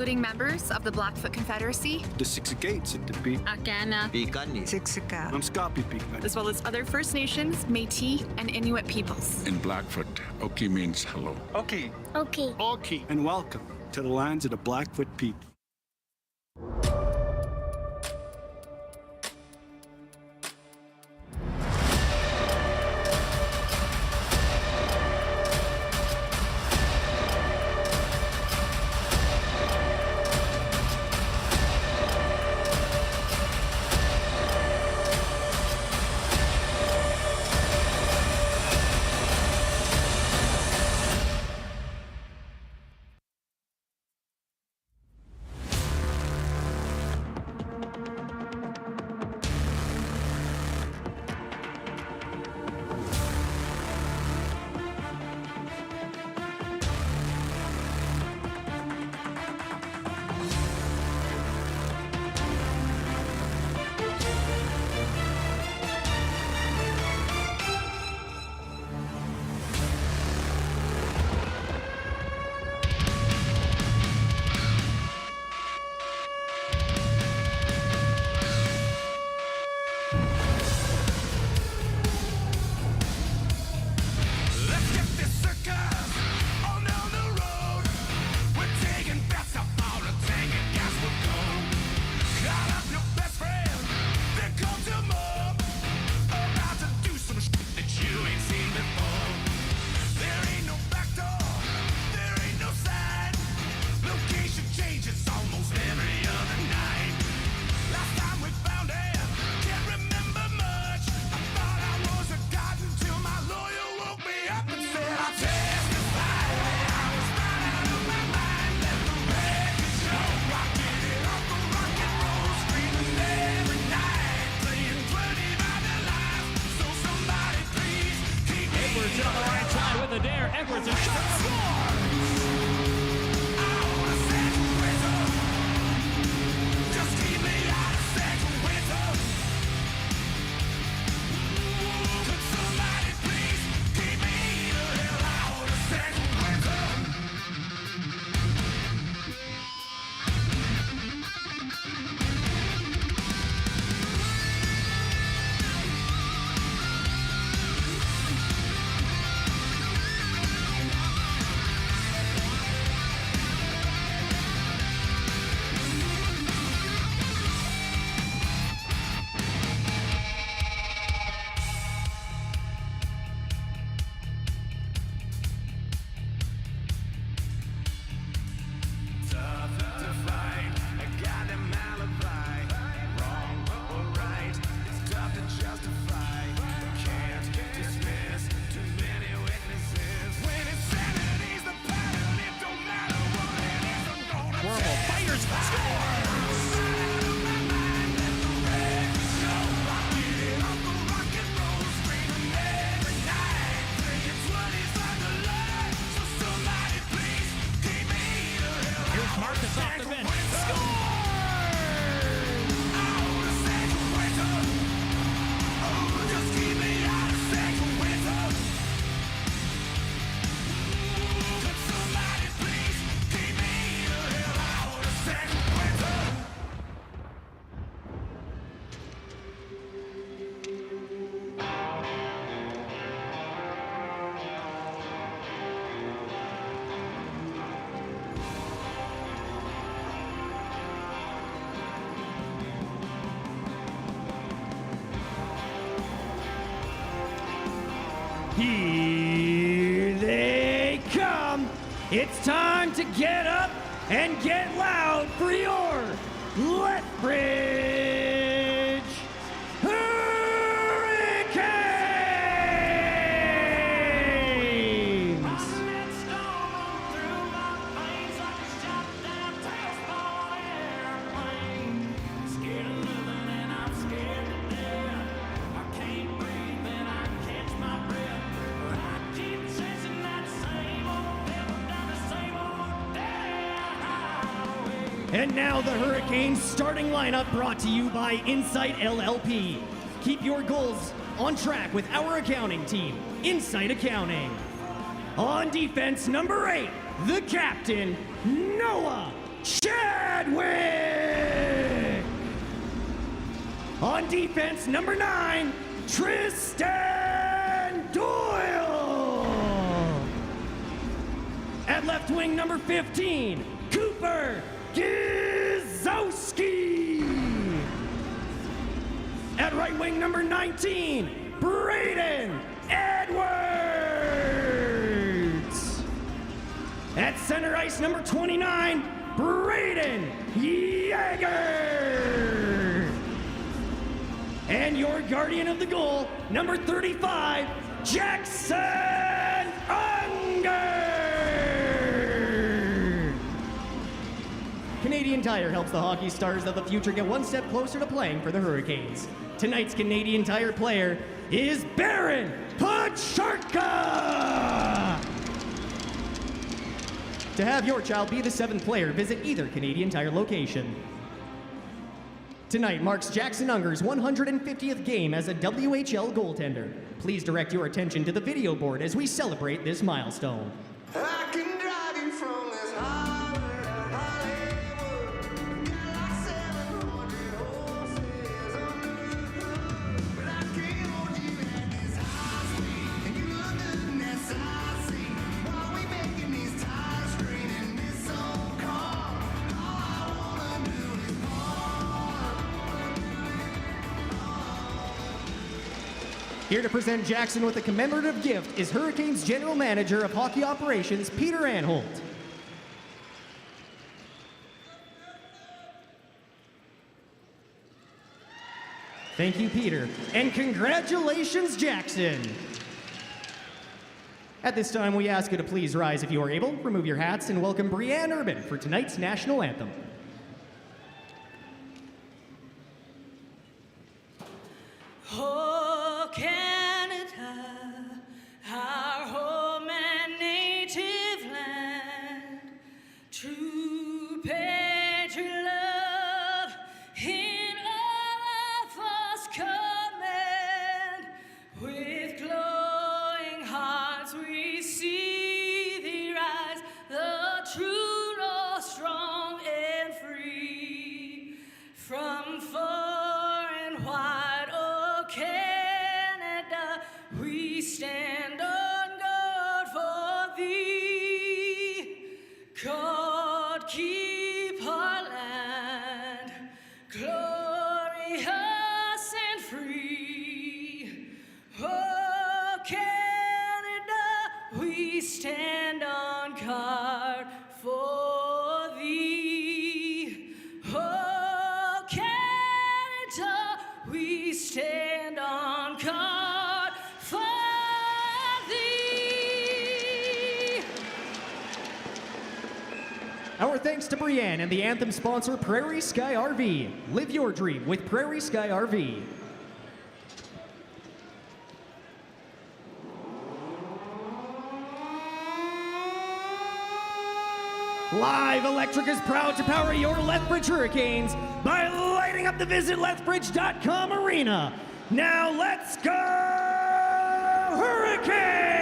including members of the Blackfoot Confederacy, the Siksikaitsitipi, Akana, Pikani, Siksika, Mamskapi Pikman, as well as other First Nations, Métis, and Inuit peoples. In Blackfoot, Oki means hello. Oki, Oki, Oki, and welcome to the lands of the Blackfoot people. Here they come. It's time to get up and get loud for your Lethbridge Hurricanes! And now the Hurricanes starting lineup brought to you by Insight LLP. Keep your goals on track with our accounting team, Insight Accounting. On defense, number 8, the captain, Noah Chadwick. On defense, number 9, Tristan Doyle. At left wing, number 15, Cooper Gizowski. At right wing, number 19, Brayden Edwards. At center ice, number 29, Brayden Yager. And your guardian of the goal, number 35, Jackson Unger. Canadian Tire helps the hockey stars of the future get one step closer to playing for the Hurricanes. Tonight's Canadian Tire player is Baron Pacharka. To have your child be the 7th player, visit either Canadian Tire location. Tonight marks Jackson Unger's 150th game as a WHL goaltender. Please direct your attention to the video board as we celebrate this milestone. I can drive you from this highway to Hollywood. Got like 700 horses under the hood. But I can't hold you at this high speed. And you look good in that side seat. While we making these tires scream in this old car. All I wanna do is Here to present Jackson with a commemorative gift is Hurricanes General Manager of Hockey Operations, Peter Anholt. Thank you, Peter, and congratulations, Jackson. At this time, we ask you to please rise if you are able, remove your hats, and welcome Brianne Urban for tonight's national anthem. Oh, Canada, our home and native land, true patriot love in all of us command. With glowing hearts we see thee rise, the true north, strong and free, from far and wide, oh Canada, we stand on guard for thee. God keep our land glorious and free. Oh Canada, we stand on guard for thee. Oh Canada, we stand on guard for thee. Our thanks to Brianne and the anthem sponsor Prairie Sky RV. Live your dream with Prairie Sky RV. Live Electric is proud to power your Lethbridge Hurricanes by lighting up the Visit Lethbridge.com arena. Now let's go Hurricanes!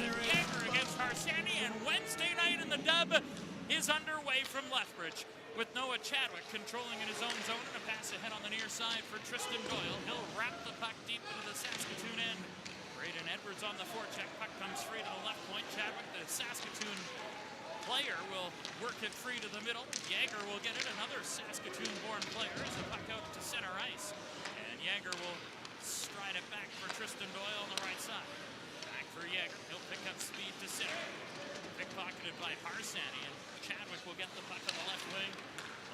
Yager against Harsani, and Wednesday night in the dub is underway from Lethbridge, with Noah Chadwick controlling in his own zone and a pass ahead on the near side for Tristan Doyle. He'll wrap the puck deep into the Saskatoon end. Brayden Edwards on the forecheck. Puck comes free to the left point. Chadwick, the Saskatoon player, will work it free to the middle. Yager will get it. Another Saskatoon-born player as the puck out to center ice. And Yager will stride it back for Tristan Doyle on the right side. Back for Yager. He'll pick up speed to center. Pickpocketed by Harsani, and Chadwick will get the puck on the left wing.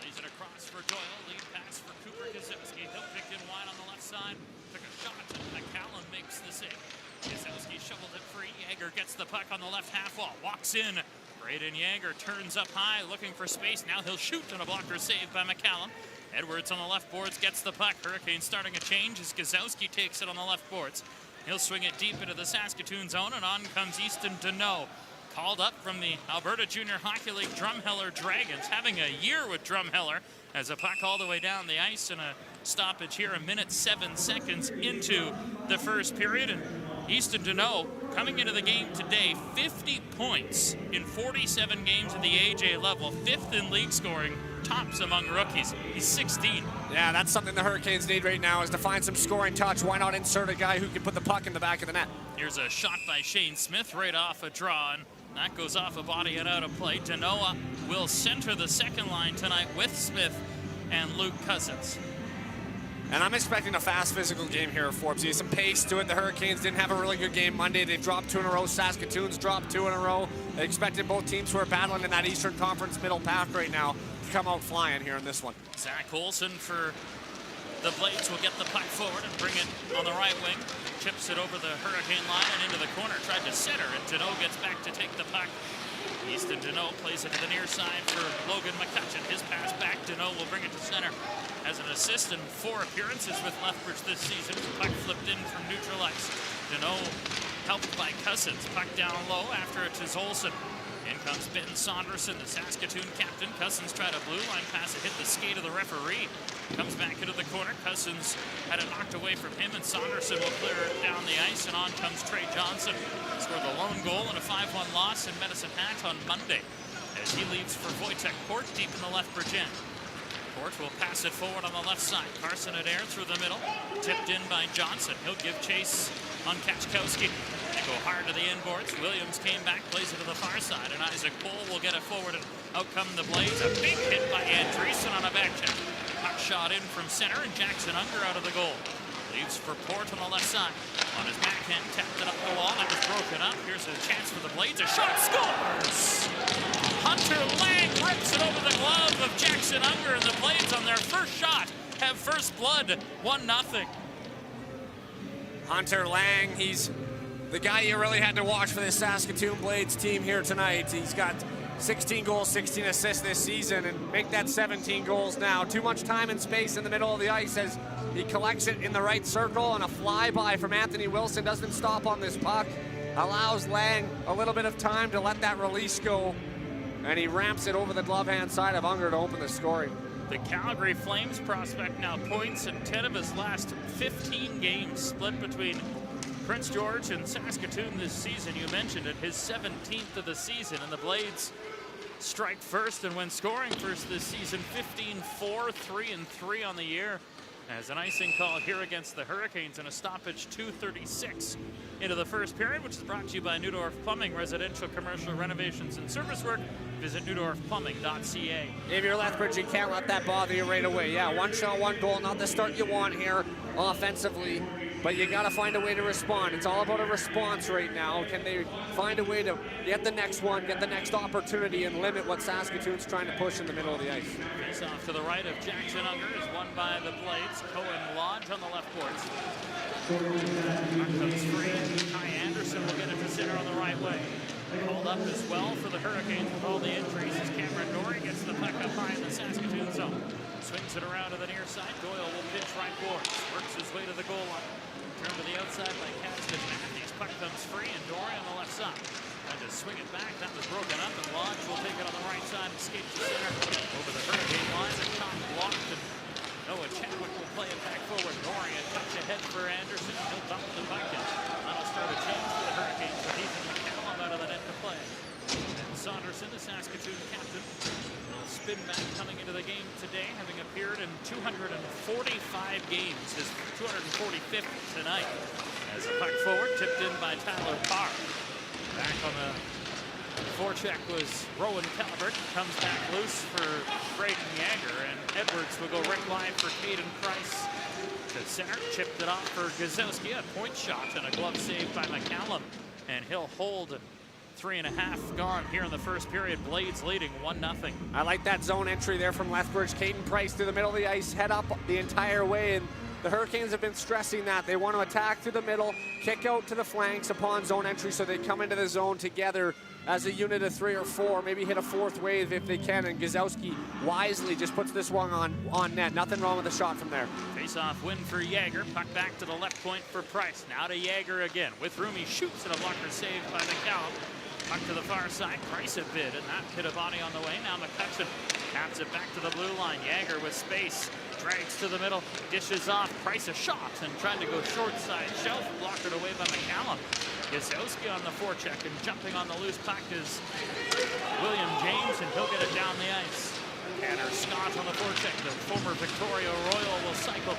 Plays it across for Doyle. Lead pass for Cooper Gizowski. He'll pick in wide on the left side. Took a shot, and McCallum makes the save. Gizowski shoveled it free. Yager gets the puck on the left half wall. Walks in. Brayden Yager turns up high, looking for space. Now he'll shoot, and a blocker save by McCallum. Edwards on the left boards gets the puck. Hurricanes starting a change as Gazowski takes it on the left boards. He'll swing it deep into the Saskatoon zone, and on comes Easton Deneau. Called up from the Alberta Junior Hockey League Drumheller Dragons, having a year with Drumheller, as a puck all the way down the ice, and a stoppage here, 1:07 into the first period. And Easton Deneau coming into the game today, 50 points in 47 games at the AJ level, 5th in league scoring, tops among rookies. He's 16. Yeah, that's something the Hurricanes need right now, is to find some scoring touch. Why not insert a guy who can put the puck in the back of the net? Here's a shot by Shane Smith right off a draw, and that goes off a body and out of play. Deneau will center the second line tonight with Smith and Luke Cousins. And I'm expecting a fast physical game here, Forbes. Some pace to it. The Hurricanes didn't have a really good game Monday. They've dropped 2 in a row. Saskatoon's dropped 2 in a row. They expected both teams who are battling in that Eastern Conference middle pack right now to come out flying here in this one. Zach Olsen for the Blades will get the puck forward and bring it on the right wing. Chips it over the Hurricane line and into the corner. Tried to center, and Deneau gets back to take the puck. Easton Deneau plays it to the near side for Logan McCutcheon. His pass back, Deneau will bring it to center. As an assist in 4 appearances with Lethbridge this season, the puck flipped in from neutral ice. Deneau helped by Cousins. Puck down low after it is Olsen. In comes Ben Saunderson, the Saskatoon captain. Cousins tried a blue line pass. It hit the skate of the referee. Comes back into the corner. Cousins had it knocked away from him, and Saunderson will clear it down the ice, and on comes Trey Johnson. Scored the lone goal in a 5-1 loss in Medicine Hat on Monday, as he leaves for Wojtek Port deep in the Lethbridge end. Port will pass it forward on the left side. Carson Adair through the middle. Tipped in by Johnson. He'll give chase on Kachkowski. They go hard to the inboards. Williams came back, plays it to the far side, and Isaac Cole will get it forward, and out come the Blades. A big hit by Andreessen on a back check. Puck shot in from center, and Jackson Unger out of the goal. Leaves for Port on the left side. On his backhand, tapped it up the wall. That was broken up. Here's a chance for the Blades. A shot, scores! Hunter Laing rips it over the glove of Jackson Unger, and the Blades on their first shot have first blood, 1-0. Hunter Laing, he's the guy you really had to watch for this Saskatoon Blades team here tonight. He's got 16 goals, 16 assists this season, and make that 17 goals now. Too much time and space in the middle of the ice as he collects it in the right circle, and a flyby from Anthony Wilson doesn't stop on this puck. Allows Laing a little bit of time to let that release go, and he ramps it over the glove hand side of Unger to open the scoring. The Calgary Flames prospect now points in 10 of his last 15 games, split between Prince George and Saskatoon this season. You mentioned it, his 17th of the season, and the Blades strike first, and when scoring first this season, 15-4, 3-3 on the year. As an icing call here against the Hurricanes, and a stoppage 2:36 into the first period, which is brought to you by Neudorf Plumbing, residential, commercial renovations and service work. Visit neudorfplumbing.ca. If you're Lethbridge, you can't let that bother you right away. Yeah, 1 shot, 1 goal, not the start you want here offensively, but you got to find a way to respond. It's all about a response right now. Can they find a way to get the next one, get the next opportunity, and limit what Saskatoon's trying to push in the middle of the ice? Face off to the right of Jackson Unger is won by the Blades. Cohen Lodge on the left boards. Puck comes free. Ty Anderson will get it to center on the right way. Called up as well for the Hurricanes with all the injuries as Cameron Dory gets the puck up high in the Saskatoon zone. Swings it around to the near side. Doyle will pitch right boards. Works his way to the goal line. Turned to the outside by Caston Matthews. Puck comes free, and Dory on the left side. Tried to swing it back. That was broken up, and Lodge will take it on the right side and skate to center. Over the Hurricane line, and top blocked, and Noah Chadwick will play it back forward. Dory a touch ahead for Anderson. He'll dump the puck, and that'll start a change for the Hurricanes with Ethan McCallum out of the net to play. And Saunderson, the Saskatoon captain, will spin back coming into the game today, having appeared in 245 games, his 245th tonight. As a puck forward, tipped in by Tyler Parr. Back on the forecheck was Rowan Calvert. Comes back loose for Brayden Yager, and Edwards will go right line for Caden Price to center. Chipped it off for Gazowski. A point shot and a glove save by McCallum, and he'll hold 3.5 gone here in the first period. Blades leading 1-0. I like that zone entry there from Lethbridge. Caden Price through the middle of the ice, head up the entire way, and the Hurricanes have been stressing that. They want to attack through the middle, kick out to the flanks upon zone entry, so they come into the zone together as a unit of 3 or 4, maybe hit a 4th wave if they can, and Gazowski wisely just puts this one on net. Nothing wrong with the shot from there. Face-off win for Yager. Puck back to the left point for Price. Now to Yager again. With room, he shoots, and a blocker saved by McCallum. Puck to the far side. Price a bid, and that hit a body on the way. Now McCutcheon taps it back to the blue line. Yager with space. Drags to the middle. Dishes off. Price a shot, and trying to go short side shelf. Blocked away by McCallum. Gazowski on the forecheck, and jumping on the loose puck is William James, and he'll get it down the ice. Tanner Scott on the forecheck. The former Victoria Royal will cycle.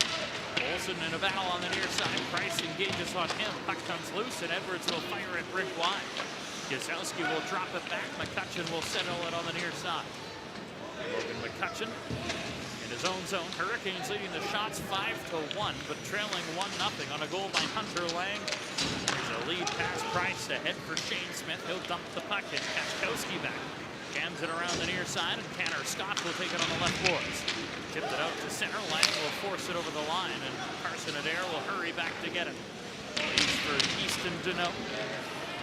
Olsen in a battle on the near side. Price engages on him. Puck comes loose, and Edwards will fire it rink wide. Gazowski will drop it back. McCutcheon will settle it on the near side. Logan McCutcheon in his own zone. Hurricanes leading the shots 5-1, but trailing 1-0 on a goal by Hunter Laing. There's a lead pass. Price ahead for Shane Smith. He'll dump the puck, and Kachkowski back. Jams it around the near side, and Tanner Scott will take it on the left boards. Tipped it out to center. Laing will force it over the line, and Carson Adair will hurry back to get it. Leads for Easton Deneau.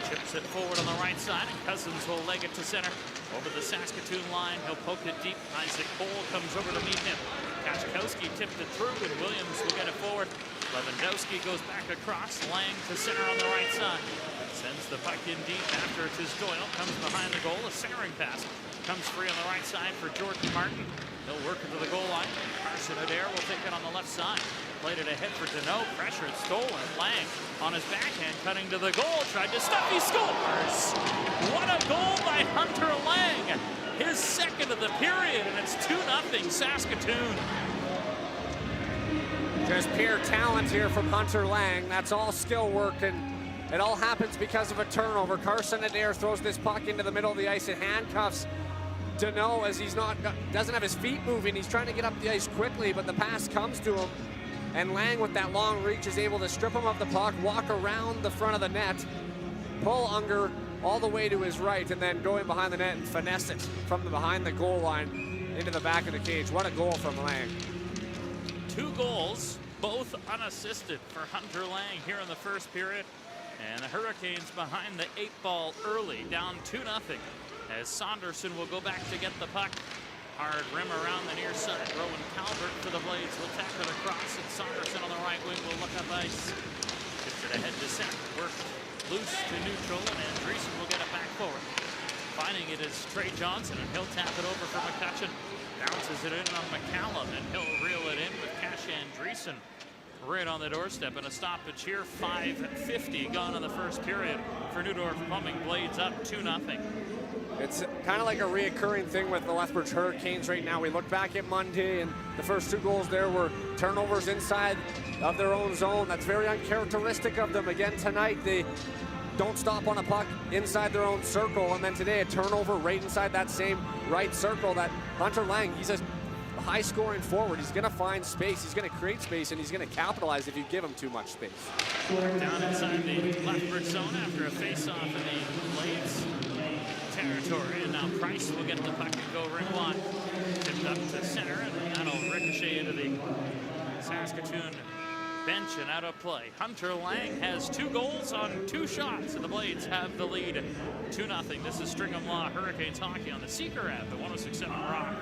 Chips it forward on the right side, and Cousins will leg it to center. Over the Saskatoon line, he'll poke it deep. Isaac Cole comes over to meet him. Kachkowski tipped it through, and Williams will get it forward. Lewandowski goes back across. Laing to center on the right side. Sends the puck in deep after it's his Doyle. Comes behind the goal. A centering pass comes free on the right side for Jordan Martin. He'll work into the goal line. Carson Adair will take it on the left side. Played it ahead for Deneau. Pressure, it's stolen. Laing on his backhand, cutting to the goal. Tried to stop. He scores! What a goal by Hunter Laing! His second of the period, and it's 2-0 Saskatoon. Just pure talent here from Hunter Laing. That's all skill work, and it all happens because of a turnover. Carson Adair throws this puck into the middle of the ice. It handcuffs Deneau as doesn't have his feet moving. He's trying to get up the ice quickly, but the pass comes to him. And Laing, with that long reach, is able to strip him of the puck, walk around the front of the net, pull Unger all the way to his right, and then go in behind the net and finesse it from behind the goal line into the back of the cage. What a goal from Laing. 2 goals, both unassisted for Hunter Laing here in the first period. And the Hurricanes behind the 8-ball early, down 2-0. As Saunderson will go back to get the puck. Hard rim around the near side. Rowan Calvert for the Blades will tack it across, and Saunderson on the right wing will look up ice. Tips it ahead to center. Work loose to neutral, and Andreessen will get it back forward. Finding it is Trey Johnson, and he'll tap it over for McCutcheon. Bounces it in on McCallum, and he'll reel it in with Cash Andreessen right on the doorstep, and a stoppage here. 5:50 gone in the first period for Neudorf Plumbing. Blades up 2-0. It's kind of like a reoccurring thing with the Lethbridge Hurricanes right now. We look back at Monday, and the first 2 goals there were turnovers inside of their own zone. That's very uncharacteristic of them. Again tonight, they don't stop on a puck inside their own circle, and then today a turnover right inside that same right circle. That Hunter Laing, he's a high-scoring forward. He's going to find space. He's going to create space, and he's going to capitalize if you give him too much space. Down inside the Lethbridge zone after a face-off in the Blades territory, and now Price will get the puck and go ring wide. Tipped up to center, and that'll ricochet into the Saskatoon bench and out of play. Hunter Laing has 2 goals on 2 shots, and the Blades have the lead 2-0. This is Stringham Law Hurricanes hockey on the Seeker app at 106.7 Rock.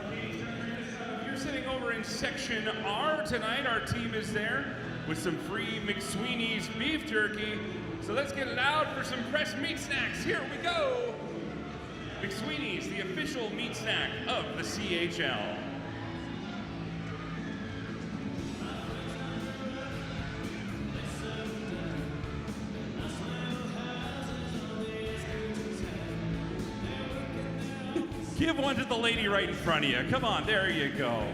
You're sitting over in Section R tonight. Our team is there with some free McSweeney's beef jerky. So let's get loud for some fresh meat snacks. Here we go. McSweeney's, the official meat snack of the CHL. Give one to the lady right in front of you. Come on, there you go.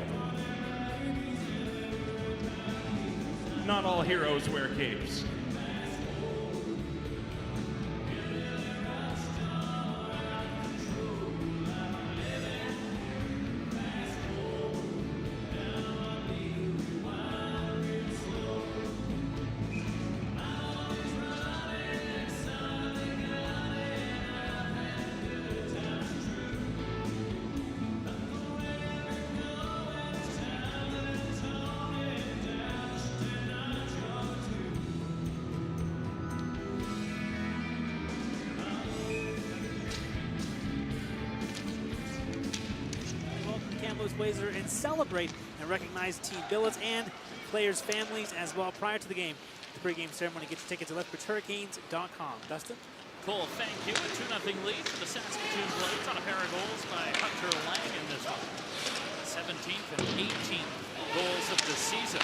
Not all heroes wear capes. fundraiser and celebrate and recognize team billets and players' families as well prior to the game. The pregame ceremony. Get your tickets at LethbridgeHurricanes.com. Dustin? Cole, thank you. A 2-0 lead for the Saskatoon Blades on a pair of goals by Hunter Laing in this one. 17th and 18th goals of the season.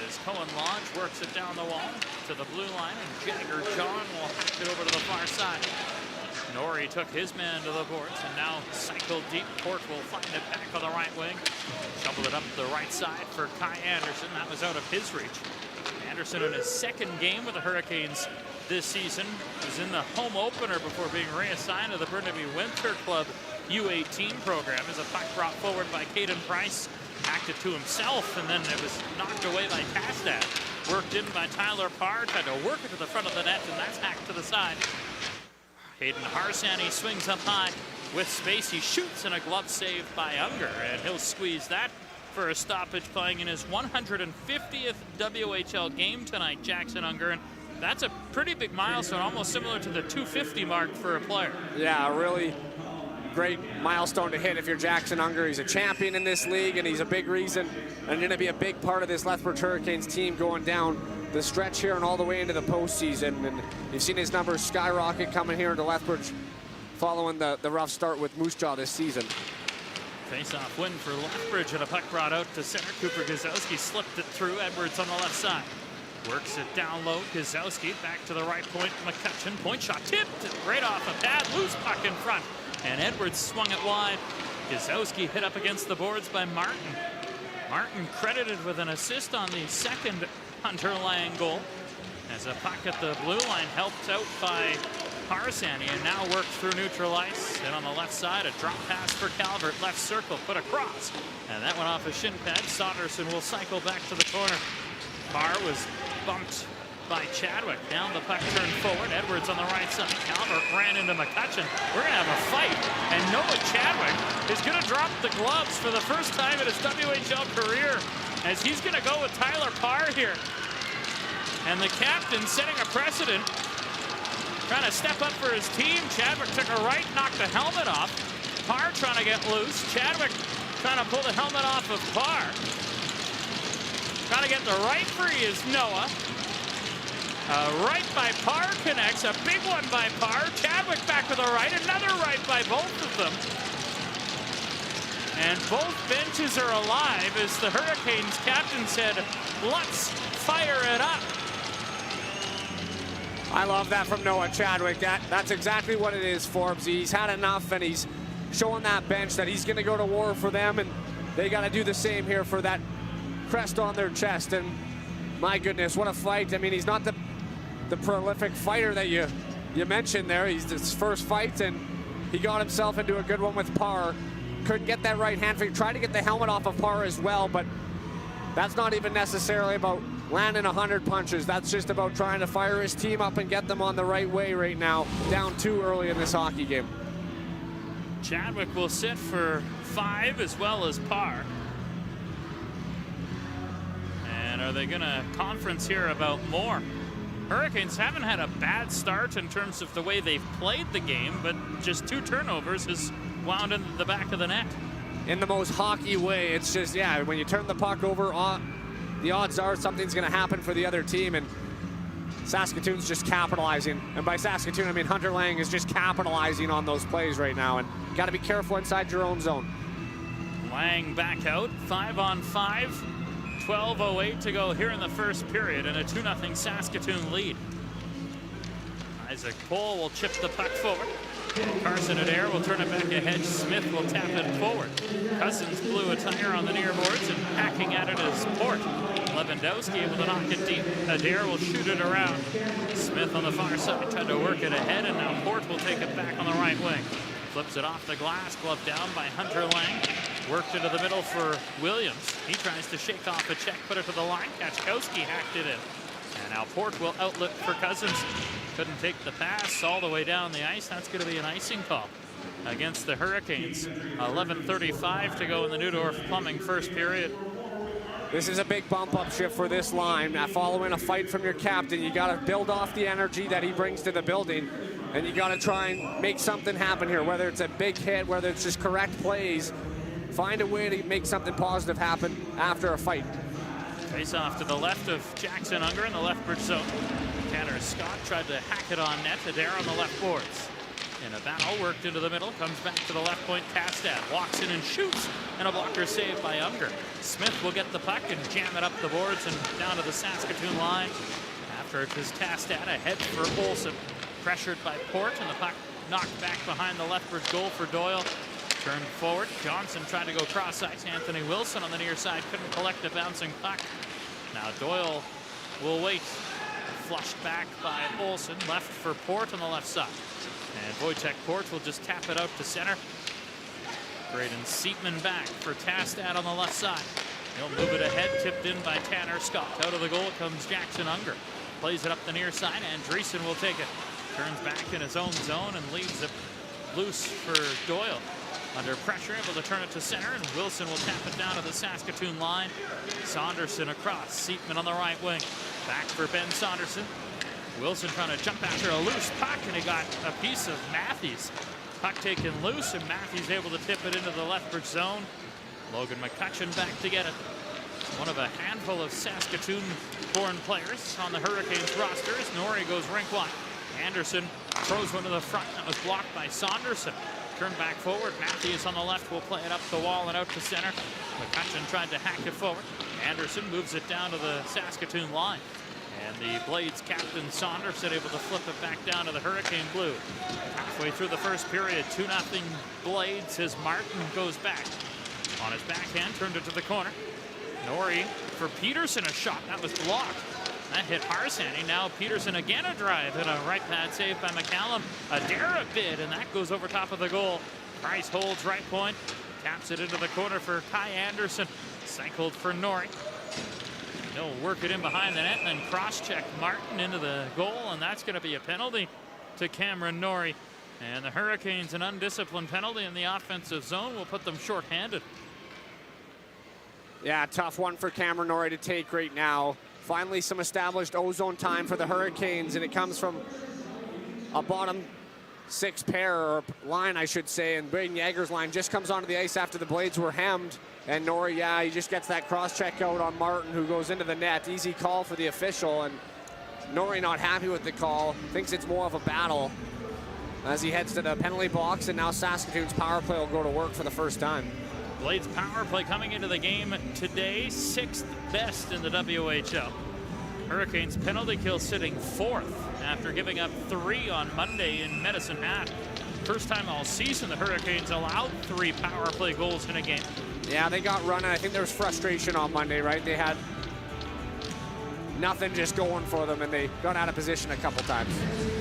As Cohen Lodge works it down the wall to the blue line, and Jagger John will hack it over to the far side. Norrie took his man to the boards and now cycled deep. Port will find it back on the right wing. Shoveled it up the right side for Kai Anderson. That was out of his reach. Anderson in his second game with the Hurricanes this season. Was in the home opener before being reassigned to the Burnaby Winter Club U18 program as a puck brought forward by Caden Price. Hacked it to himself, and then it was knocked away by Kastad. Worked in by Tyler Parr. Tried to work it to the front of the net, and that's hacked to the side. Hayden Harsani swings up high with space. He shoots, and a glove save by Unger, and he'll squeeze that for a stoppage, playing in his 150th WHL game tonight, Jackson Unger. And that's a pretty big milestone, almost similar to the 250 mark for a player. Yeah, really great milestone to hit if you're Jackson Unger. He's a champion in this league, and he's a big reason and going to be a big part of this Lethbridge Hurricanes team going down the stretch here and all the way into the postseason. And you've seen his numbers skyrocket coming here into Lethbridge following the rough start with Moose Jaw this season. Face-off win for Lethbridge, and a puck brought out to center. Cooper Gazowski slipped it through. Edwards on the left side. Works it down low. Gazowski back to the right point. McCutcheon, point shot tipped right off a pad. Loose puck in front. And Edwards swung it wide. Gazowski hit up against the boards by Martin. Martin credited with an assist on the second Hunter Laing goal. As a puck at the blue line helped out by Harsani, and now works through neutral ice. And on the left side, a drop pass for Calvert. Left circle, put across. And that went off a shin pad. Saunderson will cycle back to the corner. Parr was bumped by Chadwick. Down the puck turned forward. Edwards on the right side. Calvert ran into McCutcheon. We're going to have a fight. And Noah Chadwick is going to drop the gloves for the first time in his WHL career, as he's going to go with Tyler Parr here. And the captain setting a precedent, trying to step up for his team. Chadwick took a right, knocked the helmet off. Parr trying to get loose. Chadwick trying to pull the helmet off of Parr. Trying to get the right free is Noah. Right by Parr connects. A big one by Parr. Chadwick back with a right. Another right by both of them. And both benches are alive as the Hurricanes captain said, let's fire it up. I love that from Noah Chadwick. That's exactly what it is for him. He's had enough, and he's showing that bench that he's going to go to war for them, and they got to do the same here for that crest on their chest. And my goodness, what a fight. I mean, he's not the prolific fighter that you mentioned there. He's his first fight, and he got himself into a good one with Parr. Couldn't get that right hand fake. Tried to get the helmet off of Parr as well, but that's not even necessarily about landing 100 punches. That's just about trying to fire his team up and get them on the right way right now. Down 2 early in this hockey game. Chadwick will sit for 5 as well as Parr. And are they going to conference here about more? Hurricanes haven't had a bad start in terms of the way they've played the game, but just 2 turnovers has wound into the back of the net. In the most hockey way, it's just, yeah, when you turn the puck over, the odds are something's going to happen for the other team, and Saskatoon's just capitalizing. And by Saskatoon, I mean Hunter Laing is just capitalizing on those plays right now, and got to be careful inside your own zone. Laing back out, 5-on-5. 12:08 to go here in the first period, and a 2-0 Saskatoon lead. Isaac Pohl will chip the puck forward. Carson Adair will turn it back ahead. Smith will tap it forward. Cousins blew a tire on the near boards, and hacking at it is Port. Lewandowski able to knock it deep. Adair will shoot it around. Smith on the far side tried to work it ahead, and now Port will take it back on the right wing. Flips it off the glass, glove down by Hunter Laing. Worked into the middle for Williams. He tries to shake off a check, put it to the line. Kachkowski hacked it in. And now Port will outlet for Cousins. Couldn't take the pass all the way down the ice. That's going to be an icing call against the Hurricanes. 11:35 to go in the Neudorf Plumbing first period. This is a big bump-up shift for this line. Following a fight from your captain, you got to build off the energy that he brings to the building, and you got to try and make something happen here, whether it's a big hit, whether it's just correct plays find a way to make something positive happen after a fight. Face off to the left of Jackson Unger in the Lethbridge zone. Tanner Scott tried to hack it on net. Adair on the left boards. In a battle, worked into the middle, comes back to the left point. Tastad walks in and shoots, and a blocker saved by Unger. Smith will get the puck and jam it up the boards and down to the Saskatoon line. After it is Tastad ahead for Olsen. Pressured by Port, and the puck knocked back behind the Lethbridge goal for Doyle. Turned forward. Johnson tried to go cross ice. Anthony Wilson on the near side couldn't collect a bouncing puck. Now Doyle will wait. Flushed back by Olsen. Left for Port on the left side. And Wojciech Port will just tap it out to center. Brayden Seatman back for Tastad on the left side. He'll move it ahead, tipped in by Tanner Scott. Out of the goal comes Jackson Unger. Plays it up the near side, and Andreessen will take it. Turns back in his own zone and leaves it loose for Doyle. Under pressure, able to turn it to center, and Wilson will tap it down to the Saskatoon line. Saunderson across, Seatman on the right wing. Back for Ben Saunderson. Wilson trying to jump after a loose puck, and he got a piece of Matthews. Puck taken loose, and Matthews able to tip it into the Lethbridge zone. Logan McCutcheon back to get it. One of a handful of Saskatoon-born players on the Hurricanes roster as Norrie goes rink wide. Anderson throws one to the front. That was blocked by Saunderson. Turned back forward. Matthews on the left will play it up the wall and out to center. McCutcheon tried to hack it forward. Anderson moves it down to the Saskatoon line. And the Blades captain Saunderson able to flip it back down to the Hurricane blue. Halfway through the first period, 2-0 Blades as Martin goes back. On his backhand, turned it to the corner. Norrie for Peterson, a shot. That was blocked. That hit Harsani. Now Peterson again a drive and a right pad save by McCallum. Adair a bid, and that goes over top of the goal. Price holds right point. Taps it into the corner for Kai Anderson. Cycled for Norrie. He'll work it in behind the net and then cross-check Martin into the goal, and that's going to be a penalty to Cameron Norrie. And the Hurricanes, an undisciplined penalty in the offensive zone, will put them short-handed. Yeah, tough one for Cameron Norrie to take right now. Finally, some established ozone time for the Hurricanes, and it comes from a bottom six pair, or line, I should say, and Brayden Yager's line just comes onto the ice after the Blades were hemmed. And Norrie, yeah, he just gets that cross-check out on Martin, who goes into the net. Easy call for the official, and Norrie not happy with the call, thinks it's more of a battle as he heads to the penalty box, and now Saskatoon's power play will go to work for the first time. Blades power play coming into the game today, 6th best in the WHL. Hurricanes penalty kill sitting 4th after giving up 3 on Monday in Medicine Hat. First time all season the Hurricanes allowed 3 power play goals in a game. Yeah, they got run, and I think there was frustration on Monday, right? They had nothing just going for them, and they got out of position a couple times.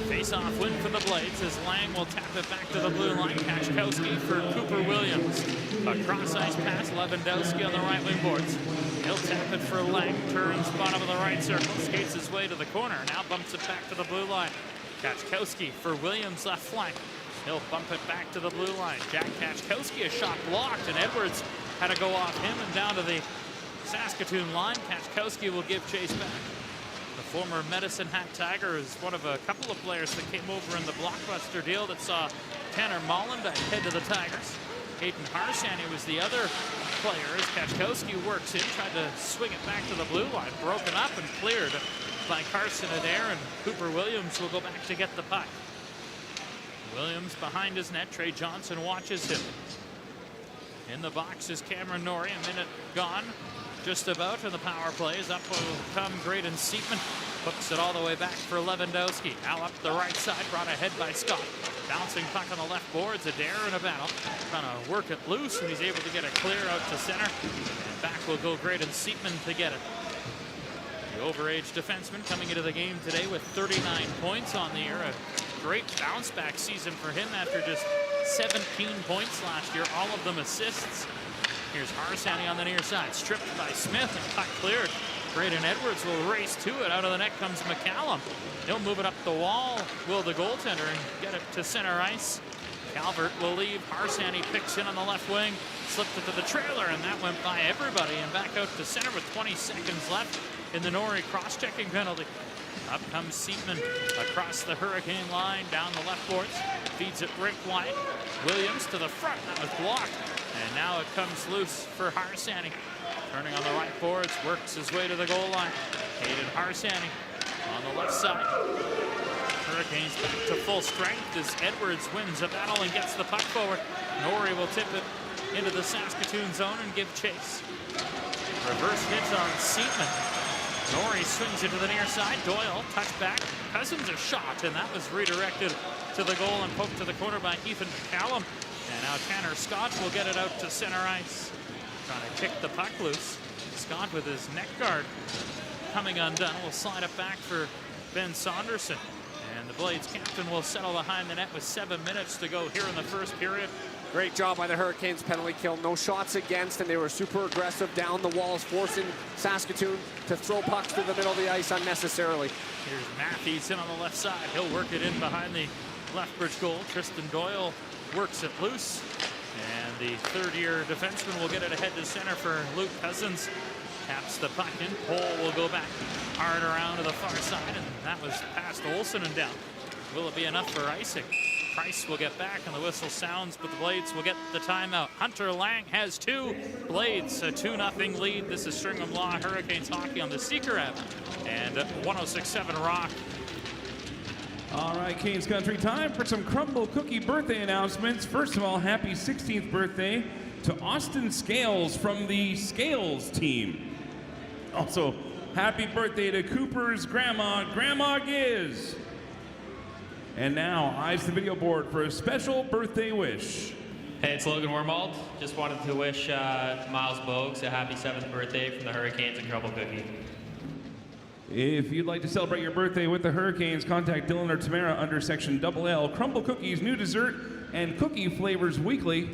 Face-off win for the Blades as Laing will tap it back to the blue line. Kachkowski for Cooper Williams. A cross-ice pass, Lewandowski on the right wing boards. He'll tap it for Laing, turns bottom of the right circle, skates his way to the corner, now bumps it back to the blue line. Kachkowski for Williams left flank. He'll bump it back to the blue line. Jack Kachkowski, a shot blocked, and Edwards had to go off him and down to the Saskatoon line. Kachkowski will give chase back. The former Medicine Hat Tiger is one of a couple of players that came over in the blockbuster deal that saw Tanner Mollenbeck head to the Tigers. Hayden Harsani was the other player as Kachkowski works in, tried to swing it back to the blue line, broken up and cleared by Carson Adair, and Cooper Williams will go back to get the puck. Williams behind his net. Trey Johnson watches him. In the box is Cameron Norrie. A minute gone just about, and the power play is up will come Brayden Seatman. Hooks it all the way back for Lewandowski. Now up the right side, brought ahead by Scott. Bouncing puck on the left boards. Adair in a battle. Trying to work it loose, and he's able to get a clear out to center. And back will go Brayden Seatman to get it. The overage defenseman coming into the game today with 39 points on the year. A great bounce back season for him after just 17 points last year, all of them assists. Here's Harsani on the near side, stripped by Smith, and puck cleared. Brayden Edwards will race to it. Out of the net comes McCallum. He'll move it up the wall, will the goaltender, and get it to center ice. Calvert will leave. Harsani picks in on the left wing, slipped it to the trailer, and that went by everybody, and back out to center with 20 seconds left in the Norrie cross-checking penalty. Up comes Seaman across the Hurricane line, down the left boards. Feeds it rink wide. Williams to the front. That was blocked. And now it comes loose for Harsani. Turning on the right boards, works his way to the goal line. Hayden Harsani on the left side. Hurricanes back to full strength as Edwards wins a battle and gets the puck forward. Norrie will tip it into the Saskatoon zone and give chase. Reverse hit on Seaman. Norrie swings it to the near side. Doyle, touchback. Cousins a shot, and that was redirected to the goal and poked to the corner by Ethan McCallum. And now Tanner Scott will get it out to center ice. Trying to kick the puck loose. Scott with his neck guard coming undone. Will slide it back for Ben Saunderson. And the Blades captain will settle behind the net with 7 minutes to go here in the first period. Great job by the Hurricanes penalty kill. No shots against, and they were super aggressive down the walls, forcing Saskatoon to throw pucks through the middle of the ice unnecessarily. Here's Matthews in on the left side. He'll work it in behind the Lethbridge goal. Tristan Doyle works it loose. And the third-year defenseman will get it ahead to center for Luke Cousins. Taps the puck in. Cole will go back hard around to the far side, and that was past Olsen and down. Will it be enough for icing? Price will get back, and the whistle sounds, but the Blades will get the timeout. Hunter Laing has 2. Blades a 2-0 lead. This is Stringham Law Hurricanes hockey on the Seeker app and 106.7 Rock. All right, Canes Country, time for some Crumble Cookie birthday announcements. First of all, happy 16th birthday to Austin Scales from the Scales team. Also, happy birthday to Cooper's grandma, Grandma Giz. And now, eyes the video board for a special birthday wish. Hey, it's Logan Wormald. Just wanted to wish Miles Bogues a happy 7th birthday from the Hurricanes and Crumble Cookie. If you'd like to celebrate your birthday with the Hurricanes, contact Dylan or Tamara under section LL. Crumble Cookies, new dessert and cookie flavors weekly.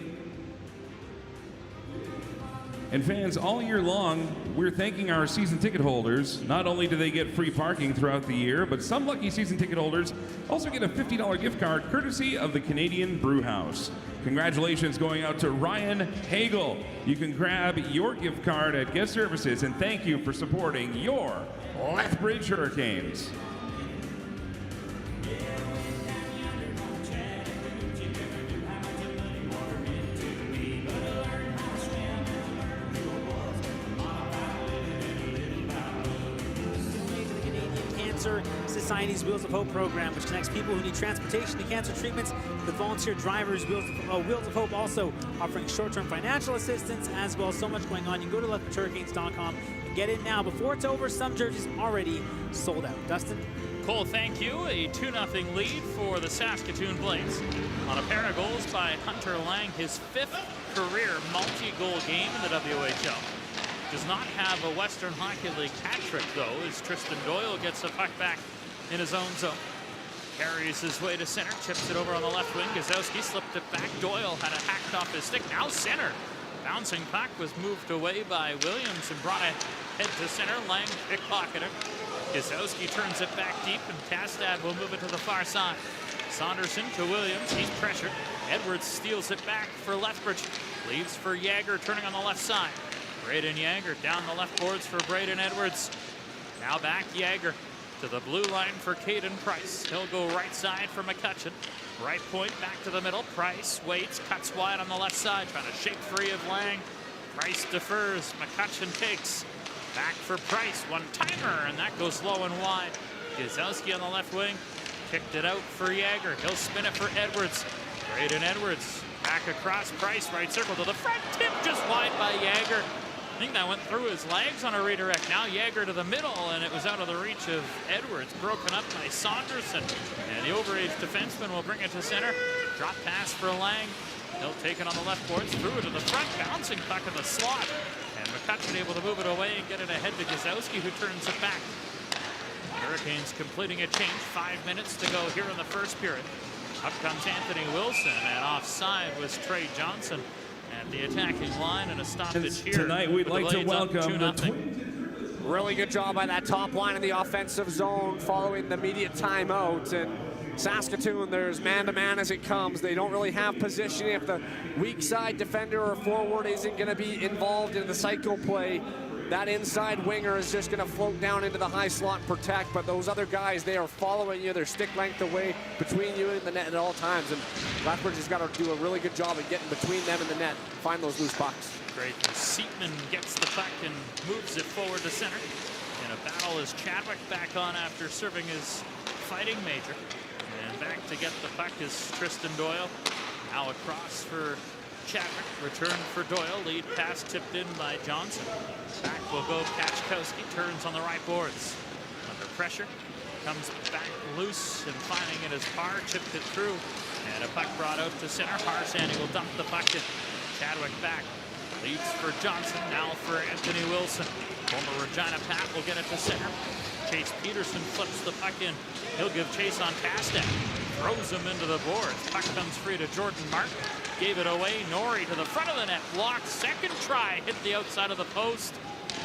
And fans, all year long, we're thanking our season ticket holders. Not only do they get free parking throughout the year, but some lucky season ticket holders also get a $50 gift card courtesy of the Canadian Brew House. Congratulations going out to Ryan Hagel. You can grab your gift card at Guest Services, and thank you for supporting your Lethbridge Hurricanes. Society's Wheels of Hope program, which connects people who need transportation to cancer treatments with volunteer drivers. Wheels of Hope also offering short-term financial assistance as well. So much going on. You can go to LethbridgeHurricanes.com and get in now before it's over. Some jerseys already sold out. Dustin? Cole, thank you. A 2-0 lead for the Saskatoon Blades. On a pair of goals by Hunter Laing, his 5th career multi-goal game in the WHL. Does not have a Western Hockey League hat trick, though, as Tristan Doyle gets the puck back in his own zone. Carries his way to center, chips it over on the left wing. Gazowski slipped it back. Doyle had it hacked off his stick. Now center. Bouncing puck was moved away by Williams and brought ahead to center. Laing pickpocketed. Gazowski turns it back deep, and Kastad will move it to the far side. Saunderson to Williams. He's pressured. Edwards steals it back for Lethbridge. Leaves for Yager, turning on the left side. Brayden Yager down the left boards for Brayden Edwards. Now back Yager to the blue line for Caden Price. He'll go right side for McCutcheon. Right point back to the middle. Price waits, cuts wide on the left side, trying to shake free of Laing. Price defers. McCutcheon takes. Back for Price. One-timer, and that goes low and wide. Gazowski on the left wing. Kicked it out for Yager. He'll spin it for Edwards. Brayden Edwards back across Price. Right circle to the front. Tip just wide by Yager. I think that went through his legs on a redirect. Now Yager to the middle, and it was out of the reach of Edwards. Broken up by Saunderson. And the overage defenseman will bring it to center. Drop pass for Laing. He'll take it on the left boards, through it to the front. Bouncing puck in the slot. And McCutcheon able to move it away and get it ahead to Gazowski, who turns it back. Hurricanes completing a change. 5 minutes to go here in the first period. Up comes Anthony Wilson, and offside was Trey Johnson at the attacking line, and a stoppage here. Tonight we'd like to welcome the really good job by that top line in the offensive zone following the immediate timeout. And Saskatoon, there's man-to-man as it comes. They don't really have positioning. If the weak side defender or forward isn't going to be involved in the cycle play, that inside winger is just going to float down into the high slot and protect, but those other guys, they are following you. They're stick length away between you and the net at all times, and Lethbridge has got to do a really good job of getting between them and the net, find those loose pucks. Great. Seatman gets the puck and moves it forward to center. In a battle is Chadwick back on after serving his fighting major. And back to get the puck is Tristan Doyle. Now across for Chadwick, return for Doyle, lead pass tipped in by Johnson. Back will go Kachkowski, turns on the right boards. Under pressure, comes back loose and finding it as Parr chipped it through. And a puck brought out to center. Harsandy will dump the puck in. Chadwick back, leads for Johnson, now for Anthony Wilson. Former Regina Pat will get it to center. Chase Peterson flips the puck in. He'll give chase on Tastek. Throws him into the boards. Puck comes free to Jordan Martin. Gave it away. Norrie to the front of the net. Blocked. Second try. Hit the outside of the post.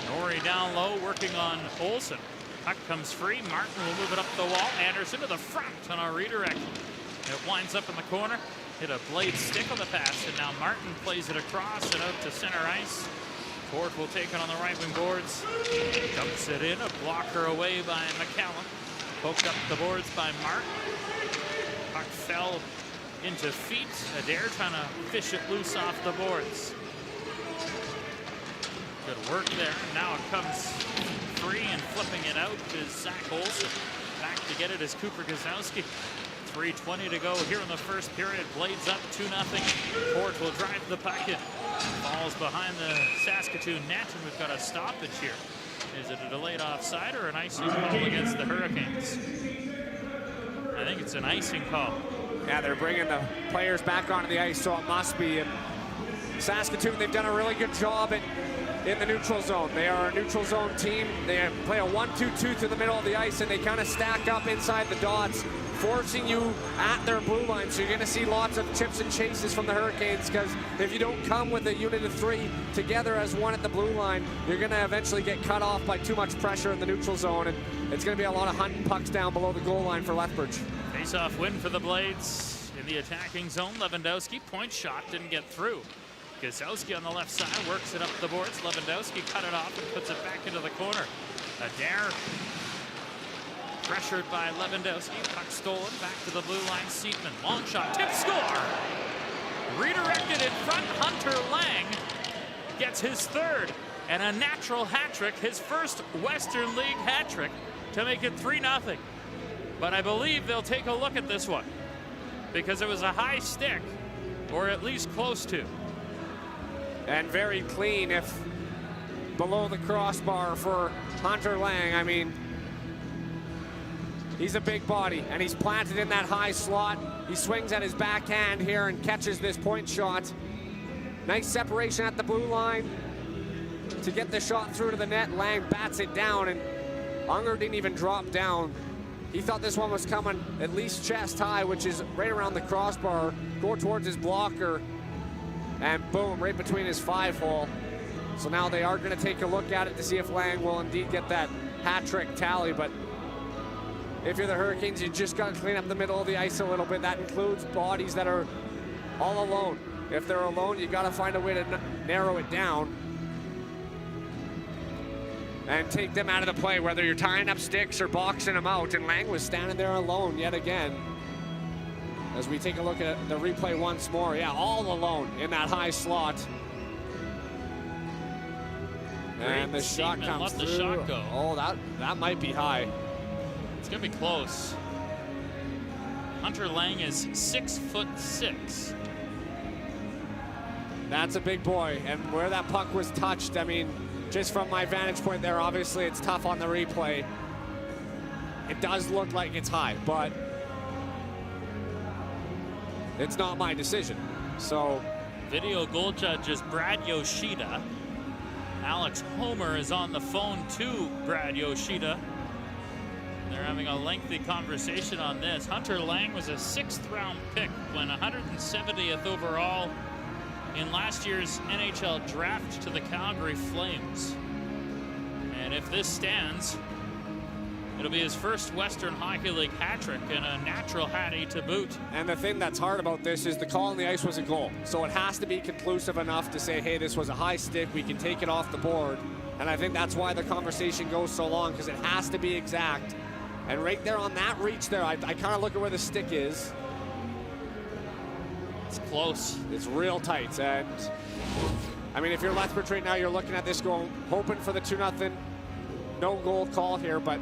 Norrie down low working on Olsen. Puck comes free. Martin will move it up the wall. Anderson to the front on a redirect. It winds up in the corner. Hit a blade stick on the pass. And now Martin plays it across and out to center ice. Ford will take it on the right wing boards. Dumps it in. A blocker away by McCallum. Poked up the boards by Martin. Puck fell into feet. Adair trying to fish it loose off the boards. Good work there. Now it comes free and flipping it out is Zach Olsen. Back to get it is Cooper Gazowski. 3:20 to go here in the first period. Blades up 2-0. Ford will drive the puck in. Falls behind the Saskatoon net, and we've got a stoppage here. Is it a delayed offside or an icing call against the Hurricanes? I think it's an icing call. Yeah, they're bringing the players back onto the ice, so it must be. And Saskatoon, they've done a really good job in the neutral zone. They are a neutral zone team. They play a 1-2-2 through the middle of the ice, and they kind of stack up inside the dots, forcing you at their blue line. So you're going to see lots of chips and chases from the Hurricanes, because if you don't come with a unit of 3 together as one at the blue line, you're going to eventually get cut off by too much pressure in the neutral zone, and it's going to be a lot of hunting pucks down below the goal line for Lethbridge. Face-off win for the Blades in the attacking zone. Lewandowski, point shot, didn't get through. Gazowski on the left side works it up the boards. Lewandowski cut it off and puts it back into the corner. Adair pressured by Lewandowski. Puck stolen back to the blue line. Seatman, long shot, tip, score! Redirected in front. Hunter Laing gets his third and a natural hat trick, his first Western League hat trick, to make it 3-0. But I believe they'll take a look at this one because it was a high stick, or at least close to. And very clean if below the crossbar for Hunter Laing. I mean, he's a big body, and he's planted in that high slot. He swings at his backhand here and catches this point shot. Nice separation at the blue line to get the shot through to the net. Laing bats it down, and Unger didn't even drop down. He thought this one was coming at least chest high, which is right around the crossbar, go towards his blocker, and boom, right between his 5-hole. So now they are going to take a look at it to see if Laing will indeed get that hat trick tally. But if you're the Hurricanes, you just got to clean up the middle of the ice a little bit. That includes bodies that are all alone. If they're alone, you got to find a way to narrow it down and take them out of the play, whether you're tying up sticks or boxing them out. And Laing was standing there alone yet again. As we take a look at the replay once more, yeah, all alone in that high slot. And the shot comes through. Let the shot go. Oh, that might be high. It's gonna be close. Hunter Laing is 6'6". That's a big boy, and where that puck was touched, I mean, just from my vantage point there, obviously it's tough on the replay. It does look like it's high, but it's not my decision. So, video goal judge is Brad Yoshida. Alex Homer is on the phone to Brad Yoshida. They're having a lengthy conversation on this. Hunter Laing was a 6th round pick, went 170th overall in last year's NHL draft to the Calgary Flames. And if this stands, it'll be his first Western Hockey League hat trick and a natural hattie to boot. And the thing that's hard about this is the call on the ice was a goal. So it has to be conclusive enough to say, hey, this was a high stick, we can take it off the board. And I think that's why the conversation goes so long, because it has to be exact. And right there on that reach there, I kind of look at where the stick is. It's close. It's real tight. And I mean, if you're Lethbridge right now, you're looking at this going, hoping for the 2-0 no goal call here, but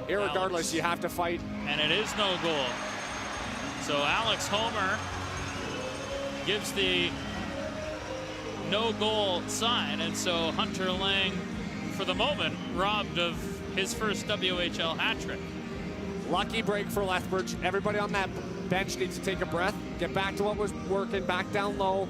irregardless, you have to fight. And it is no goal. So Alex Homer gives the no goal sign, and so Hunter Laing, for the moment, robbed of his first WHL hat trick. Lucky break for Lethbridge. Everybody on that bench needs to take a breath, get back to what was working, back down low.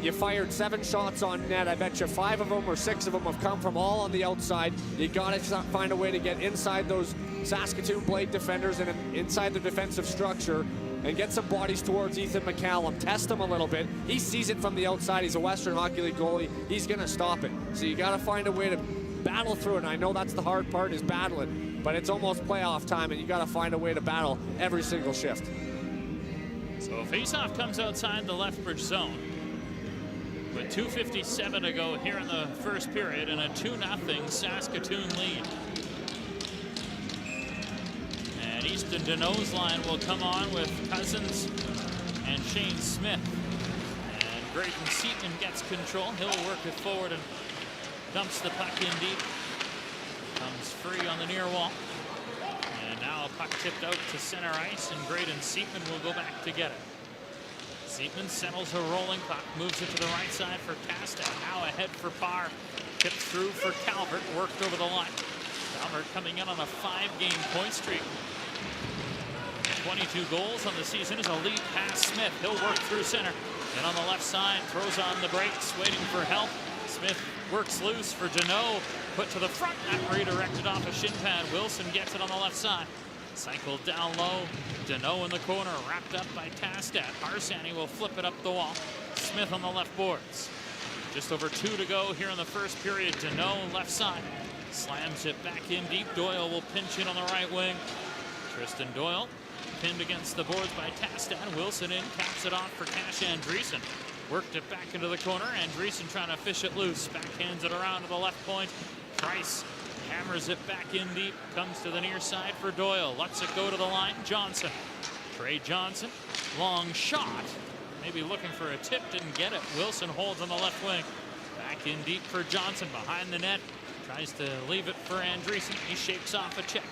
You fired 7 shots on net. I bet you 5 of them or 6 of them have come from all on the outside. You got to find a way to get inside those Saskatoon Blade defenders and inside the defensive structure and get some bodies towards Ethan McCallum. Test him a little bit. He sees it from the outside. He's a Western Hockey League goalie. He's going to stop it. So you got to find a way to battle through it. And I know that's the hard part, is battling, but it's almost playoff time, and you got to find a way to battle every single shift. So faceoff comes outside the Lethbridge zone with 2:57 to go here in the first period and a 2-0 Saskatoon lead. And Easton Deneau's line will come on with Cousins and Shane Smith. And Brayden Seaton gets control. He'll work it forward and dumps the puck in deep. Comes free on the near wall. And now a puck tipped out to center ice, and Brayden Seaton will go back to get it. Seaton settles a rolling puck, moves it to the right side for Casta. Now ahead for Parr. Tipped through for Calvert, worked over the line. Calvert coming in on a 5-game point streak. 22 goals on the season is a lead pass Smith. He'll work through center. And on the left side, throws on the brakes, waiting for help. Smith works loose for Deneau. Put to the front, that redirected off a shin pad. Wilson gets it on the left side. Cycled down low. Deneau in the corner, wrapped up by Tastat. Harsani will flip it up the wall. Smith on the left boards. Just over 2 to go here in the first period. Deneau left side. Slams it back in deep. Doyle will pinch in on the right wing. Tristan Doyle pinned against the boards by Tastat. Wilson in, caps it off for Cash Andreessen. Worked it back into the corner. Andreessen trying to fish it loose. Backhands it around to the left point. Price hammers it back in deep. Comes to the near side for Doyle. Lets it go to the line. Johnson. Trey Johnson. Long shot. Maybe looking for a tip. Didn't get it. Wilson holds on the left wing. Back in deep for Johnson. Behind the net. Tries to leave it for Andreessen. He shakes off a check.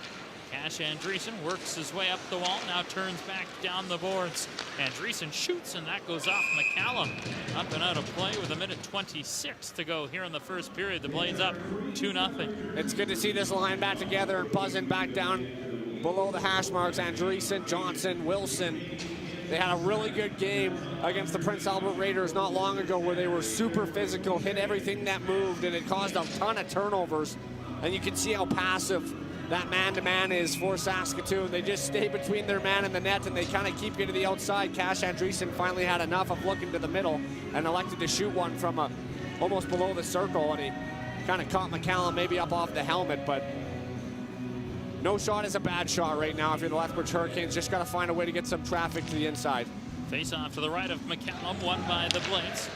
Cash Andreessen works his way up the wall. Now turns back down the boards. Andreessen shoots, and that goes off McCallum. Up and out of play with 1:26 to go here in the first period. The Blades up 2-0. It's good to see this line back together and buzzing back down below the hash marks. Andreessen, Johnson, Wilson. They had a really good game against the Prince Albert Raiders not long ago, where they were super physical, hit everything that moved, and it caused a ton of turnovers. And you can see how passive that man-to-man is for Saskatoon. They just stay between their man and the net, and they kind of keep getting to the outside. Cash Andreessen finally had enough of looking to the middle and elected to shoot one from almost below the circle, and he kind of caught McCallum maybe up off the helmet, but no shot is a bad shot right now if you're the Lethbridge Hurricanes. Just got to find a way to get some traffic to the inside. Face off to the right of McCallum, won by the Blades.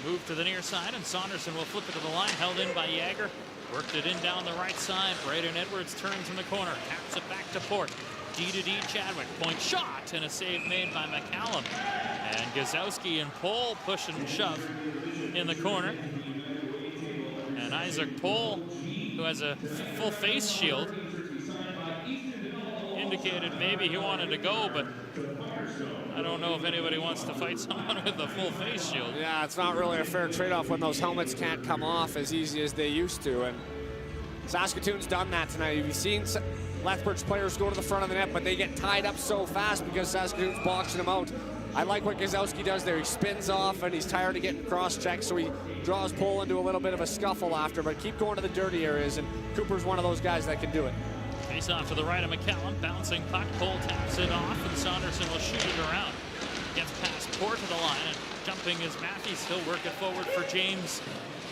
Move to the near side, and Saunderson will flip it to the line, held in by Yager. Worked it in down the right side. Brayden Edwards turns in the corner, taps it back to Port. D-to-D Chadwick, point shot, and a save made by McCallum. And Gazowski and Pohl push and shove in the corner. And Isaac Pohl, who has a full face shield, indicated maybe he wanted to go, but I don't know if anybody wants to fight someone with a full face shield. Yeah, it's not really a fair trade-off when those helmets can't come off as easy as they used to. And Saskatoon's done that tonight. You've seen Lethbridge players go to the front of the net, but they get tied up so fast because Saskatoon's boxing them out. I like what Gazowski does there. He spins off, and he's tired of getting cross-checked, so he draws Pohl into a little bit of a scuffle after, but keep going to the dirty areas, and Cooper's one of those guys that can do it. Face off to the right of McCallum, bouncing puck. Pohl taps it off, and Saunderson will shoot it around. Gets past Port to the line, and jumping is Matthews. He'll work it forward for James.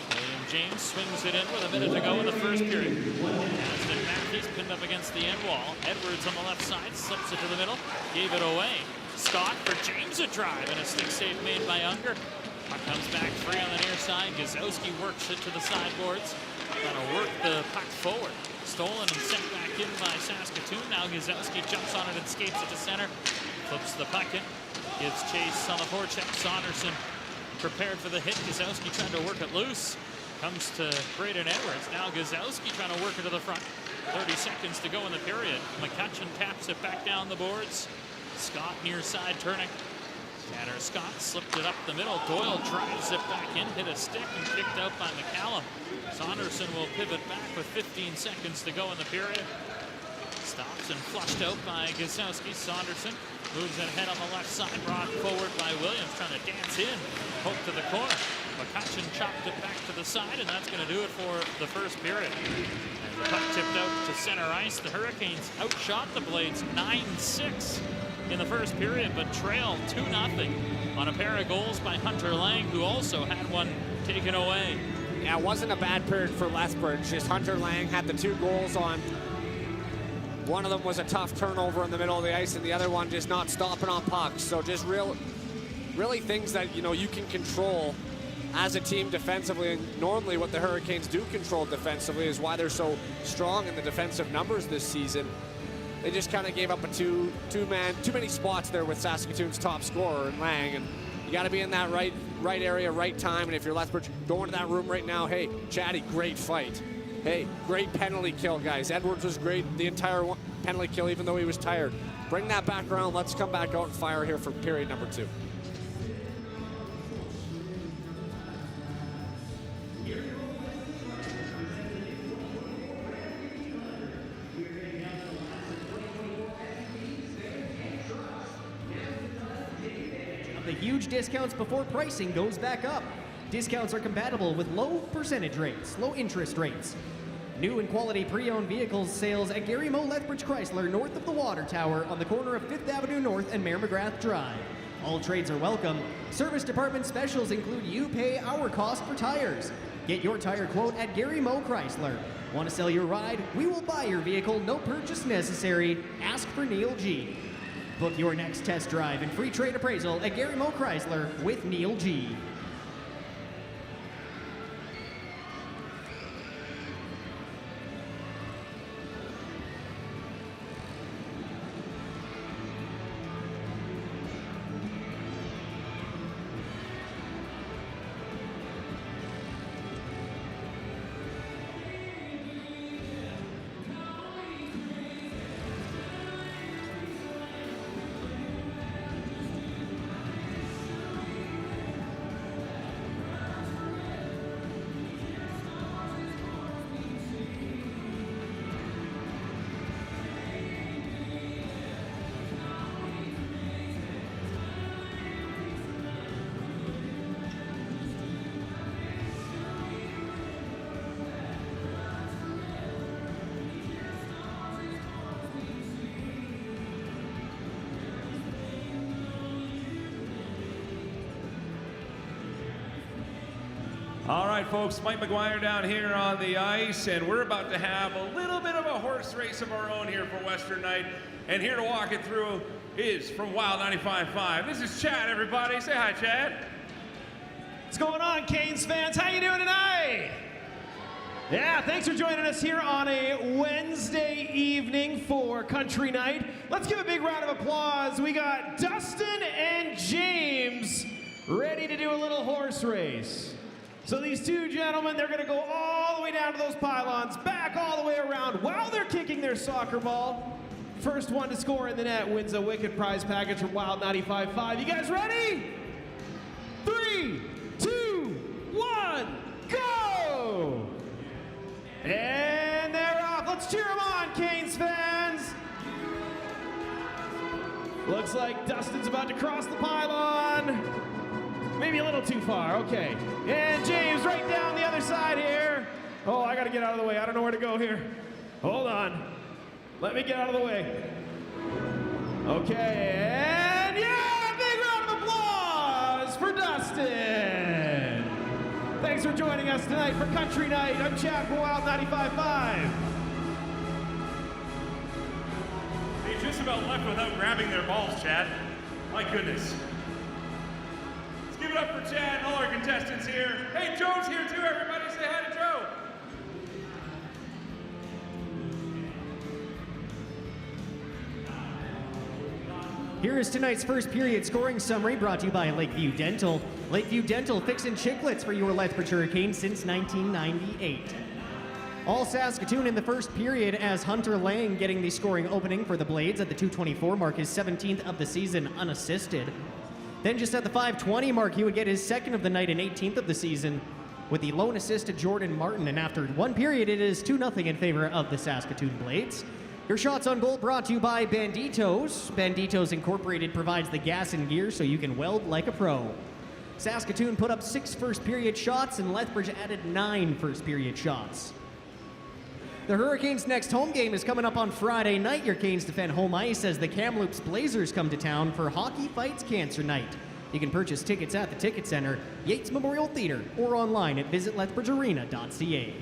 William James swings it in with 1 minute to go in the first period. Aston Matthews pinned up against the end wall. Edwards on the left side, slips it to the middle, gave it away. Scott for James a drive, and a stick save made by Unger. Puck comes back free on the near side. Gazowski works it to the sideboards. Trying to work the puck forward. Stolen and sent back in by Saskatoon. Now Gazowski jumps on it and skates it to center. Flips the puck in. Gives chase on the forecheck. Saunderson prepared for the hit. Gazowski trying to work it loose. Comes to Brayden Edwards. Now Gazowski trying to work it to the front. 30 seconds to go in the period. McCutcheon taps it back down the boards. Scott near side turning. Tanner Scott slipped it up the middle. Doyle drives it back in, hit a stick and kicked out by McCallum. Saunderson will pivot back with 15 seconds to go in the period. Stops and flushed out by Gazowski. Saunderson moves it ahead on the left side, brought forward by Williams, trying to dance in, poke to the corner. McCutcheon chopped it back to the side, and that's going to do it for the first period. And the puck tipped out to center ice. The Hurricanes outshot the Blades 9-6 in the first period, but trailed 2-0 on a pair of goals by Hunter Laing, who also had one taken away. Yeah, it wasn't a bad period for Lethbridge. Just Hunter Laing had the 2 goals on. One of them was a tough turnover in the middle of the ice, and the other one just not stopping on pucks. So just really things that, you know, you can control as a team defensively. And normally what the Hurricanes do control defensively is why they're so strong in the defensive numbers this season. They just kind of gave up a too many spots there with Saskatoon's top scorer in Laing, and you got to be in that right area, right time. And if you're Lethbridge, go into that room right now. Hey, Chatty, great fight. Hey, great penalty kill, guys. Edwards was great the entire penalty kill, even though he was tired. Bring that back around. Let's come back out and fire here for period number 2. The huge discounts before pricing goes back up. Discounts are compatible with low percentage rates, low interest rates. New and quality pre-owned vehicles sales at Gary Moe Lethbridge Chrysler north of the Water Tower on the corner of 5th Avenue North and Mayor McGrath Drive. All trades are welcome. Service department specials include you pay our cost for tires. Get your tire quote at Gary Moe Chrysler. Want to sell your ride? We will buy your vehicle, no purchase necessary. Ask for Neil G. Book your next test drive and free trade appraisal at Gary Moe Chrysler with Neil G. All right, folks, Mike McGuire down here on the ice, and we're about to have a little bit of a horse race of our own here for Western Night. And here to walk it through is from Wild 95.5. This is Chad, everybody. Say hi, Chad. What's going on, Canes fans? How you doing tonight? Yeah, thanks for joining us here on a Wednesday evening for Country Night. Let's give a big round of applause. We got Dustin and James ready to do a little horse race. So these two gentlemen, they're gonna go all the way down to those pylons, back all the way around while they're kicking their soccer ball. First one to score in the net wins a wicked prize package from Wild 95.5. You guys ready? 3, 2, 1, go! And they're off. Let's cheer them on, Canes fans. Looks like Dustin's about to cross the pylon. Maybe a little too far, okay. And James right down the other side here. Oh, I gotta get out of the way. I don't know where to go here. Hold on. Let me get out of the way. Okay, and yeah, big round of applause for Dustin. Thanks for joining us tonight for Country Night. I'm Chad from Wild 95.5. They just about left without grabbing their balls, Chad. My goodness. Give it up for Chad and all our contestants here. Hey, Joe's here too, everybody. Say hi to Joe. Here is tonight's first period scoring summary brought to you by Lakeview Dental. Lakeview Dental fixing chiclets for your Lethbridge Hurricanes since 1998. All Saskatoon in the first period as Hunter Laing getting the scoring opening for the Blades at the 2:24 mark, his 17th of the season unassisted. Then just at the 5:20 mark, he would get his second of the night and 18th of the season with the lone assist to Jordan Martin. And after one period, it is 2-0 in favor of the Saskatoon Blades. Your shots on goal brought to you by Banditos. Banditos Incorporated provides the gas and gear so you can weld like a pro. Saskatoon put up 6 first period shots and Lethbridge added 9 first period shots. The Hurricanes' next home game is coming up on Friday night. Your Canes defend home ice as the Kamloops Blazers come to town for Hockey Fights Cancer Night. You can purchase tickets at the Ticket Center, Yates Memorial Theater, or online at visitlethbridgearena.ca.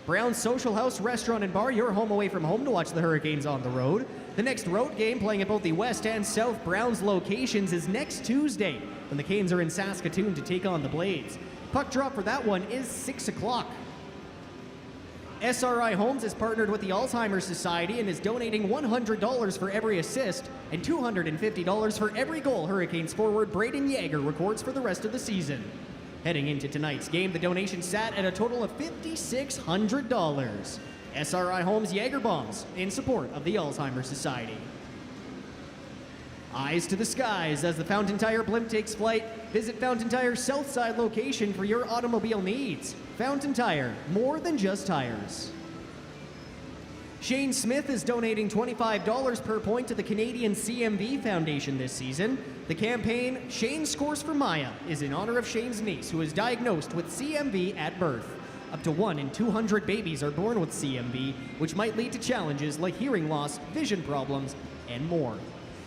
Brown's Social House Restaurant and Bar, your home away from home to watch the Hurricanes on the road. The next road game playing at both the West and South Browns locations is next Tuesday when the Canes are in Saskatoon to take on the Blades. Puck drop for that one is 6 o'clock. SRI Homes is partnered with the Alzheimer's Society and is donating $100 for every assist and $250 for every goal Hurricanes forward Brayden Yager records for the rest of the season. Heading into tonight's game, the donation sat at a total of $5,600. SRI Homes Jaeger Bombs in support of the Alzheimer's Society. Eyes to the skies as the Fountain Tire blimp takes flight. Visit Fountain Tire's Southside location for your automobile needs. Fountain Tire, more than just tires. Shane Smith is donating $25 per point to the Canadian CMV Foundation this season. The campaign, Shane Scores for Maya, is in honor of Shane's niece, who was diagnosed with CMV at birth. Up to 1 in 200 babies are born with CMV, which might lead to challenges like hearing loss, vision problems, and more.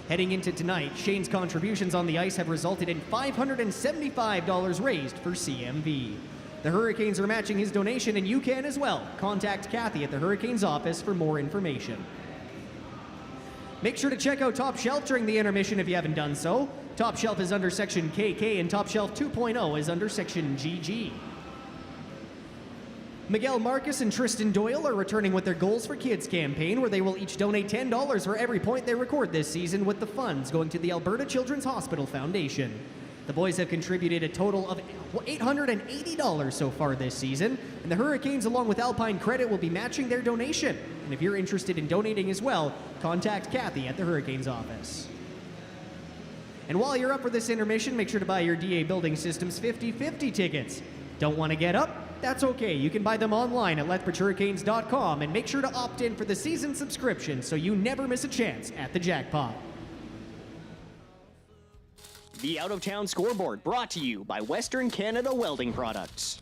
Heading into tonight, Shane's contributions on the ice have resulted in $575 raised for CMV. The Hurricanes are matching his donation, and you can as well. Contact Kathy at the Hurricanes office for more information. Make sure to check out Top Shelf during the intermission if you haven't done so. Top Shelf is under Section KK, and Top Shelf 2.0 is under Section GG. Miguel Marcus and Tristan Doyle are returning with their Goals for Kids campaign, where they will each donate $10 for every point they record this season, with the funds going to the Alberta Children's Hospital Foundation. The boys have contributed a total of $880 so far this season, and the Hurricanes, along with Alpine Credit, will be matching their donation. And if you're interested in donating as well, contact Kathy at the Hurricanes office. And while you're up for this intermission, make sure to buy your DA Building Systems 50/50 tickets. Don't want to get up? That's okay. You can buy them online at lethbridgehurricanes.com, and make sure to opt in for the season subscription so you never miss a chance at the jackpot. The Out of Town Scoreboard, brought to you by Western Canada Welding Products.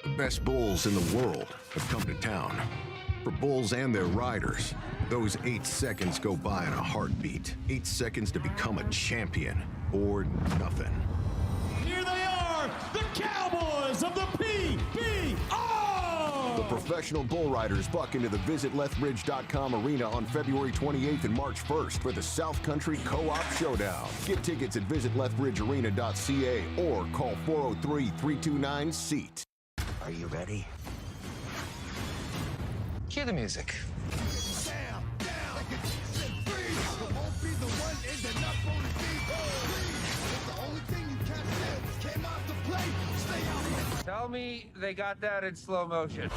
The best bulls in the world have come to town. For bulls and their riders, those 8 seconds go by in a heartbeat. 8 seconds to become a champion, or nothing. Here they are, the Cowboys of the PBR! The professional bull riders buck into the visitlethbridge.com arena on February 28th and March 1st for the South Country Co-op Showdown. Get tickets at visitlethbridgearena.ca or call 403-329-SEAT. Are you ready? Cue the music. Tell me they got that in slow motion.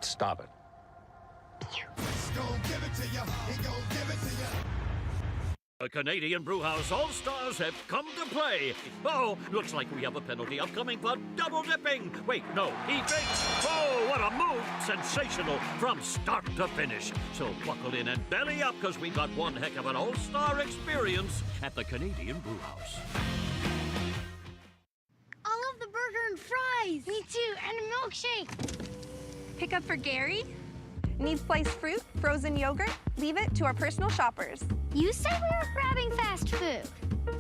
Stop it. The Canadian Brewhouse All-Stars have come to play. Oh, looks like we have a penalty upcoming for double dipping. Wait, no, he drinks. Oh, what a move. Sensational from start to finish. So buckle in and belly up, because we got one heck of an all-star experience at the Canadian Brewhouse. I love the burger and fries. Me too, and a milkshake. Pick up for Gary? Need sliced fruit, frozen yogurt? Leave it to our personal shoppers. You said we were grabbing fast food.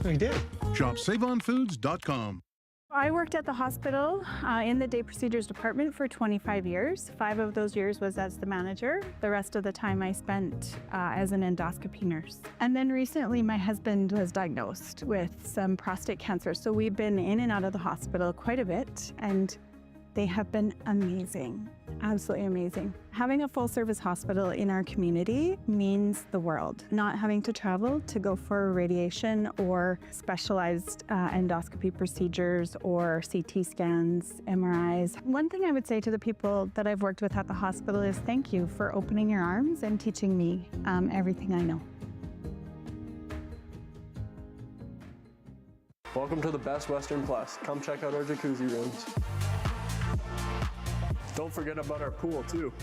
We did. Shop SaveOnFoods.com. I worked at the hospital in the day procedures department for 25 years. 5 of those years was as the manager. The rest of the time I spent as an endoscopy nurse. And then recently my husband was diagnosed with some prostate cancer. So we've been in and out of the hospital quite a bit, and they have been amazing, absolutely amazing. Having a full-service hospital in our community means the world. Not having to travel to go for radiation or specialized endoscopy procedures or CT scans, MRIs. One thing I would say to the people that I've worked with at the hospital is thank you for opening your arms and teaching me everything I know. Welcome to the Best Western Plus. Come check out our jacuzzi rooms. Don't forget about our pool, too.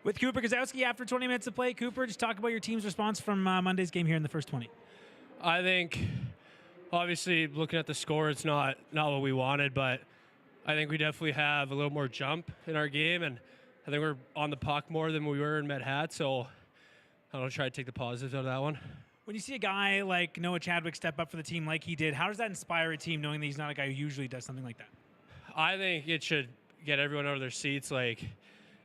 With Cooper Gazowski after 20 minutes of play. Cooper, just talk about your team's response from Monday's game here in the first 20. I think, obviously, looking at the score, it's not what we wanted, but I think we definitely have a little more jump in our game, and I think we're on the puck more than we were in Medhat, so I don't try to take the positives out of that one. When you see a guy like Noah Chadwick step up for the team like he did, how does that inspire a team knowing that he's not a guy who usually does something like that? I think it should get everyone out of their seats. Like,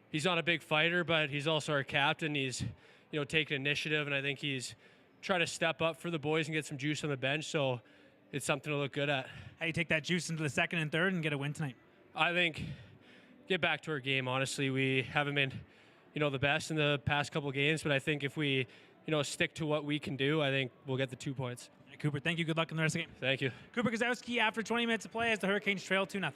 he's not a big fighter, but he's also our captain. He's, taking initiative, and I think he's trying to step up for the boys and get some juice on the bench, so it's something to look good at. How do you take that juice into the second and third and get a win tonight? I think get back to our game, honestly. We haven't been, the best in the past couple games, but I think if we, stick to what we can do, I think we'll get the 2 points. Right, Cooper, thank you. Good luck in the rest of the game. Thank you. Cooper Gazowski after 20 minutes of play as the Hurricanes trail 2-0.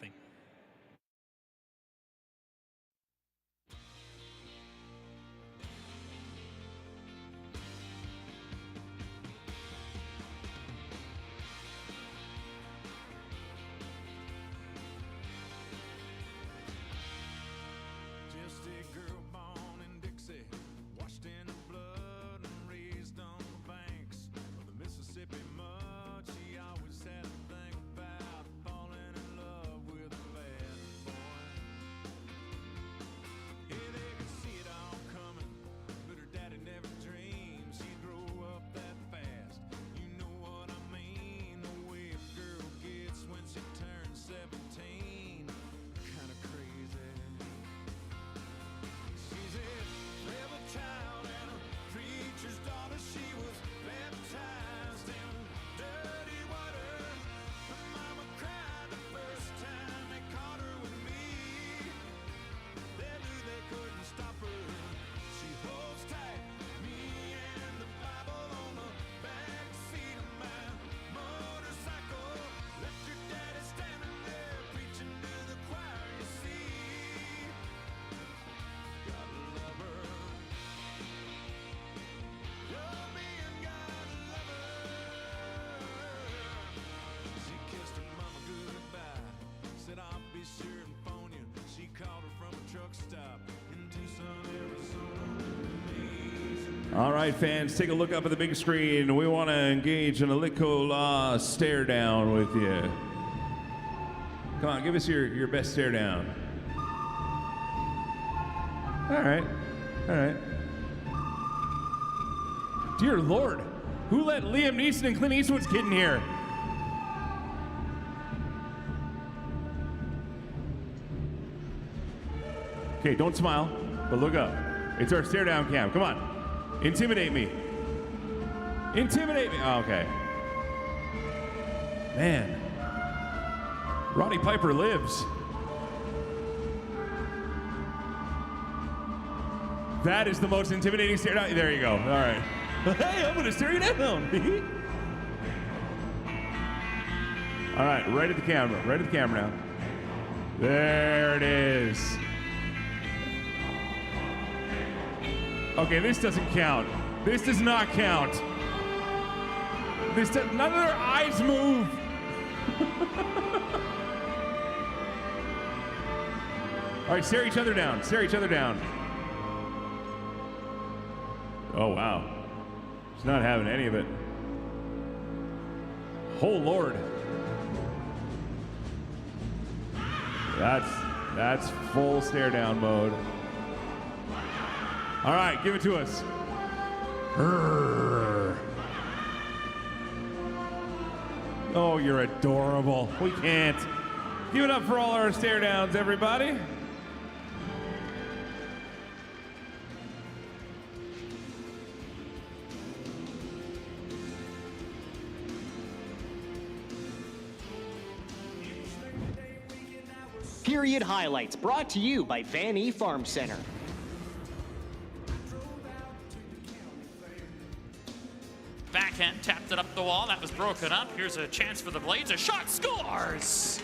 All right, fans, take a look up at the big screen. We want to engage in a Licola stare down with you. Come on, give us your best stare down. All right. Dear Lord, who let Liam Neeson and Clint Eastwood's kid in here? Okay, don't smile, but look up. It's our stare down cam. Come on. Intimidate me. Intimidate me. Oh, okay. Man. Roddy Piper lives. That is the most intimidating stare down. There you go. All right. Hey, I'm gonna stare you down. All right, right at the camera. Right at the camera now. There it is. Okay, this doesn't count. This does not count. None of their eyes move. All right, stare each other down. Stare each other down. Oh, wow. She's not having any of it. Oh, Lord. That's full stare down mode. All right, give it to us. Urgh. Oh, you're adorable. We can't. Give it up for all our stare downs, everybody. Period highlights brought to you by Van E Farm Center. Backhand tapped it up the wall. That was broken up. Here's a chance for the Blades. A shot scores!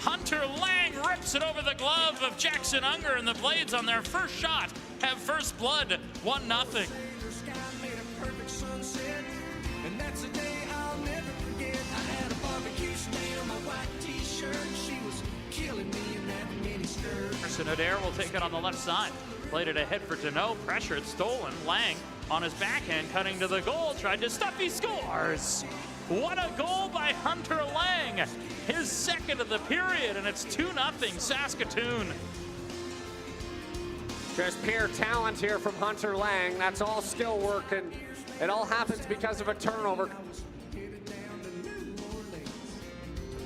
Hunter Laing rips it over the glove of Jackson Unger, and the Blades on their first shot have first blood, 1-0. And that's a day I'll never forget. I had a barbecue stain on my white t-shirt. She was killing me in that mini skirt. Carson Adair will take it on the left side. Played it ahead for Deneau. Pressured, stolen. Laing on his backhand, cutting to the goal. Tried to stop. He scores! What a goal by Hunter Laing! His second of the period, and it's 2-0 Saskatoon. Just pure talent here from Hunter Laing. That's all skill work, and it all happens because of a turnover.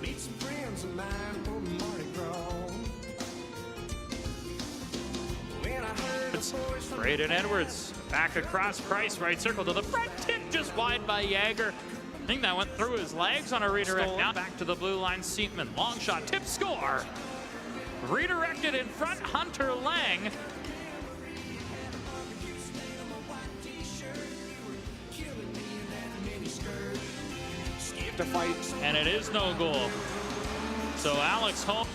Meet some friends of mine for Mardi Gras. When I heard the voice from Brayden Edwards back across Price, right circle to the front, tip just wide by Yager. I think that went through his legs on a redirect. Now back to the blue line, Seatman. Long shot, tip, score. Redirected in front, Hunter Laing. To fight. And it is no goal. So Alex Holmes.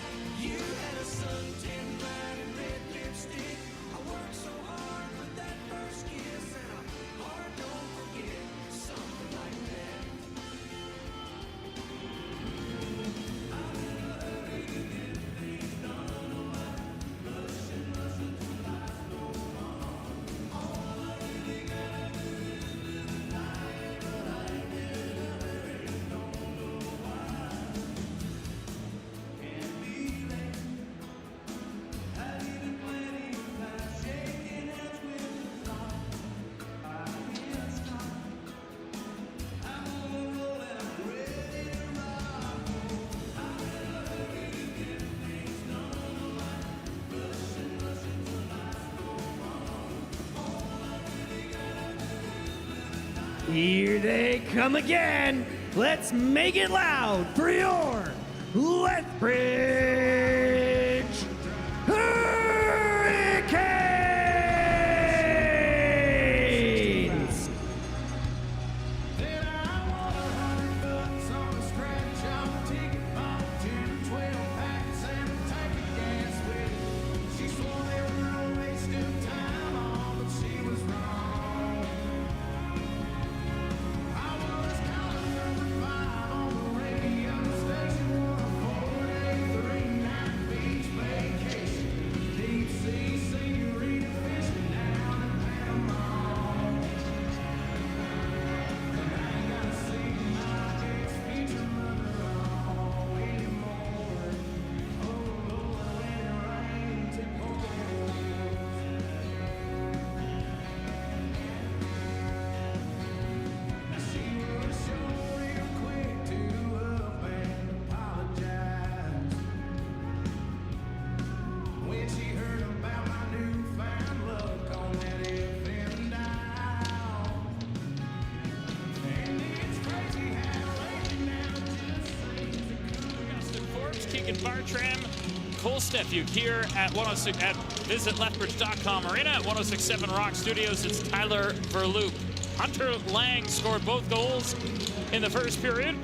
Here they come again. Let's make it loud for your Lethbridge Hurricanes. Then I want $100 on a scratch off ticket, bought 2 12-packs and a tank of gas with it. She swore they were a waste of time, all, but she was wrong. I was calling number 5 on the radio station, 104.83, night beach vacation, deep sea senorita fishing down in Panama. When she heard about my newfound luck on that FM dial. And it's crazy how lately now just seems to Augustin Forbes, Keegan Bartram, Cole Stefuk here at 106 at visit Lethbridge.com Arena at 106.7 Rock Studios. It's Tyler Verloop Hunter Laing scored both goals in the first period,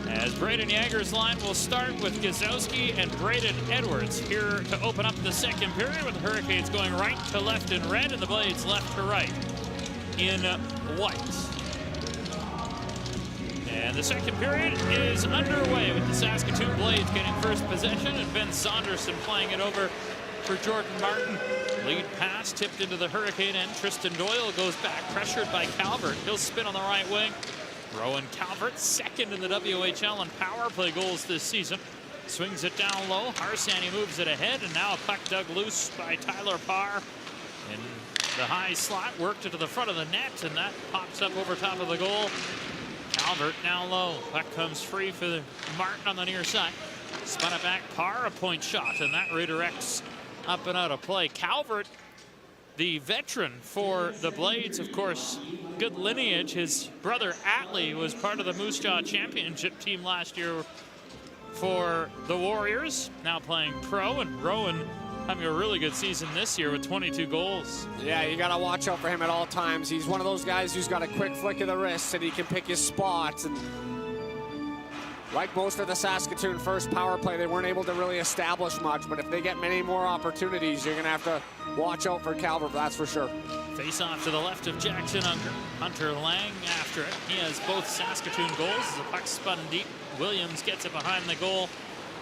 as Brayden Yager's line will start with Gazowski and Braden Edwards here to open up the second period, with the Hurricanes going right to left in red and the Blades left to right in white. And the second period is underway with the Saskatoon Blades getting first possession and Ben Saunderson playing it over for Jordan Martin. Lead pass tipped into the Hurricane end. Tristan Doyle goes back, pressured by Calvert. He'll spin on the right wing. Rowan Calvert, second in the WHL in power play goals this season. Swings it down low. Harsanyi moves it ahead, and now a puck dug loose by Tyler Parr. In the high slot, worked it to the front of the net, and that pops up over top of the goal. Calvert down low. Puck comes free for Martin on the near side. Spun it back. Parr, a point shot, and that redirects up and out of play. Calvert, the veteran for the Blades, of course, good lineage. His brother Atlee was part of the Moose Jaw Championship team last year for the Warriors, now playing pro, and Rowan having a really good season this year with 22 goals. Yeah, you got to watch out for him at all times. He's one of those guys who's got a quick flick of the wrist and he can pick his spots. And like most of the Saskatoon first power play, they weren't able to really establish much, but if they get many more opportunities, you're going to have to watch out for Calvert, that's for sure. Face off to the left of Jackson Hunter Laing after it. He has both Saskatoon goals as the puck spun deep. Williams gets it behind the goal.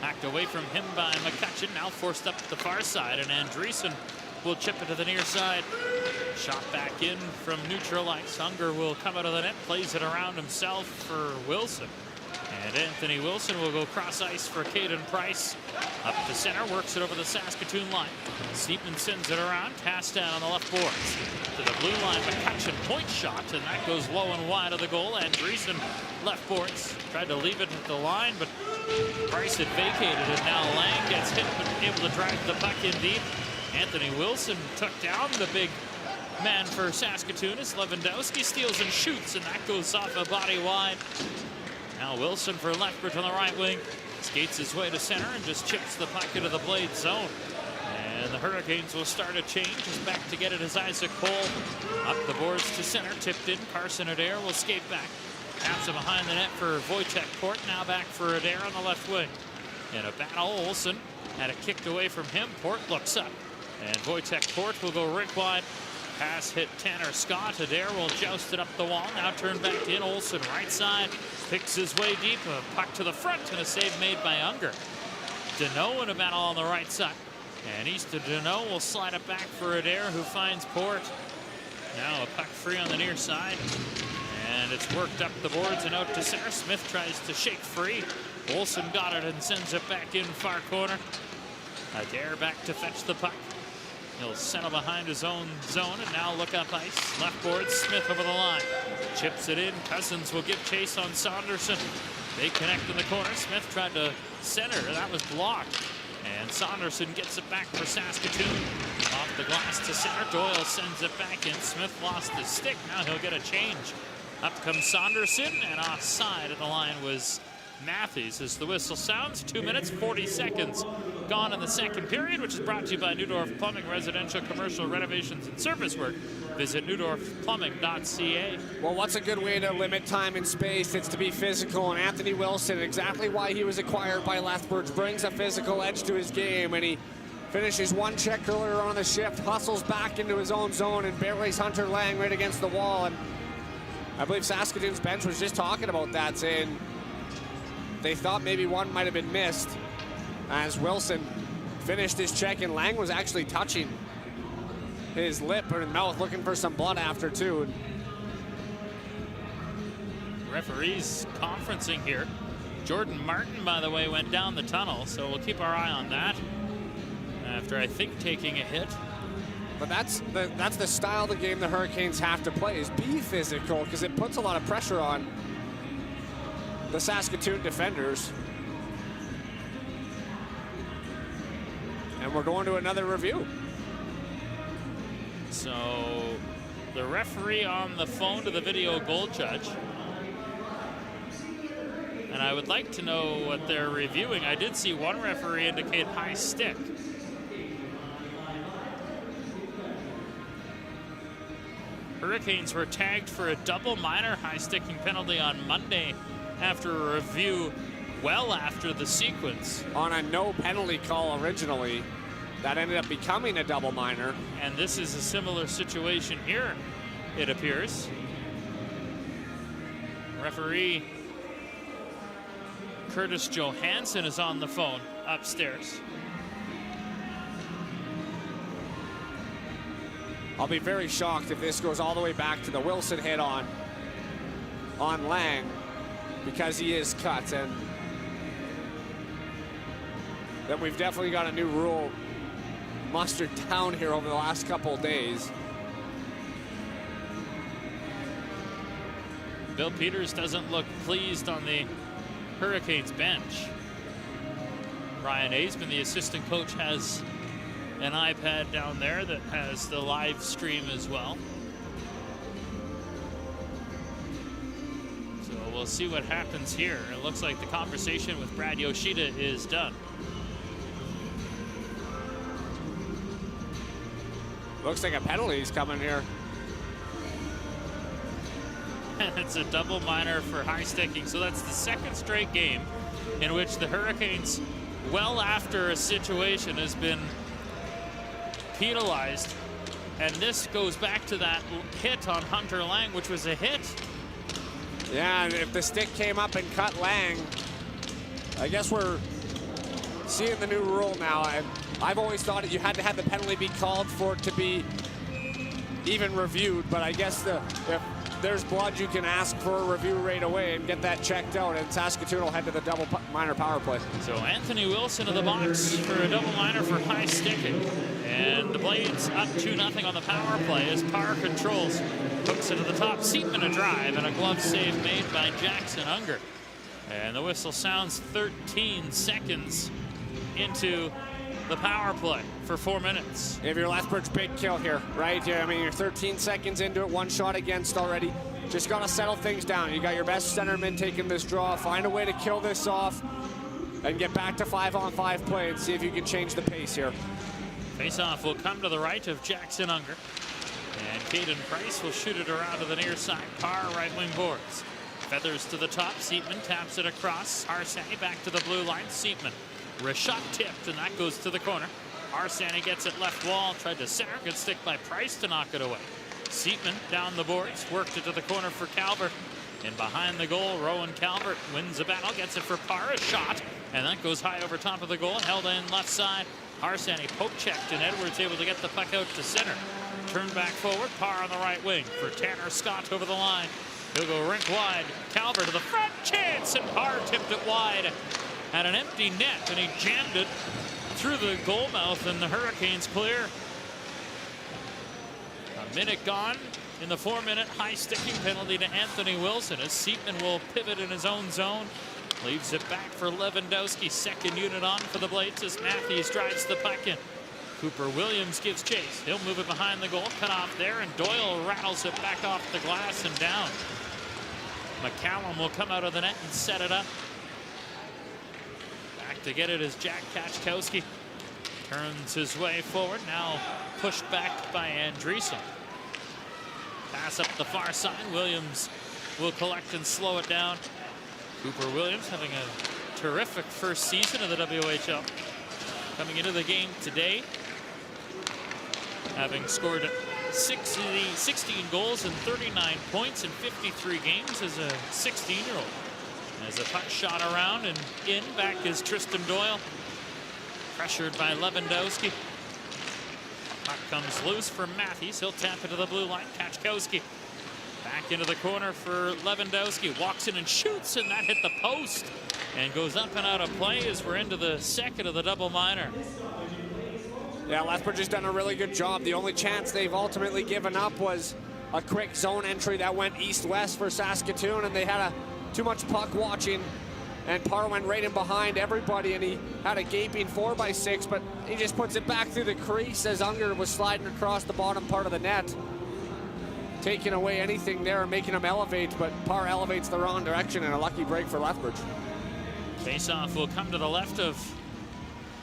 Hacked away from him by McCutcheon, now forced up the far side, and Andreessen will chip it to the near side. Shot back in from neutral ice. Unger will come out of the net, plays it around himself for Wilson. And Anthony Wilson will go cross ice for Caden Price. Up to center, works it over the Saskatoon line. Seepman sends it around, cast down on the left boards. To the blue line, McCutcheon point shot, and that goes low and wide of the goal. Andreessen left boards, tried to leave it at the line, but Price had vacated it. Now Laing gets hit, but able to drive the puck in deep. Anthony Wilson took down the big man for Saskatoon as Lewandowski steals and shoots, and that goes off a body wide. Now Wilson for Lethbridge on the right wing. Skates his way to center and just chips the puck into the Blade zone. And the Hurricanes will start a change. He's back to get it as Isaac Cole. Up the boards to center, tipped in. Carson Adair will skate back. Taps it behind the net for Wojciech Port. Now back for Adair on the left wing. In a battle, Olsen had it kicked away from him. Port looks up. And Wojciech Port will go rink wide. Pass hit Tanner Scott. Adair will joust it up the wall. Now turn back in. Olsen right side. Picks his way deep. A puck to the front and a save made by Unger. Deneau in a battle on the right side. And East of Deneau will slide it back for Adair, who finds Port. Now a puck free on the near side. And it's worked up the boards and out to center. Smith tries to shake free. Olsen got it and sends it back in far corner. Adair back to fetch the puck. He'll settle behind his own zone and now look up ice. Left board, Smith over the line. Chips it in. Cousins will give chase on Saunderson. They connect in the corner. Smith tried to center. That was blocked. And Saunderson gets it back for Saskatoon. Off the glass to center. Doyle sends it back in. Smith lost his stick. Now he'll get a change. Up comes Saunderson, and offside at the line was Matthews as the whistle sounds. 2 minutes, 40 seconds gone in the second period, which is brought to you by Neudorf Plumbing, residential, commercial renovations, and service work. Visit neudorfplumbing.ca. Well, what's a good way to limit time and space? It's to be physical, and Anthony Wilson, exactly why he was acquired by Lethbridge, brings a physical edge to his game, and he finishes one check earlier on the shift, hustles back into his own zone, and barrels Hunter Laing right against the wall. And I believe Saskatoon's bench was just talking about that, saying they thought maybe one might have been missed as Wilson finished his check, and Laing was actually touching his lip or mouth, looking for some blood after too. Referees conferencing here. Jordan Martin, by the way, went down the tunnel, so we'll keep our eye on that after, I think, taking a hit. But that's the style of the game the Hurricanes have to play, is be physical, because it puts a lot of pressure on the Saskatoon defenders. And we're going to another review. So the referee on the phone to the video goal judge. And I would like to know what they're reviewing. I did see one referee indicate high stick. Hurricanes were tagged for a double minor high-sticking penalty on Monday after a review well after the sequence. On a no penalty call originally, that ended up becoming a double minor. And this is a similar situation here, it appears. Referee Curtis Johansson is on the phone upstairs. I'll be very shocked if this goes all the way back to the Wilson hit on Laing, because he is cut. And then we've definitely got a new rule mustered down here over the last couple of days. Bill Peters doesn't look pleased on the Hurricanes bench. Ryan Aisman, the assistant coach, has an iPad down there that has the live stream as well. So we'll see what happens here. It looks like the conversation with Brad Yoshida is done. Looks like a penalty is coming here. It's a double minor for high sticking. So that's the second straight game in which the Hurricanes, well after a situation has been penalized. And this goes back to that hit on Hunter Laing, which was a hit. Yeah, and if the stick came up and cut Laing, I guess we're seeing the new rule now. And I've always thought that you had to have the penalty be called for it to be even reviewed, but I guess if there's blood, you can ask for a review right away and get that checked out, and Saskatoon will head to the double minor power play. So Anthony Wilson in the box for a double minor for high sticking. And the Blades up 2-0 on the power play as Parr controls. Hooks it to the top. Seatman a drive and a glove save made by Jackson Unger. And the whistle sounds 13 seconds into the power play for 4 minutes. If you're Lethbridge, big kill here, right? I mean, you're 13 seconds into it, one shot against already. Just got to settle things down. You got your best centerman taking this draw. Find a way to kill this off and get back to 5-on-5 play and see if you can change the pace here. Face-off will come to the right of Jackson Unger. And Caden Price will shoot it around to the near side. Parr right wing boards. Feathers to the top. Seatman taps it across. Arsani back to the blue line. Seatman. Rashot tipped, and that goes to the corner. Arsani gets it left wall. Tried to center. Good stick by Price to knock it away. Seatman down the boards. Worked it to the corner for Calvert. And behind the goal, Rowan Calvert wins the battle. Gets it for Parr. A shot. And that goes high over top of the goal and held in left side. Arsani poke checked, and Edwards able to get the puck out to center. Turned back forward. Parr on the right wing for Tanner Scott over the line. He'll go rink wide. Calvert to the front. Chance, and Parr tipped it wide. Had an empty net, and he jammed it through the goal mouth, and the Hurricanes clear. A minute gone in the 4-minute high-sticking penalty to Anthony Wilson as Seatman will pivot in his own zone. Leaves it back for Lewandowski, second unit on for the Blades as Matthews drives the puck in. Cooper Williams gives chase. He'll move it behind the goal, cut off there, and Doyle rattles it back off the glass and down. McCallum will come out of the net and set it up. To get it as Jack Kachkowski turns his way forward, now pushed back by Andreessen. Pass up the far side. Williams will collect and slow it down. Cooper Williams having a terrific first season of the WHL. Coming into the game today, having scored 16 goals and 39 points in 53 games as a 16-year-old. As the puck shot around and in, back is Tristan Doyle. Pressured by Lewandowski. Puck comes loose for Matthews. He'll tap it to the blue line. Kachkowski back into the corner for Lewandowski. Walks in and shoots, and that hit the post and goes up and out of play as we're into the second of the double minor. Yeah, Lethbridge has done a really good job. The only chance they've ultimately given up was a quick zone entry that went east-west for Saskatoon, and they had too much puck watching, and Parr went right in behind everybody, and he had a gaping 4x6, but he just puts it back through the crease as Unger was sliding across the bottom part of the net, taking away anything there, making him elevate, but Parr elevates the wrong direction, and a lucky break for Lethbridge. Face-off will come to the left of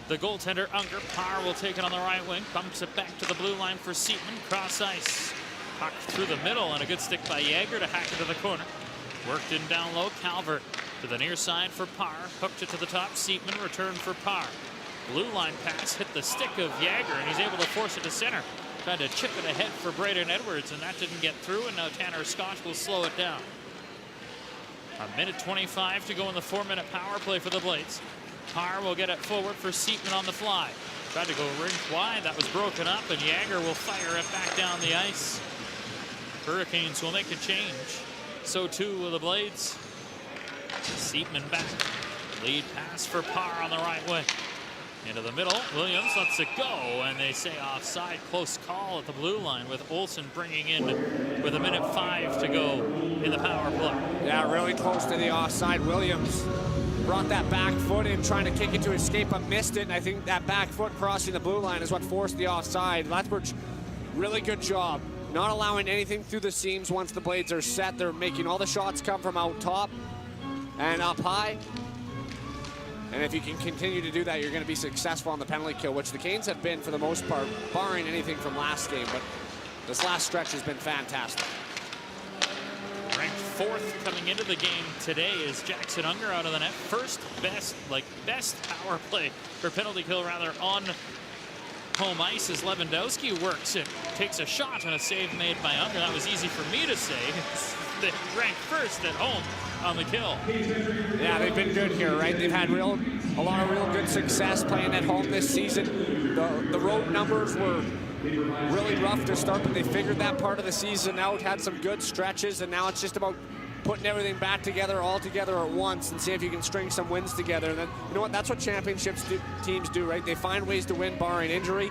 the goaltender Unger. Parr will take it on the right wing, bumps it back to the blue line for Seatman. Cross ice. Puck through the middle and a good stick by Yager to hack it to the corner. Worked in down low. Calvert to the near side for Parr. Hooked it to the top. Seatman returned for Parr. Blue line pass hit the stick of Yager, and he's able to force it to center. Tried to chip it ahead for Brayden Edwards, and that didn't get through, and now Tanner Scott will slow it down. A minute 25 to go in the 4-minute power play for the Blades. Parr will get it forward for Seatman on the fly. Tried to go rink wide. That was broken up, and Yager will fire it back down the ice. Hurricanes will make a change. So too will the Blades. Seatman back. Lead pass for Parr on the right wing. Into the middle. Williams lets it go, and they say offside. Close call at the blue line with Olsen bringing in with a minute 5 to go in the power play. Yeah, really close to the offside. Williams brought that back foot in, trying to kick it to escape, but missed it. And I think that back foot crossing the blue line is what forced the offside. Lethbridge, really good job. Not allowing anything through the seams once the Blades are set. They're making all the shots come from out top and up high. And if you can continue to do that, you're going to be successful on the penalty kill, which the Canes have been for the most part, barring anything from last game. But this last stretch has been fantastic. Ranked 4th coming into the game today is Jackson Unger out of the net. Best power play for penalty kill rather on home ice as Lewandowski works it. Takes a shot and a save made by Unger. That was easy for me to say. They ranked 1st at home on the kill. Yeah, they've been good here, right? They've had a lot of real good success playing at home this season. The road numbers were really rough to start, but they figured that part of the season out, had some good stretches, and now it's just about putting everything back together, all together at once, and see if you can string some wins together. And then, you know what, that's what teams do, right? They find ways to win barring injury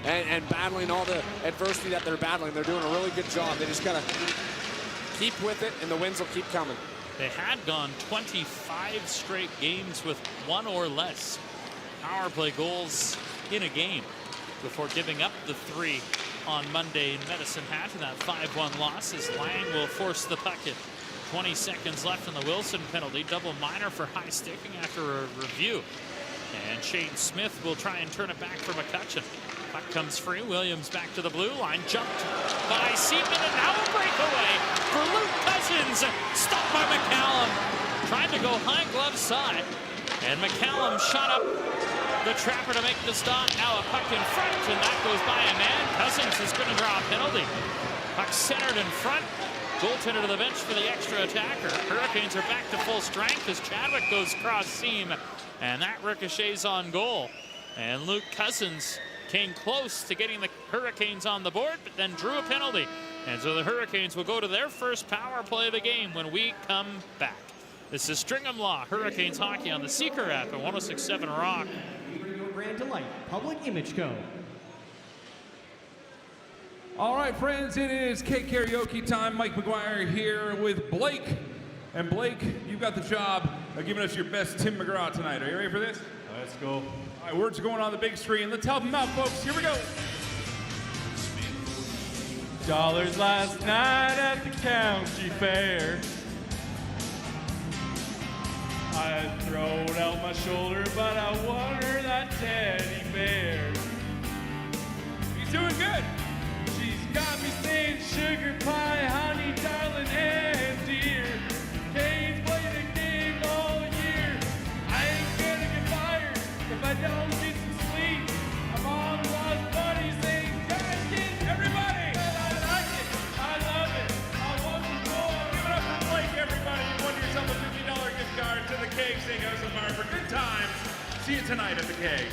and battling all the adversity that they're battling. They're doing a really good job. They just gotta keep with it, and the wins will keep coming. They had gone 25 straight games with 1 or less power play goals in a game before giving up the 3 on Monday in Medicine Hat in that 5-1 loss as Laing will force the puck in. 20 seconds left in the Wilson penalty. Double minor for high sticking after a review. And Shane Smith will try and turn it back for McCutcheon. Puck comes free. Williams back to the blue line. Jumped by Seatman, and now a breakaway for Luke Cousins. Stopped by McCallum. Tried to go high glove side. And McCallum shot up the trapper to make the stop. Now a puck in front, and that goes by a man. Cousins is going to draw a penalty. Puck centered in front. Goaltender to the bench for the extra attacker. Hurricanes are back to full strength as Chadwick goes cross seam. And that ricochets on goal. And Luke Cousins came close to getting the Hurricanes on the board, but then drew a penalty. And so the Hurricanes will go to their first power play of the game when we come back. This is Stringham Law, Hurricanes Hockey on the Seeker app at 106.7 Rock. Bring your brand to life. Public Image Co. All right, friends, it is Cake Karaoke time. Mike McGuire here with Blake. And Blake, you've got the job of giving us your best Tim McGraw tonight. Are you ready for this? Let's go. All right, words are going on the big screen. Let's help them out, folks. Here we go. Dollars last night at the county fair. I throw it out my shoulder, but I won her that teddy bear. He's doing good. She's got me saying sugar pie, honey, darling, and dear. Canes play the game all year. I ain't gonna get fired if I don't get some sleep. I'm on lost buddies saying, God, get everybody. And I like it. I love it. I want to go. Give it up for Blake, everybody. You won yourself a $50 gift card to the Keg Steakhouse and Bar for good times. See you tonight at the Keg.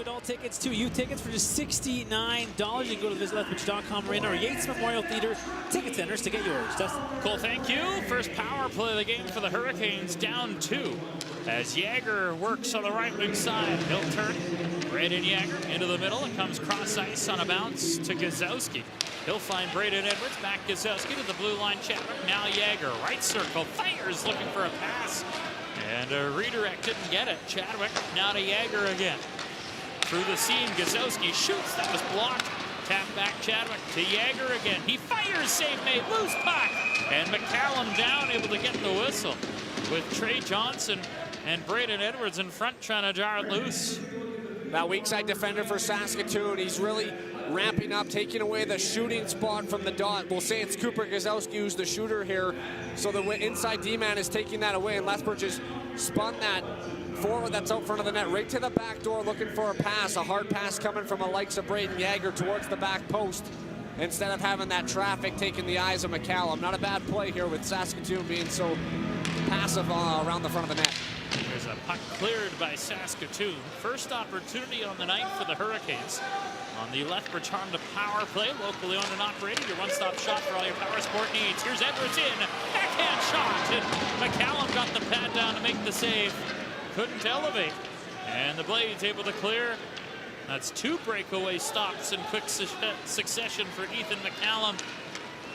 Adult tickets to youth tickets for just $69. You can go to visit Lethbridge.com or Yates Memorial Theater ticket centers to get yours. Dustin. Cool, thank you. First power play of the game for the Hurricanes, down 2. As Yager works on the right wing side. He'll turn Brayden Yager into the middle. It comes cross ice on a bounce to Gazowski. He'll find Brayden Edwards. Back Gazowski to the blue line. Chadwick. Now Yager. Right circle. Fires looking for a pass. And a redirect didn't get it. Chadwick now to Yager again. Through the seam, Gazowski shoots. That was blocked. Tap back Chadwick to Yager again. He fires, save made, loose puck. And McCallum down, able to get the whistle with Trey Johnson and Brayden Edwards in front trying to jar it loose. That weak side defender for Saskatoon, he's really ramping up, taking away the shooting spot from the dot. We'll say it's Cooper Gazowski who's the shooter here. So the inside D-man is taking that away, and Lethbridge has spun that forward that's out front of the net right to the back door looking for a pass. A hard pass coming from the likes of Brayden Yager towards the back post instead of having that traffic taking the eyes of McCallum. Not a bad play here with Saskatoon being so passive around the front of the net. There's a puck cleared by Saskatoon. First opportunity on the night for the Hurricanes on the Lethbridge Honda power play, locally owned and operated. Your one-stop shop for all your power sport needs. Here's Edwards in, backhand shot, and McCallum got the pad down to make the save. Couldn't elevate, and the Blades able to clear. That's 2 breakaway stops in quick succession for Ethan McCallum.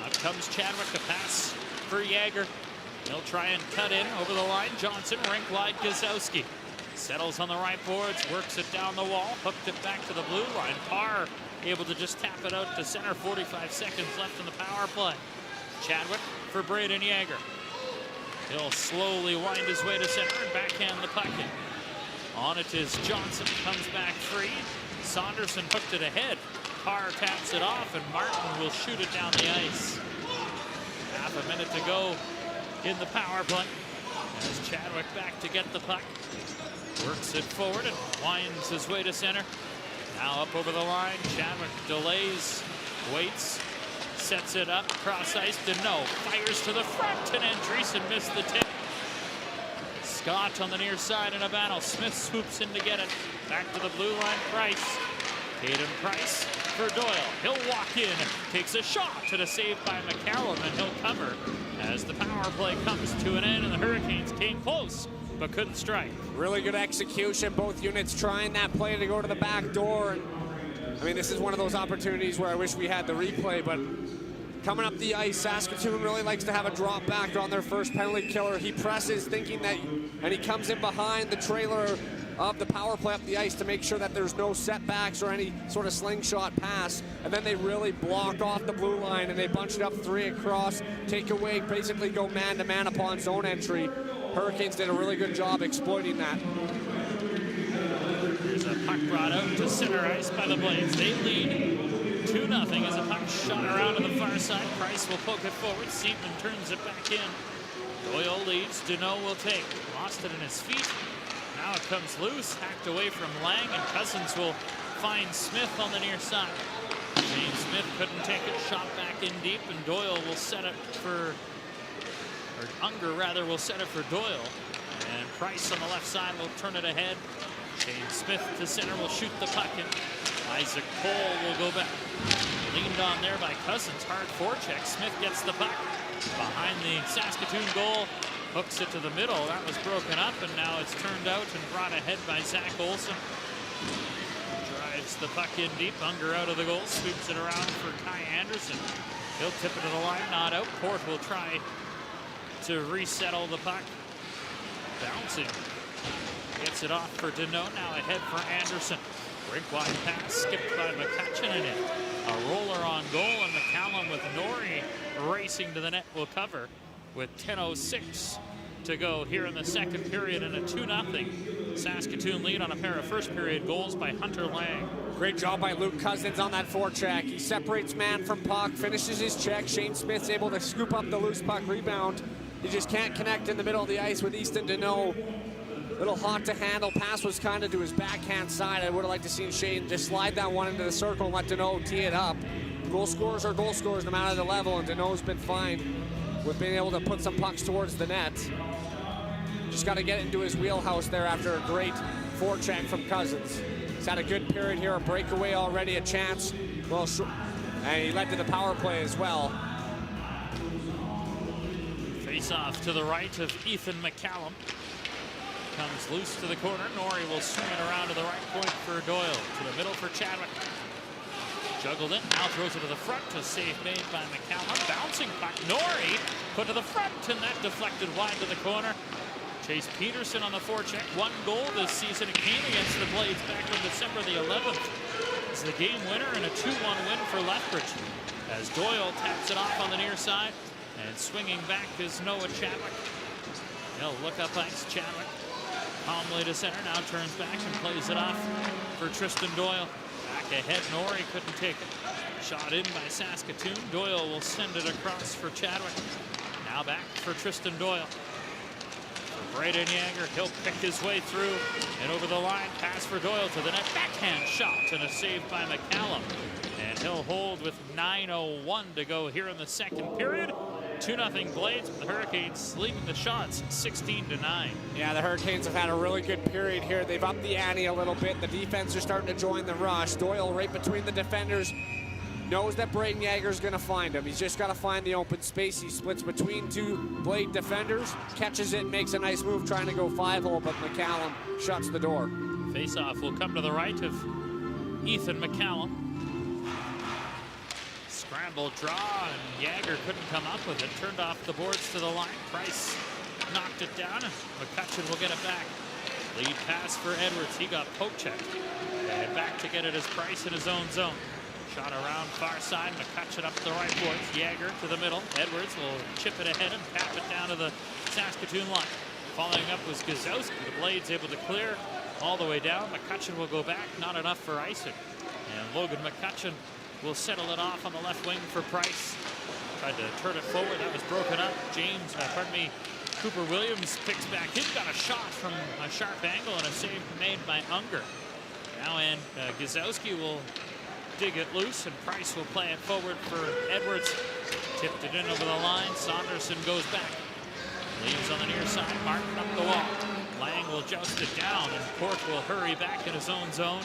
Up comes Chadwick, a pass for Yager. He'll try and cut in over the line. Johnson, rink wide, Gazowski. Settles on the right boards, works it down the wall, hooked it back to the blue line. Parr able to just tap it out to center. 45 seconds left in the power play. Chadwick for Brayden Yager. He'll slowly wind his way to center and backhand the puck in. On it is Johnson, comes back free. Saunderson hooked it ahead. Parr taps it off, and Martin will shoot it down the ice. Half a minute to go in the power play. As Chadwick back to get the puck. Works it forward and winds his way to center. Now up over the line. Chadwick delays, waits, sets it up, cross ice to no. Fires to the front, and Andreessen missed the tip. Scott on the near side in a battle. Smith swoops in to get it. Back to the blue line, Price. Caden Price for Doyle. He'll walk in, takes a shot to the save by McCallum, and he'll cover as the power play comes to an end, and the Hurricanes came close but couldn't strike. Really good execution. Both units trying that play to go to the back door. And I mean, this is one of those opportunities where I wish we had the replay, but coming up the ice, Saskatoon really likes to have a drop back on their first penalty killer. He presses thinking that, and he comes in behind the trailer of the power play up the ice to make sure that there's no setbacks or any sort of slingshot pass. And then they really block off the blue line and they bunch it up 3 across, take away, basically go man-to-man upon zone entry. Hurricanes did a really good job exploiting that. There's a puck brought out to center ice by the Blades. They lead 2-0 as a puck shot around to the far side. Price will poke it forward. Seaman turns it back in. Doyle leads. Deneau will take. Lost it in his feet. Now it comes loose. Hacked away from Laing, and Cousins will find Smith on the near side. James Smith couldn't take it. Shot back in deep, and Doyle will set it for, or Unger rather, will set it for Doyle. And Price on the left side will turn it ahead. James Smith to center will shoot the puck in. Isaac Cole will go back. Leaned on there by Cousins. Hard forecheck. Smith gets the puck behind the Saskatoon goal. Hooks it to the middle. That was broken up, and now it's turned out and brought ahead by Zach Olson. Drives the puck in deep. Unger out of the goal. Sweeps it around for Kai Anderson. He'll tip it to the line. Not out. Port will try to resettle the puck. Bouncing. Gets it off for Deneau. Now ahead for Anderson. Rink wide pass skipped by McCutcheon in it. A roller on goal, and McCallum with Norrie racing to the net will cover with 10:06 to go here in the second period, and a 2-0 Saskatoon lead on a pair of first period goals by Hunter Laing. Great job by Luke Cousins on that forecheck. He separates man from puck, finishes his check. Shane Smith's able to scoop up the loose puck rebound. He just can't connect in the middle of the ice with Easton Deneau. Little hot to handle. Pass was kind of to his backhand side. I would have liked to see Shane just slide that one into the circle and let Deneau tee it up. Goal scorers are goal scorers no matter the level, and Deneau's been fine with being able to put some pucks towards the net. Just got to get it into his wheelhouse there after a great forecheck from Cousins. He's had a good period here, a breakaway already, a chance. Well, and he led to the power play as well. Face off to the right of Ethan McCallum. Comes loose to the corner. Norrie will swing it around to the right point for Doyle. To the middle for Chadwick. Juggled it. Now throws it to the front. A save made by McCallum. Bouncing puck. Norrie put to the front, and that deflected wide to the corner. Chase Peterson on the forecheck. 1 goal this season. It came against the Blades back on December the 11th. It's the game winner and a 2-1 win for Lethbridge. As Doyle taps it off on the near side. And swinging back is Noah Chadwick. He'll look up ice. Chadwick calmly to center. Now turns back and plays it off for Tristan Doyle. Back ahead. Norrie couldn't take it. Shot in by Saskatoon. Doyle will send it across for Chadwick. Now back for Tristan Doyle. For Brayden Yager, he'll pick his way through and over the line. Pass for Doyle to the net. Backhand shot and a save by McCallum. And he'll hold with 9:01 to go here in the second period. 2-0 Blades with the Hurricanes leading the shots 16-9. Yeah, the Hurricanes have had a really good period here. They've upped the ante a little bit. The defense are starting to join the rush. Doyle right between the defenders. Knows that Brayden Yager is going to find him. He's just got to find the open space. He splits between two Blade defenders, catches it, makes a nice move trying to go 5-hole, but McCallum shuts the door. Face-off will come to the right of Ethan McCallum. Scramble draw, and Yager couldn't come up with it. Turned off the boards to the line. Price knocked it down, and McCutcheon will get it back. Lead pass for Edwards. He got poke-checked. And back to get it as Price in his own zone. Shot around far side. McCutcheon up the right boards. Yager to the middle. Edwards will chip it ahead and tap it down to the Saskatoon line. Following up was Gazowski. The Blades able to clear all the way down. McCutcheon will go back. Not enough for icing. And Logan McCutcheon will settle it off on the left wing for Price. Tried to turn it forward. That was broken up. Cooper Williams picks back in. Got a shot from a sharp angle and a save made by Unger. Now and Gazowski will dig it loose, and Price will play it forward for Edwards. Tipped it in over the line. Saunderson goes back. Leaves on the near side. Martin up the wall. Laing will joust it down, and Port will hurry back in his own zone.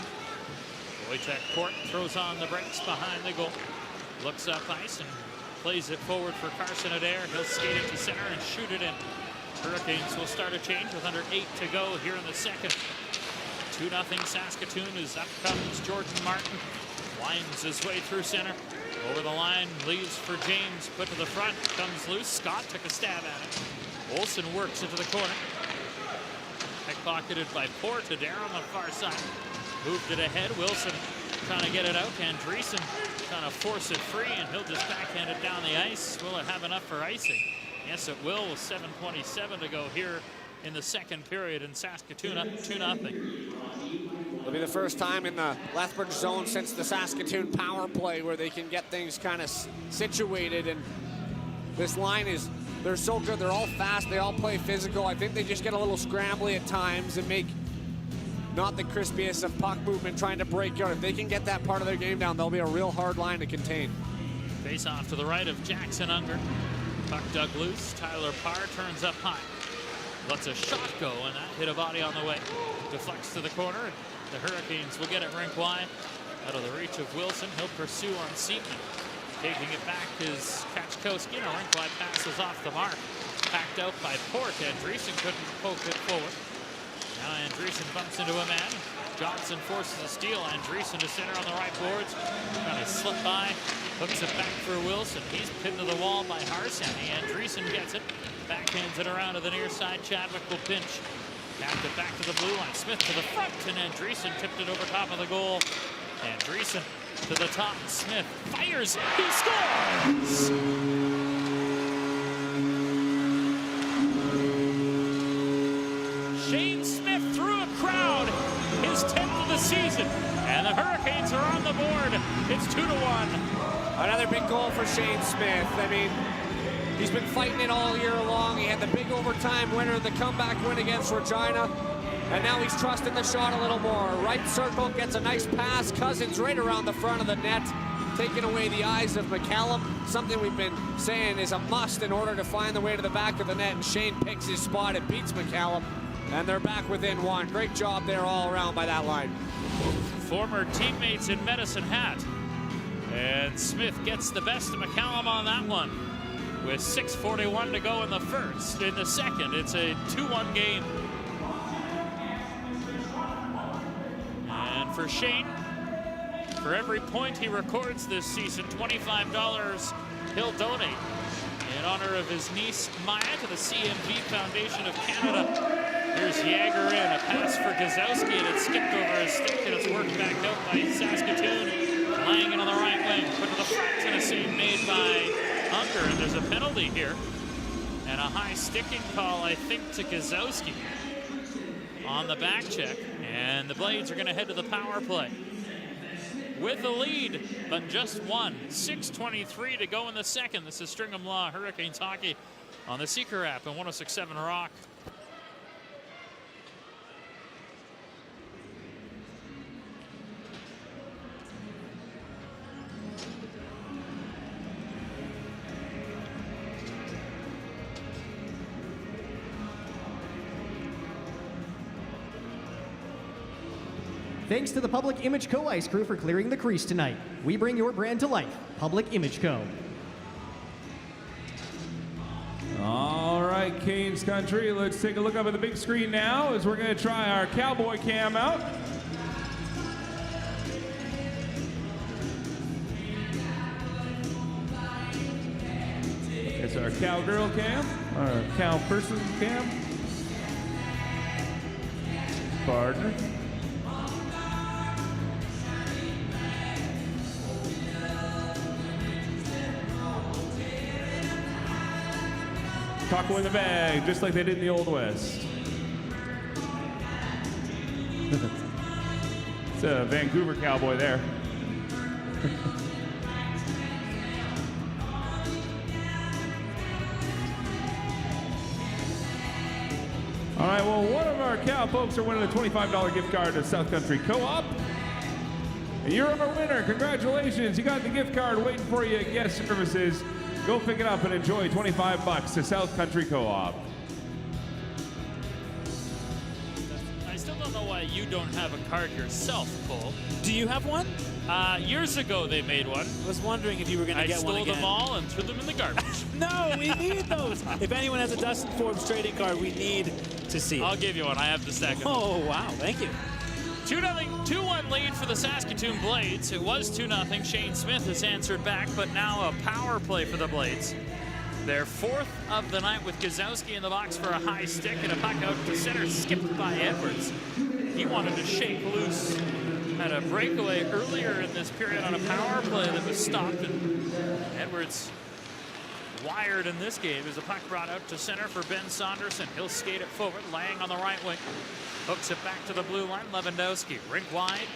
Wojtek Port throws on the brakes behind the goal. Looks up ice and plays it forward for Carson Adair. He'll skate it to center and shoot it in. Hurricanes will start a change with under 8 to go here in the second. 2-0 Saskatoon. As up comes Jordan Martin. Winds his way through center. Over the line, leaves for James. Put to the front, comes loose. Scott took a stab at it. Olsen works into the corner. Pickpocketed by Port. Adair on the far side. Moved it ahead. Wilson trying to get it out. Andreessen trying to force it free, and he'll just backhand it down the ice. Will it have enough for icing? Yes, it will, with 7:27 to go here in the second period, and Saskatoon up 2-0. It'll be the first time in the Lethbridge zone since the Saskatoon power play where they can get things kind of situated. And this line they're so good. They're all fast. They all play physical. I think they just get a little scrambly at times and make not the crispiest of puck movement trying to break out. If they can get that part of their game down, they'll be a real hard line to contain. Face off to the right of Jackson Unger. Puck dug loose. Tyler Parr turns up high. Lets a shot go, and that hit a body on the way. Deflects to the corner. The Hurricanes will get it rink wide. Out of the reach of Wilson. He'll pursue on Seaton. Taking it back is Kachkowski. And a rink wide pass is off the mark. Packed out by Port. Andreessen couldn't poke it forward. Now Andreessen bumps into a man. Johnson forces a steal. Andreessen to center on the right boards. Trying to slip by. Hooks it back for Wilson. He's pinned to the wall by Harsanyi. Andreessen gets it. Backhands it around to the near side. Chadwick will pinch. Tapped it back to the blue line. Smith to the front, and Andreessen tipped it over top of the goal. Andreessen to the top. Smith fires. He scores! Shane Smith through a crowd. His 10th of the season. And the Hurricanes are on the board. It's 2-1. Another big goal for Shane Smith. I mean, he's been fighting it all year long. He had the big overtime winner, the comeback win against Regina. And now he's trusting the shot a little more. Right circle, gets a nice pass. Cousins right around the front of the net, taking away the eyes of McCallum. Something we've been saying is a must in order to find the way to the back of the net. And Shane picks his spot and beats McCallum. And they're back within one. Great job there all around by that line. Former teammates in Medicine Hat. And Smith gets the best of McCallum on that one. With 6:41 to go in the second, it's a 2-1 game. And for Shane, for every point he records this season, $25 he'll donate in honor of his niece Maya to the CMV Foundation of Canada. Here's Yager in, a pass for Gazowski, and it skipped over his stick, and it's worked back out by Saskatoon. Laing in on the right wing, put to the front, and a save made by Unger. Yager, and there's a penalty here. And a high sticking call, I think, to Gazowski on the back check. And the Blades are going to head to the power play with the lead, but just one. 6:23 to go in the second. This is Stringham Law Hurricanes hockey on the Seeker app and 106.7 Rock. Thanks to the Public Image Co. ice crew for clearing the crease tonight. We bring your brand to life. Public Image Co. All right, Canes country, let's take a look up at the big screen now as we're going to try our cowboy cam out. It's our cowgirl cam, our cow person cam. Partner. Taco in the bag, just like they did in the Old West. It's a Vancouver cowboy there. All right, well, one of our cow folks are winning a $25 gift card to South Country Co-op. And you're our winner. Congratulations. You got the gift card waiting for you at Guest Services. Go pick it up and enjoy $25 to South Country Co-op. I still don't know why you don't have a card yourself, Cole. Do you have one? Years ago they made one. I was wondering if you were going to get one again. I stole them all and threw them in the garbage. No, we need those. If anyone has a Dustin Forbes trading card, we need to see it. I'll give you one. I have the second. Oh, wow. Thank you. 2-1 lead for the Saskatoon Blades. It was 2-0. Shane Smith has answered back, but now a power play for the Blades. Their fourth of the night with Gazowski in the box for a high stick and a puck out to center, skipped by Edwards. He wanted to shake loose. Had a breakaway earlier in this period on a power play that was stopped, and Edwards wired in this game as the puck brought out to center for Ben Saunderson. He'll skate it forward. Laing on the right wing. Hooks it back to the blue line. Lewandowski rink wide.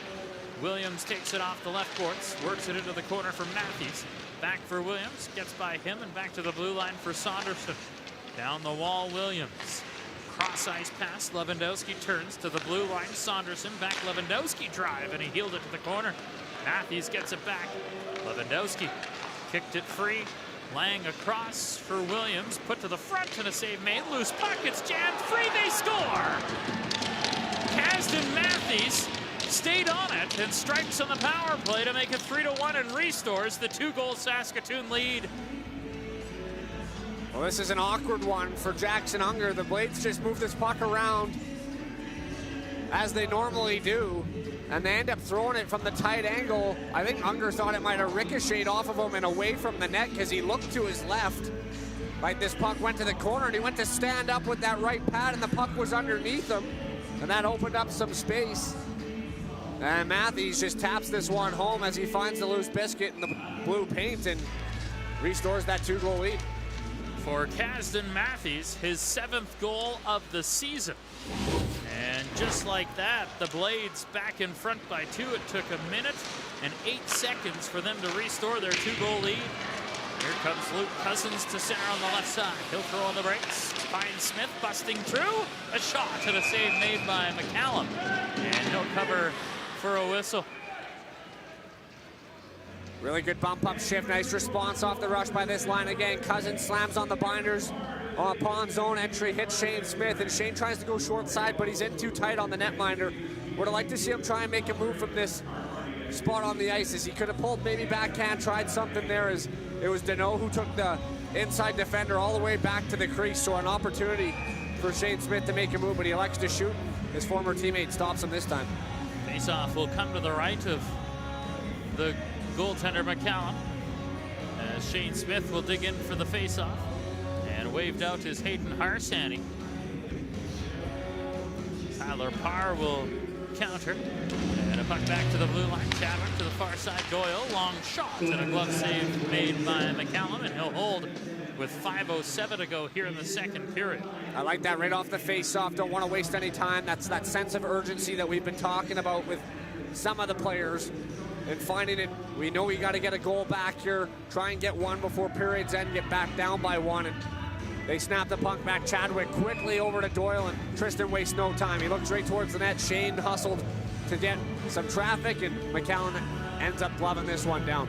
Williams takes it off the left boards. Works it into the corner for Matthews. Back for Williams. Gets by him and back to the blue line for Saunderson. Down the wall, Williams. Cross ice pass. Lewandowski turns to the blue line. Saunderson back. Lewandowski drive and he heeled it to the corner. Matthews gets it back. Lewandowski kicked it free. Laing across for Williams. Put to the front and a save made. Loose puck. It's jammed free. They score. Kasdan Matthews stayed on it and strikes on the power play to make it 3-1 and restores the 2-goal Saskatoon lead. Well, this is an awkward one for Jackson Unger. The Blades just move this puck around as they normally do, and they end up throwing it from the tight angle. I think Unger thought it might have ricocheted off of him and away from the net because he looked to his left. Like this puck went to the corner and he went to stand up with that right pad and the puck was underneath him. And that opened up some space. And Matthews just taps this one home as he finds the loose biscuit in the blue paint and restores that 2-goal lead. For Kasdan Matthews, his 7th goal of the season. And just like that, the Blades back in front by 2. It took a minute and 8 seconds for them to restore their 2-goal lead. Here comes Luke Cousins to center on the left side. He'll throw on the brakes. Finds Smith busting through. A shot and a save made by McCallum. And he'll cover for a whistle. Really good bump up shift. Nice response off the rush by this line again. Cousins slams on the binders upon zone entry. Hits Shane Smith. And Shane tries to go short side, but he's in too tight on the netminder. Would have liked to see him try and make a move from this spot on the ice. As he could have pulled maybe backhand, tried something there. As it was Deneau who took the inside defender all the way back to the crease. So an opportunity for Shane Smith to make a move, but he elects to shoot. His former teammate stops him this time. Face-off will come to the right of the goaltender McCallum. As Shane Smith will dig in for the face-off. And waved out is Hayden Harsanny. Tyler Parr will counter. And a puck back to the blue line. Chadwick to the far side. Doyle, long shot, and a glove save made by McCallum, and he'll hold with 5:07 to go here in the second period. I like that right off the face-off. Don't want to waste any time. That's that sense of urgency that we've been talking about with some of the players and finding it. We know we got to get a goal back here. Try and get one before period's end. Get back down by one. And they snap the puck back. Chadwick quickly over to Doyle, and Tristan wastes no time. He looks right towards the net. Shane hustled to get some traffic, and McCallum ends up gloving this one down.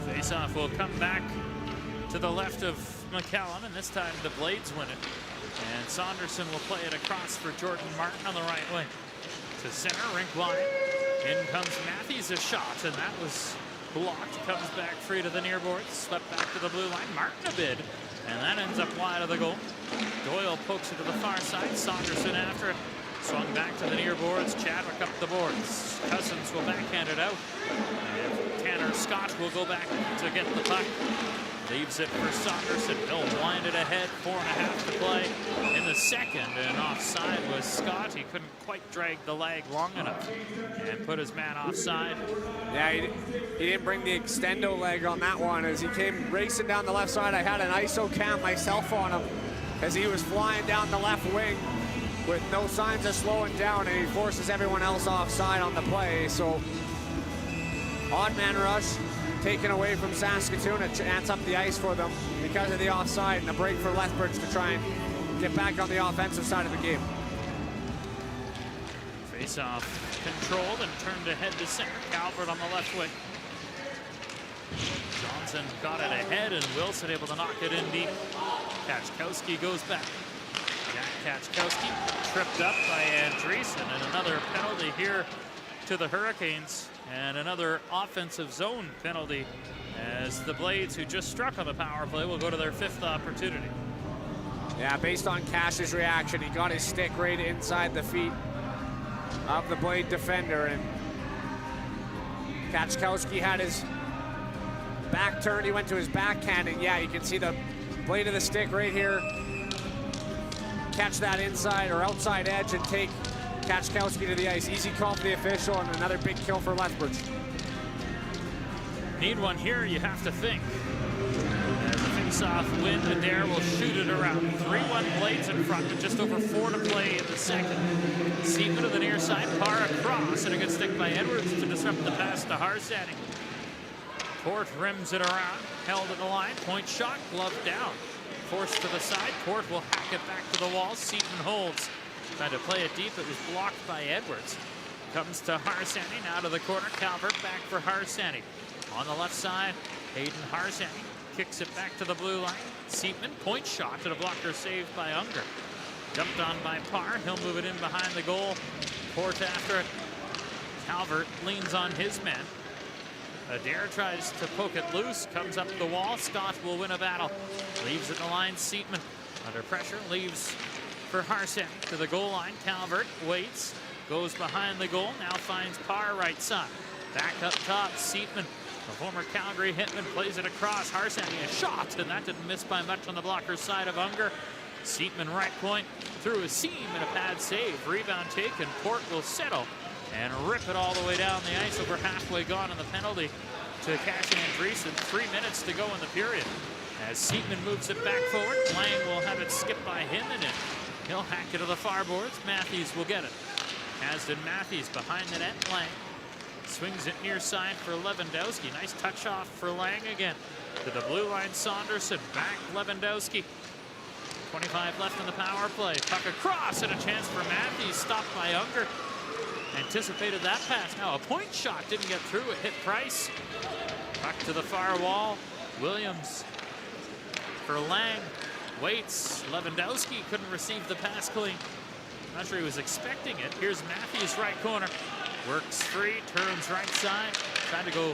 Face-off will come back to the left of McCallum, and this time the Blades win it. And Saunderson will play it across for Jordan Martin on the right wing. To center, rink line. In comes Matthews, a shot, and that was blocked. Comes back free to the near boards. Swept back to the blue line. Martin a bid, and that ends up wide of the goal. Doyle pokes it to the far side. Saunderson after it. Swung back to the near boards. Chadwick up the boards. Cousins will backhand it out. And Tanner Scott will go back to get the puck. Leaves it for Saunderson. He'll wind it ahead. 4.5 to play in the second. And offside was Scott. He couldn't quite drag the leg long enough and put his man offside. Yeah, he didn't bring the extendo leg on that one. As he came racing down the left side, I had an ISO cam myself on him as he was flying down the left wing with no signs of slowing down, and he forces everyone else offside on the play. So odd man rush taken away from Saskatoon. It ants up the ice for them because of the offside, and a break for Lethbridge to try and get back on the offensive side of the game. Face-off controlled and turned ahead to center. Calvert on the left wing. Johnson got it ahead, and Wilson able to knock it in deep. Kachkowski goes back. Jack Kachkowski tripped up by Andreessen, and another penalty here to the Hurricanes, and another offensive zone penalty as the Blades, who just struck on the power play, will go to their 5th opportunity. Yeah, based on Cash's reaction, he got his stick right inside the feet of the Blade defender, and Kachkowski had his back turned. He went to his backhand, and yeah, you can see the blade of the stick right here catch that inside or outside edge and take Kachkowski to the ice. Easy call for the official, and another big kill for Lethbridge. Need one here, you have to think. As the face-off win, Adair will shoot it around. 3-1 Blades in front with just over 4 to play in the second. Seaman to the near side, Parr across, and a good stick by Edwards to disrupt the pass to Harsani. Port rims it around, held at the line, point shot, glove down. Forced to the side, Port will hack it back to the wall. Seaton holds. Tried to play it deep, it was blocked by Edwards. Comes to Harsani, now to the corner. Calvert back for Harsani. On the left side, Hayden Harsani kicks it back to the blue line. Seatman, point shot to the blocker, saved by Unger. Dumped on by Parr, he'll move it in behind the goal. Port after it. Calvert leans on his man. Adair tries to poke it loose, comes up the wall. Scott will win a battle. Leaves at the line, Seatman under pressure, leaves for Harsani to the goal line. Calvert waits, goes behind the goal, now finds Parr right side. Back up top, Seatman, the former Calgary hitman, plays it across. Harsani a shot, and that didn't miss by much on the blocker's side of Unger. Seatman right point through a seam and a pad save. Rebound taken, Port will settle and rip it all the way down the ice. Over halfway gone on the penalty to Cash and Andreessen. 3 minutes to go in the period. As Seatman moves it back forward, Laing will have it skipped by him, and he'll hack it to the far boards. Matthews will get it. Hasden Matthews behind the net. Laing swings it near side for Lewandowski. Nice touch off for Laing again. To the blue line, Saunderson. Back Lewandowski. 25 left in the power play. Puck across, and a chance for Matthews. Stopped by Unger. Anticipated that pass. Now a point shot didn't get through. It hit Price. Puck to the far wall. Williams for Laing. Waits. Lewandowski couldn't receive the pass clean. Not sure he was expecting it. Here's Matthews right corner. Works free. Turns right side. Tried to go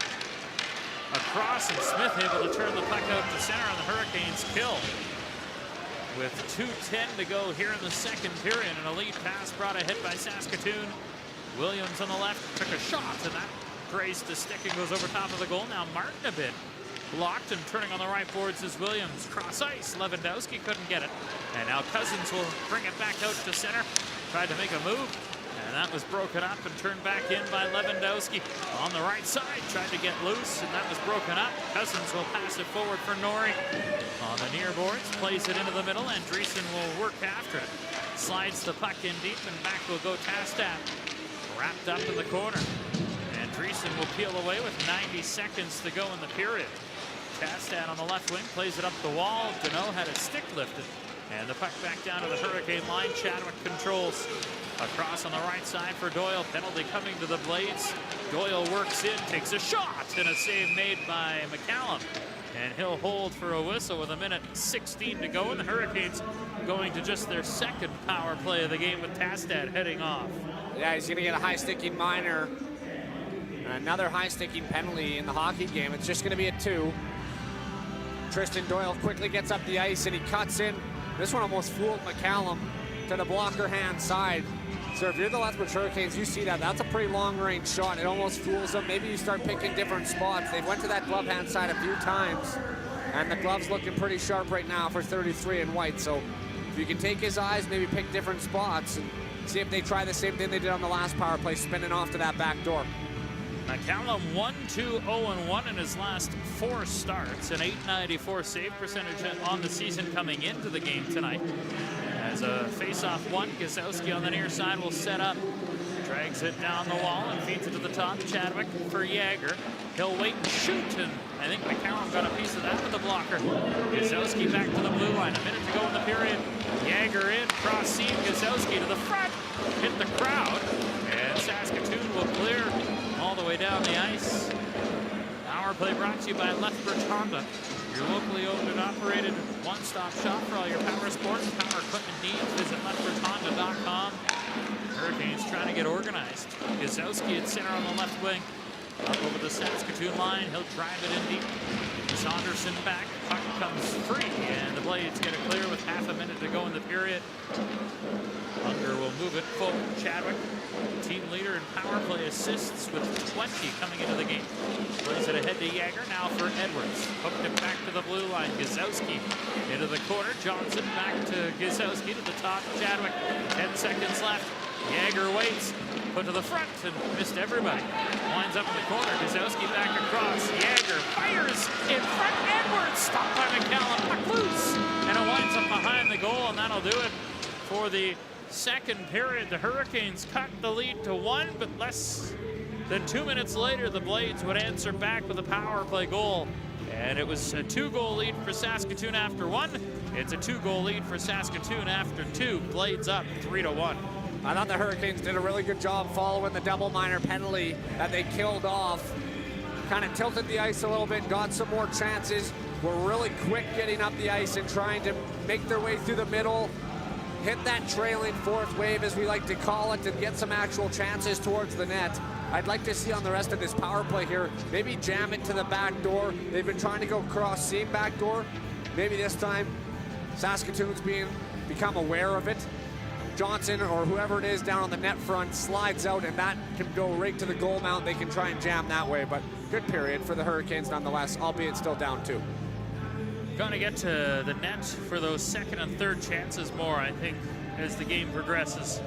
across, and Smith able to turn the puck out to center, and the Hurricanes kill. With 2:10 to go here in the second period, and a lead pass brought ahead by Saskatoon. Williams on the left took a shot, and that grazed the stick and goes over top of the goal. Now Martin a bit blocked, and turning on the right boards is Williams. Cross ice, Lewandowski couldn't get it. And now Cousins will bring it back out to center. Tried to make a move, And that was broken up and turned back in by Lewandowski. On the right side, tried to get loose, and that was broken up. Cousins will pass it forward for Norrie. On the near boards, plays it into the middle, and Dreesen will work after it. Slides the puck in deep, and back will go Tastad. Wrapped up in the corner. And Dreesen will peel away with 90 seconds to go in the period. Tastad on the left wing, plays it up the wall. Deneau had his stick lifted. And the puck back down to the Hurricane line. Chadwick controls. Across on the right side for Doyle. Penalty coming to the Blades. Doyle works in, takes a shot, and a save made by McCallum. And he'll hold for a whistle with 1:16 to go. And the Hurricanes going to just their second power play of the game with Tastad heading off. Yeah, he's going to get a high-sticking minor. Another high-sticking penalty in the hockey game. It's just going to be a 2. Tristan Doyle quickly gets up the ice, and he cuts in. This one almost fooled McCallum to the blocker hand side. So if you're the Lethbridge Hurricanes, you see that. That's a pretty long-range shot. It almost fools them. Maybe you start picking different spots. They've went to that glove hand side a few times, and the glove's looking pretty sharp right now for 33 in white. So if you can take his eyes, maybe pick different spots and see if they try the same thing they did on the last power play, spinning off to that back door. McCallum 1-2-0-1 in his last 4 starts, an .894 save percentage on the season coming into the game tonight. As a face-off one, Gazowski on the near side will set up. Drags it down the wall and feeds it to the top. Chadwick for Yager. He'll wait and shoot, and I think McCallum got a piece of that with the blocker. Gazowski back to the blue line. 1 minute to go in the period. Yager in, cross seam, Gazowski to the front. Hit the crowd, and Saskatoon will clear all the way down the ice. Power play brought to you by Lethbridge Honda, your locally owned and operated one-stop shop for all your power sports, power equipment needs. Visit LethbridgeHonda.com. Hurricanes trying to get organized. Gazowski at center on the left wing. Up over the Saskatoon line. He'll drive it in deep. Saunderson back. Puck comes free, and the Blades get it clear with half a minute to go in the period. Hunter will move it forward. Chadwick, team leader in power play assists with 20 coming into the game. Plays it ahead to Yager, now for Edwards. Hooked it back to the blue line. Gazowski into the corner. Johnson back to Gazowski to the top. Chadwick, 10 seconds left. Yager waits, put to the front, and missed everybody. Winds up in the corner. Gazowski back across. Yager fires in front. Edwards stopped by McCallum. Puck loose, and it winds up behind the goal, and that'll do it for the second period. The Hurricanes cut the lead to 1, but less than 2 minutes later, the Blades would answer back with a power play goal. And it was a 2-goal lead for Saskatoon after 1. It's a 2-goal lead for Saskatoon after 2. Blades up 3-1. I thought the Hurricanes did a really good job following the double minor penalty that they killed off. Kind of tilted the ice a little bit, got some more chances. Were really quick getting up the ice and trying to make their way through the middle. Hit that trailing fourth wave, as we like to call it, and get some actual chances towards the net. I'd like to see on the rest of this power play here, maybe jam it to the back door. They've been trying to go cross seam back door. Maybe this time Saskatoon's become aware of it. Johnson or whoever it is down on the net front slides out, and that can go right to the goal mount. They can try and jam that way, but good period for the Hurricanes nonetheless, albeit still down 2. Going to get to the net for those second and third chances more, I think, as the game progresses.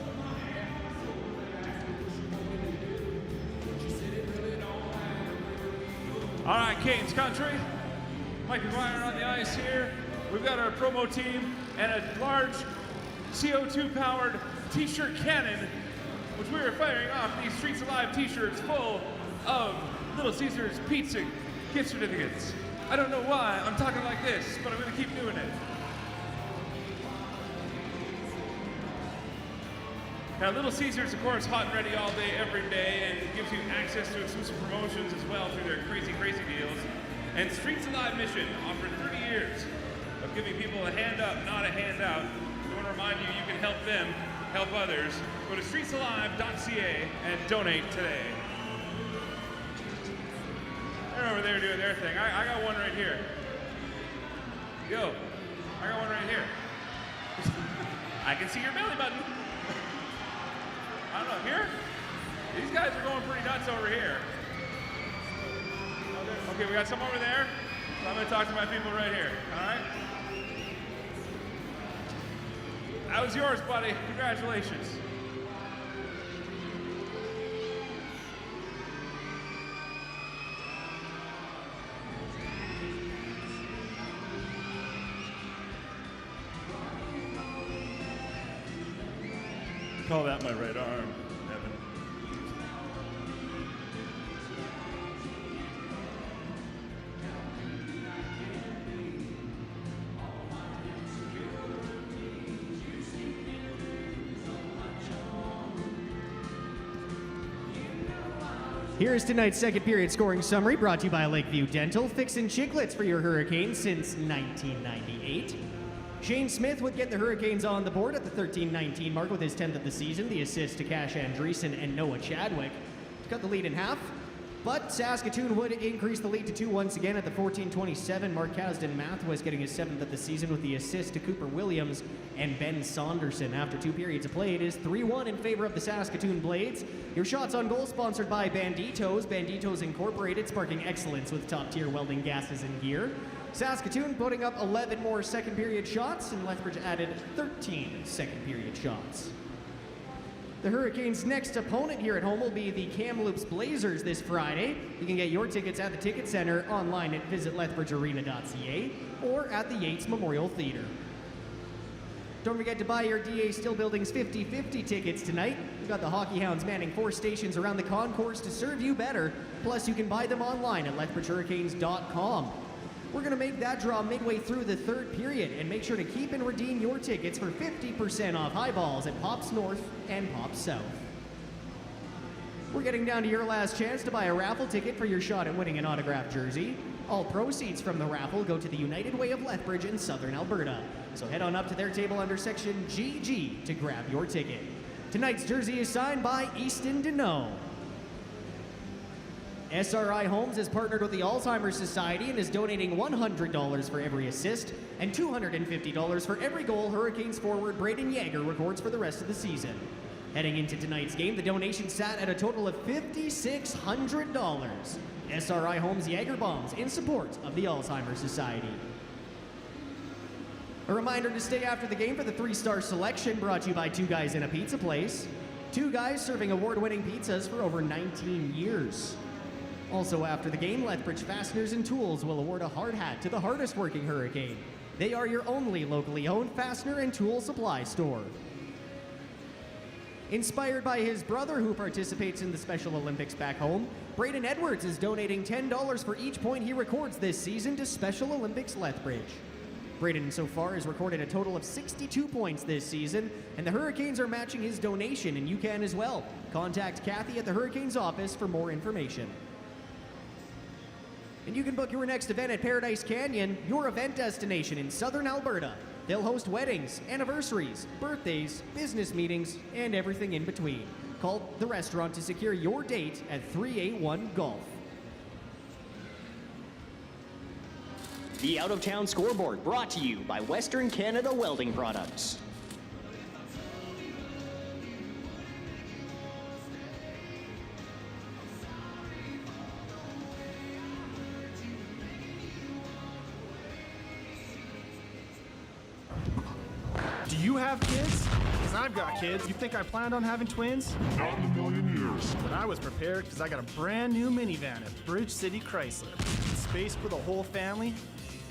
All right, Canes country. Mike McGuire on the ice here. We've got our promo team and a large CO2-powered t-shirt cannon, which we are firing off these Streets Alive t-shirts full of Little Caesars pizza gift certificates. I don't know why I'm talking like this, but I'm going to keep doing it. Now, Little Caesars, of course, hot and ready all day, every day, and gives you access to exclusive promotions as well through their crazy, crazy deals. And Streets Alive mission, offered 30 years of giving people a hand up, not a handout. I want to remind you, you can help them help others. Go to streetsalive.ca and donate today. They're over there doing their thing. I got one right here. Yo, I got one right here. I can see your belly button. I don't know, here? These guys are going pretty nuts over here. Okay, we got some over there. So I'm gonna talk to my people right here, all right? That was yours, buddy. Congratulations. Call that my right arm, Evan. Here's tonight's second period scoring summary brought to you by Lakeview Dental, fixing chiclets for your Hurricanes since 1998. Shane Smith would get the Hurricanes on the board at the 13-19 mark with his 10th of the season. The assist to Cash Andreessen and Noah Chadwick to cut the lead in half. But Saskatoon would increase the lead to 2 once again at the 14-27 mark. Kasdan Mathwas getting his 7th of the season with the assist to Cooper Williams and Ben Saunderson. After 2 periods of play, it is 3-1 in favor of the Saskatoon Blades. Your shots on goal sponsored by Banditos. Banditos Incorporated, sparking excellence with top-tier welding gases and gear. Saskatoon putting up 11 more second period shots, and Lethbridge added 13 second period shots. The Hurricanes' next opponent here at home will be the Kamloops Blazers this Friday. You can get your tickets at the Ticket Center, online at visitLethbridgeArena.ca, or at the Yates Memorial Theater. Don't forget to buy your DA Steel Building's 50-50 tickets tonight. We've got the Hockey Hounds manning 4 stations around the concourse to serve you better. Plus, you can buy them online at LethbridgeHurricanes.com. We're going to make that draw midway through the third period, and make sure to keep and redeem your tickets for 50% off highballs at Pops North and Pops South. We're getting down to your last chance to buy a raffle ticket for your shot at winning an autographed jersey. All proceeds from the raffle go to the United Way of Lethbridge in Southern Alberta. So head on up to their table under section GG to grab your ticket. Tonight's jersey is signed by Easton Deneau. SRI Homes has partnered with the Alzheimer's Society and is donating $100 for every assist and $250 for every goal Hurricanes forward Brayden Yager records for the rest of the season. Heading into tonight's game, the donation sat at a total of $5,600. SRI Homes Yager Bombs in support of the Alzheimer's Society. A reminder to stay after the game for the 3-star selection brought to you by Two Guys in a Pizza Place. Two Guys serving award-winning pizzas for over 19 years. Also after the game, Lethbridge Fasteners and Tools will award a hard hat to the hardest working Hurricane. They are your only locally owned fastener and tool supply store. Inspired by his brother who participates in the Special Olympics back home, Brayden Edwards is donating $10 for each point he records this season to Special Olympics Lethbridge. Brayden so far has recorded a total of 62 points this season, and the Hurricanes are matching his donation, and you can as well. Contact Kathy at the Hurricanes office for more information. And you can book your next event at Paradise Canyon, your event destination in Southern Alberta. They'll host weddings, anniversaries, birthdays, business meetings, and everything in between. Call the restaurant to secure your date at 381 Golf. The Out-of-Town Scoreboard brought to you by Western Canada Welding Products. Do you have kids? Because I've got kids. You think I planned on having twins? Not in a million years. But I was prepared because I got a brand new minivan at Bridge City Chrysler. Space for the whole family.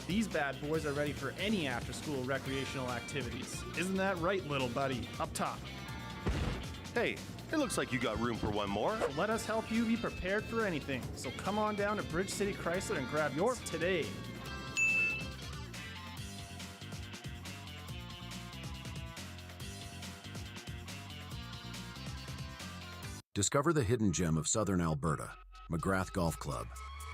These bad boys are ready for any after-school recreational activities. Isn't that right, little buddy? Up top. Hey, it looks like you got room for one more. So let us help you be prepared for anything. So come on down to Bridge City Chrysler and grab yours today. Discover the hidden gem of Southern Alberta, McGrath Golf Club.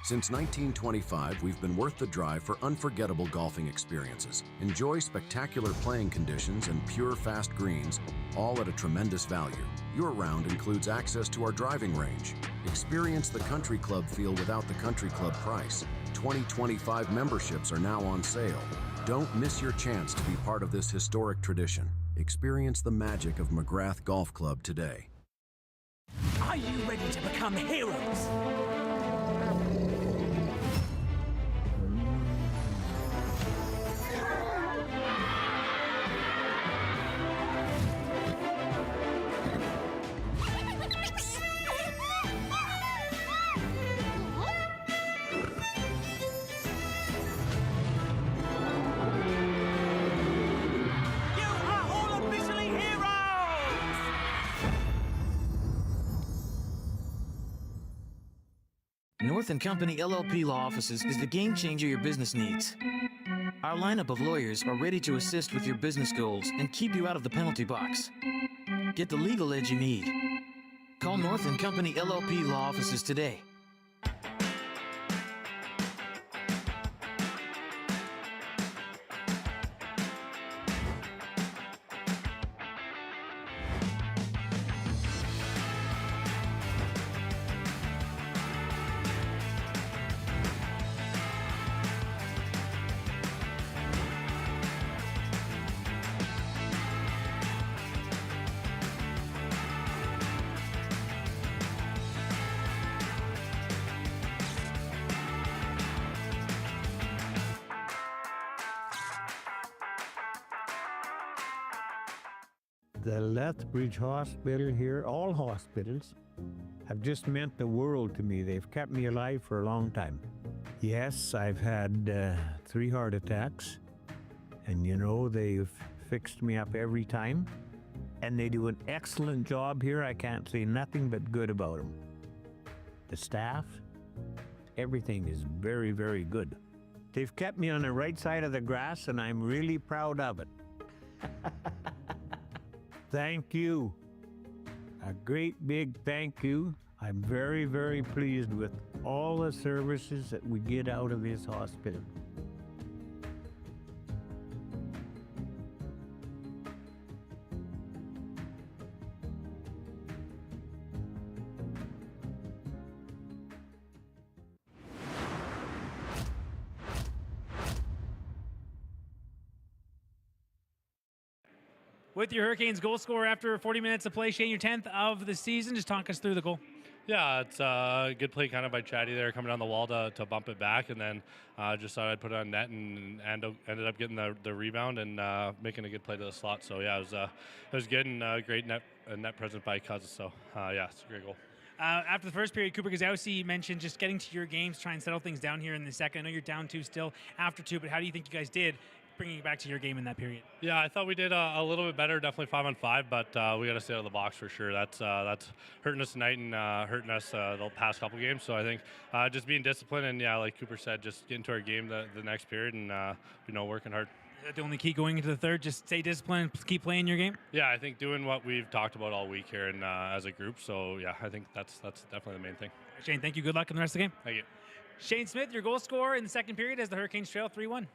Since 1925, we've been worth the drive for unforgettable golfing experiences. Enjoy spectacular playing conditions and pure, fast greens, all at a tremendous value. Your round includes access to our driving range. Experience the country club feel without the country club price. 2025 memberships are now on sale. Don't miss your chance to be part of this historic tradition. Experience the magic of McGrath Golf Club today. Are you ready to become heroes? North & Company LLP Law Offices is the game changer your business needs. Our lineup of lawyers are ready to assist with your business goals and keep you out of the penalty box. Get the legal edge you need. Call North & Company LLP Law Offices today. The Lethbridge Hospital here, all hospitals, have just meant the world to me. They've kept me alive for a long time. Yes, I've had 3 heart attacks, and you know, they've fixed me up every time. And they do an excellent job here. I can't say nothing but good about them. The staff, everything is very, very good. They've kept me on the right side of the grass, and I'm really proud of it. Thank you. A great big thank you. I'm very, very pleased with all the services that we get out of this hospital. With your Hurricanes goal scorer after 40 minutes of play, Shane, your 10th of the season. Just talk us through the goal. Yeah, it's a good play kind of by Chatty there, coming down the wall to bump it back, and then just thought I'd put it on net and ended up getting the rebound and making a good play to the slot. So yeah, it was good and great net present by Cousins. So yeah, it's a great goal. After the first period, Cooper Gazowski mentioned just getting to your games, try and settle things down here in the second. I know you're down 2 still after 2, but how do you think you guys did bringing it back to your game in that period? Yeah, I thought we did a little bit better, definitely 5-on-5, but we got to stay out of the box for sure. That's hurting us tonight and hurting us the past couple games. So I think just being disciplined and yeah, like Cooper said, just get into our game the next period and working hard. Is that the only key going into the third? Just stay disciplined, keep playing your game? Yeah, I think doing what we've talked about all week here and as a group. So yeah, I think that's definitely the main thing. Shane, thank you. Good luck in the rest of the game. Thank you. Shane Smith, your goal scorer in the second period as the Hurricanes trail 3-1.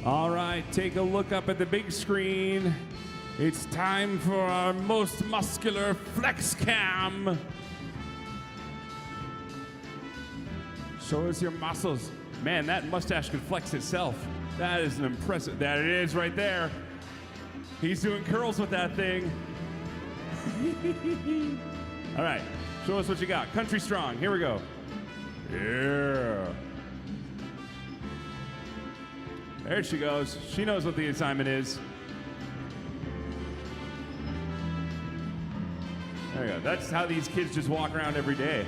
All right, take a look up at the big screen. It's time for our most muscular flex cam. Show us your muscles. Man, that mustache could flex itself. That is an impressive, that it is right there. He's doing curls with that thing. All right, show us what you got. Country strong, here we go. Yeah. There she goes. She knows what the assignment is. There you go. That's how these kids just walk around every day.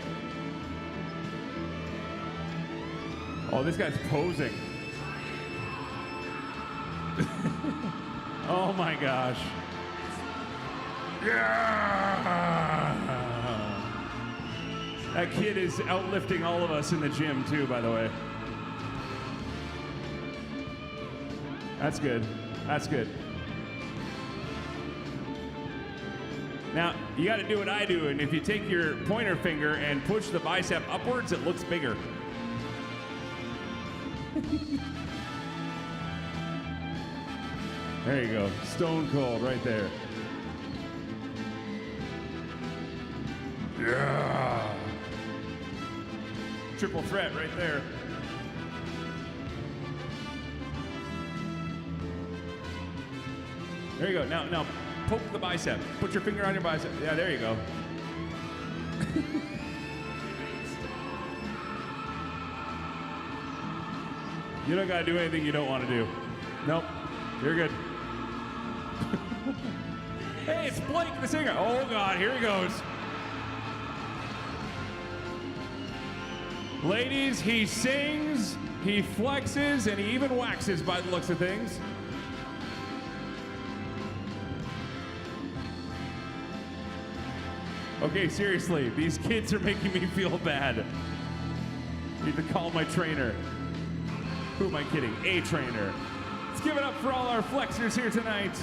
Oh, this guy's posing. Oh my gosh. Yeah! That kid is outlifting all of us in the gym too, by the way. That's good. That's good. Now, you got to do what I do, and if you take your pointer finger and push the bicep upwards, it looks bigger. There you go. Stone cold right there. Yeah. Triple threat right there. There you go. Now poke the bicep. Put your finger on your bicep. Yeah, there you go. You don't got to do anything you don't want to do. Nope. You're good. Hey, it's Blake the singer. Oh, God. Here he goes. Ladies, he sings, he flexes, and he even waxes by the looks of things. Okay, seriously, these kids are making me feel bad. Need to call my trainer. Who am I kidding? A trainer. Let's give it up for all our flexors here tonight.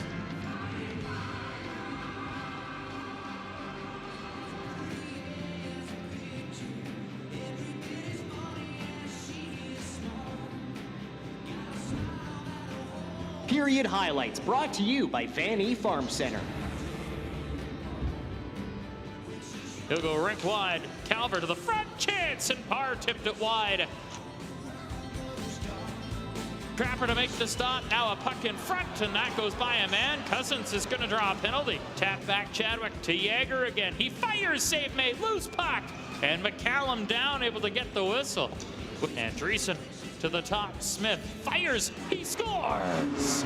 Period highlights brought to you by Van E Farm Center. He'll go rink wide. Calvert to the front, chance, and Parr tipped it wide. Trapper to make the stop. Now a puck in front, and that goes by a man. Cousins is going to draw a penalty. Tap back Chadwick to Yager again. He fires, save made, loose puck. And McCallum down, able to get the whistle. Andreessen to the top. Smith fires, he scores.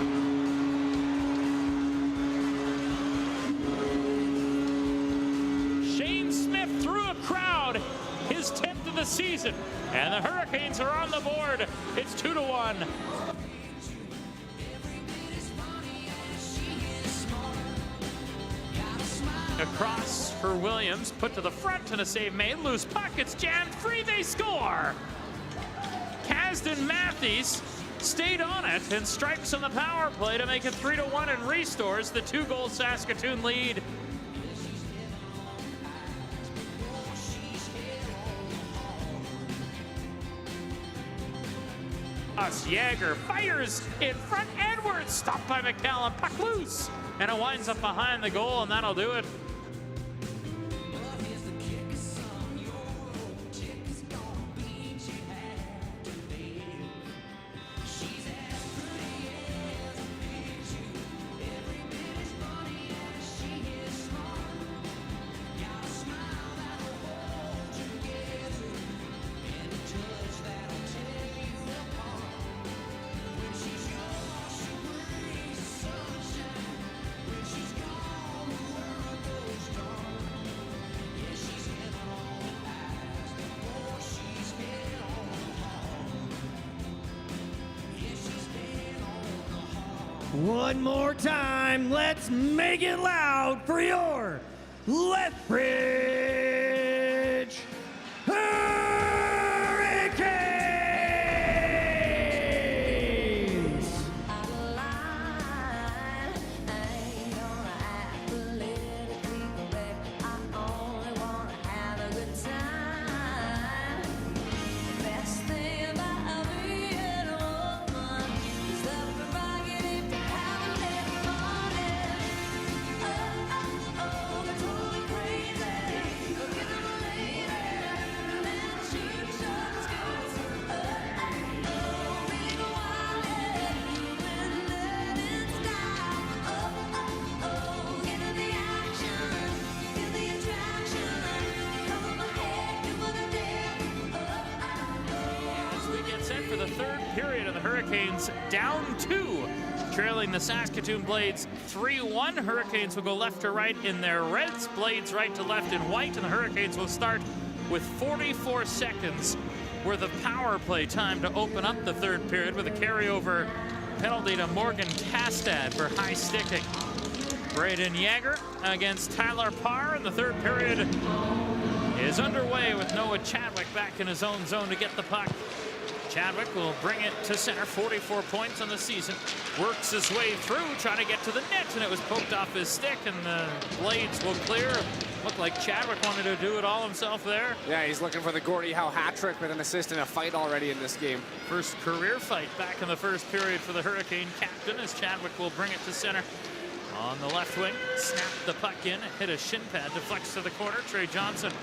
Shane Smith through a crowd, his 10th of the season, and the Hurricanes are on the board. It's 2-1. Across for Williams, put to the front and a save made. Loose puck, it's jammed free, they score. Kasdan Matthews stayed on it and strikes on the power play to make it 3-1 and restores the 2-goal Saskatoon lead. Yager fires in front, Edwards stopped by McCallum, puck loose, and it winds up behind the goal, and that'll do it. One more time, let's make it loud for your Lethbridge Hurricanes! Best thing about being a woman is the for the third period, and the Hurricanes down 2, trailing the Saskatoon Blades 3-1. Hurricanes will go left to right in their reds, Blades right to left in white, and the Hurricanes will start with 44 seconds worth of power play time to open up the third period with a carryover penalty to Morgan Tastad for high sticking. Brayden Yager against Tyler Parr, and the third period is underway with Noah Chadwick back in his own zone to get the puck. Chadwick will bring it to center, 44 points on the season. Works his way through, trying to get to the net, and it was poked off his stick, and the Blades will clear. Looked like Chadwick wanted to do it all himself there. Yeah, he's looking for the Gordie Howe hat trick with an assist and a fight already in this game. First career fight back in the first period for the Hurricane captain, as Chadwick will bring it to center. On the left wing, snap the puck in, hit a shin pad, deflects to the corner. Trey Johnson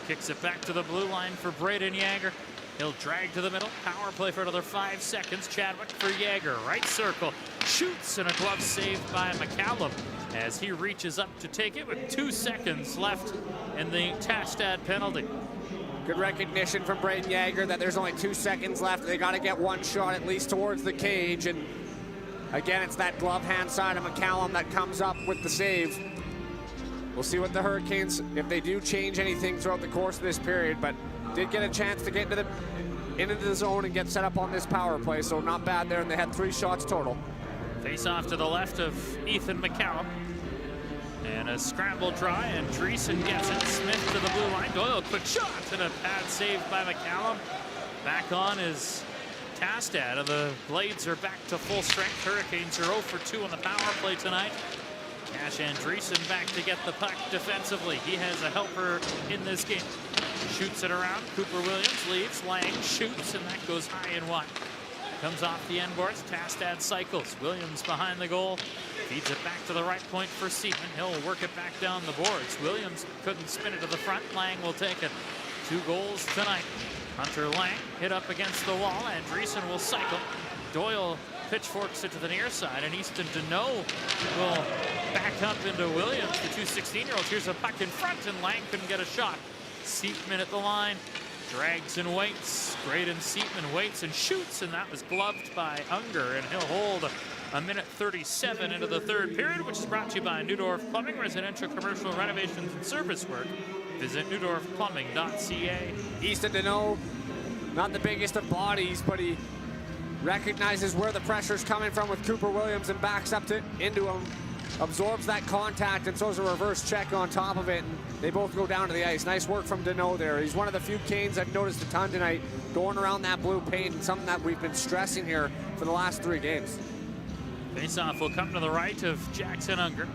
kicks it back to the blue line for Brayden Yager. He'll drag to the middle, power play for another 5 seconds. Chadwick for Yager, right circle, shoots, and a glove saved by McCallum as he reaches up to take it with 2 seconds left in the Tastad penalty. Good recognition from Brayden Yager that there's only 2 seconds left. They got to get one shot at least towards the cage, and again, it's that glove hand side of McCallum that comes up with the save. We'll see what the Hurricanes, if they do change anything throughout the course of this period, but did get a chance to get into the zone and get set up on this power play, so not bad there, and they had 3 shots total. Face off to the left of Ethan McCallum. And a scramble try, and Dreesen gets it. Smith to the blue line. Doyle, quick shot, and a pad saved by McCallum. Back on is Tastad, and the Blades are back to full strength. Hurricanes are 0 for 2 on the power play tonight. Cash Andreessen back to get the puck defensively. He has a helper in this game. Shoots it around. Cooper Williams leaves. Laing shoots, and that goes high and wide. Comes off the end boards. Tastad cycles. Williams behind the goal. Feeds it back to the right point for Seaman. He'll work it back down the boards. Williams couldn't spin it to the front. Laing will take it. 2 goals tonight. Hunter Laing hit up against the wall. Andreessen will cycle. Doyle pitchforks it to the near side, and Easton Deneau will back up into Williams, the 2 16-year-olds. Here's a puck in front, and Laing couldn't get a shot. Seatman at the line, drags and waits. Brayden Seatman waits and shoots, and that was gloved by Unger, and he'll hold a minute 37 into the third period, which is brought to you by Neudorf Plumbing, residential, commercial renovations and service work. Visit neudorfplumbing.ca. Easton Deneau, not the biggest of bodies, but he recognizes where the pressure's coming from with Cooper Williams and backs up into him, absorbs that contact, and throws a reverse check on top of it, and they both go down to the ice. Nice work from Deneau there. He's one of the few Canes I've noticed a ton tonight going around that blue paint, and something that we've been stressing here for the last 3 games. Faceoff will come to the right of Jackson Unger.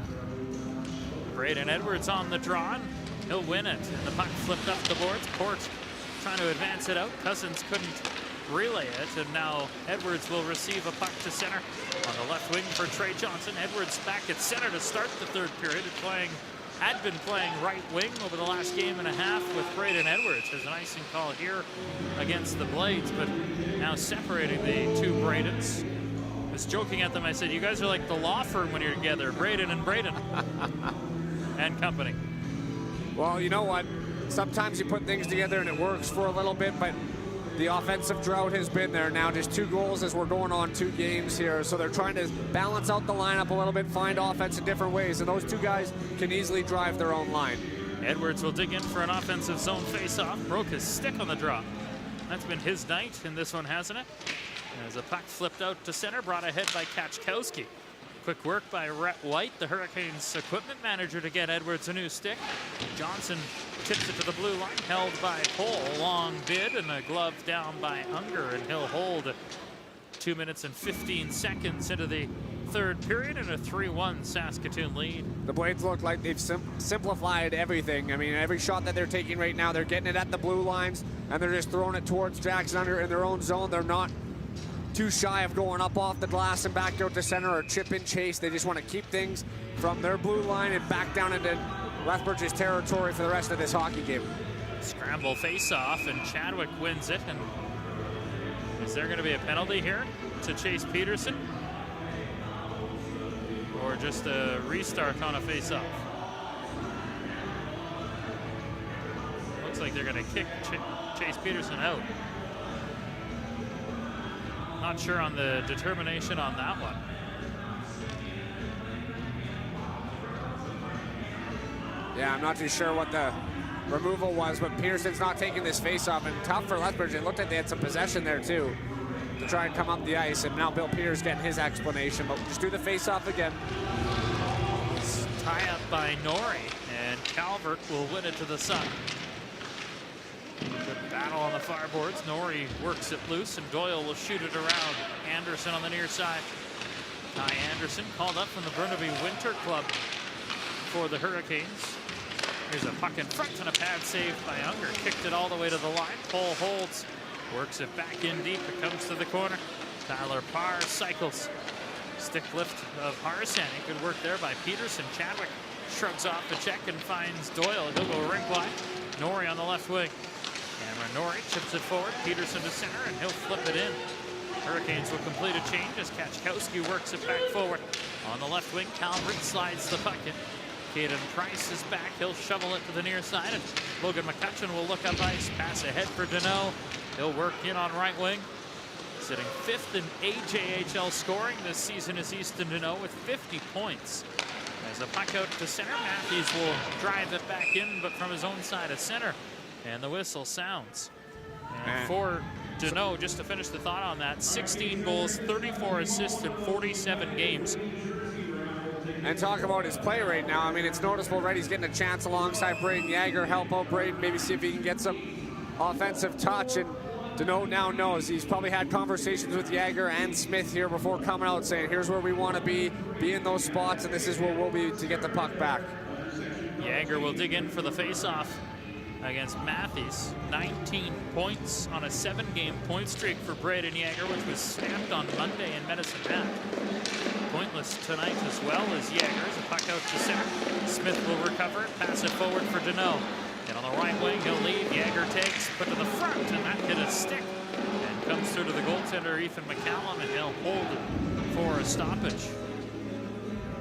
Brayden Edwards on the draw, and he'll win it, and the puck flipped up the boards. Port trying to advance it out. Cousins couldn't relay it, and now Edwards will receive a puck to center on the left wing for Trey Johnson. Edwards back at center to start the third period. Had been playing right wing over the last game and a half with Brayden Edwards. There's an icing call here against the Blades, but now separating the 2 Braydens. I was joking at them. I said, you guys are like the law firm when you're together, Brayden and Brayden and company. Well, you know what? Sometimes you put things together and it works for a little bit, but the offensive drought has been there now. Just 2 goals as we're going on 2 games here. So they're trying to balance out the lineup a little bit, find offense in different ways. And those 2 guys can easily drive their own line. Edwards will dig in for an offensive zone faceoff. Broke his stick on the drop. That's been his night in this one, hasn't it? As a puck flipped out to center, brought ahead by Kachkowski. Quick work by Rhett White, the Hurricanes equipment manager, to get Edwards a new stick. Johnson tips it to the blue line, held by Cole. Long bid and a glove down by Unger, and he'll hold 2 minutes and 15 seconds into the third period and a 3-1 Saskatoon lead. The Blades look like they've simplified everything. I mean, every shot that they're taking right now, they're getting it at the blue lines, and they're just throwing it towards Jackson Unger in their own zone. They're not too shy of going up off the glass and back out to center or chip in chase. They just want to keep things from their blue line and back down into Lethbridge's territory for the rest of this hockey game. Scramble face-off, and Chadwick wins it. And is there going to be a penalty here to Chase Peterson? Or just a restart on a face-off? Looks like they're going to kick Chase Peterson out. Not sure on the determination on that one. Yeah, I'm not too sure what the removal was, but Peterson's not taking this face-off, and tough for Lethbridge. It looked like they had some possession there too to try and come up the ice, and now Bill Peters getting his explanation, but just do the face-off again. Tie up by Norrie, and Calvert will win it to the side. Good battle on the far boards. Norrie works it loose, and Doyle will shoot it around. Anderson on the near side. Ty Anderson called up from the Burnaby Winter Club for the Hurricanes. Here's a puck in front and a pad save by Unger. Kicked it all the way to the line. Cole holds, works it back in deep. It comes to the corner. Tyler Parr cycles. Stick lift of Harsani. Good work there by Peterson. Chadwick shrugs off the check and finds Doyle. He'll go rink wide. Norrie on the left wing. Cameron Norrie chips it forward. Peterson to center, and he'll flip it in. Hurricanes will complete a change as Kachkowski works it back forward. On the left wing, Calvert slides the puck in. Caden Price is back. He'll shovel it to the near side, and Logan McCutcheon will look up ice. Pass ahead for Deneau. He'll work in on right wing. Sitting 5th in AJHL scoring this season is Easton Deneau with 50 points. As a puck out to center, Matthews will drive it back in, but from his own side of center. And the whistle sounds. And for Deneau, just to finish the thought on that, 16 goals, 34 assists in 47 games. And talk about his play right now. I mean, it's noticeable, right? He's getting a chance alongside Brayden Yager. Help out Brayden, maybe see if he can get some offensive touch. And Deneau now knows. He's probably had conversations with Yager and Smith here before coming out saying, here's where we want to be in those spots, and this is where we'll be to get the puck back. Yager will dig in for the face-off against Matthews. 19 points on a 7-game point streak for Brayden Yager, which was snapped on Monday in Medicine Hat. Pointless tonight as well as Yager. As a puck out to center. Smith will recover it, pass it forward for Deneau. And on the right wing, he'll lead. Yager takes, put to the front, and that hit a stick. And comes through to the goaltender, Ethan McCallum, and he'll hold it for a stoppage.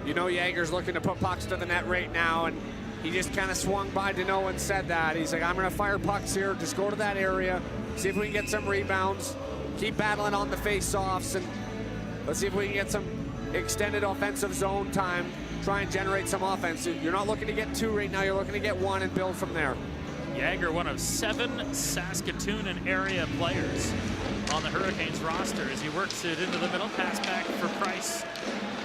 You know Yager's looking to put pucks to the net right now, and he just kind of swung by Deneau and said that. He's like, I'm going to fire pucks here. Just go to that area. See if we can get some rebounds. Keep battling on the face-offs, and let's see if we can get some extended offensive zone time. Try and generate some offense. You're not looking to get 2 right now. You're looking to get 1 and build from there. Yager, one of 7 Saskatoon and area players on the Hurricanes roster as he works it into the middle. Pass back for Price.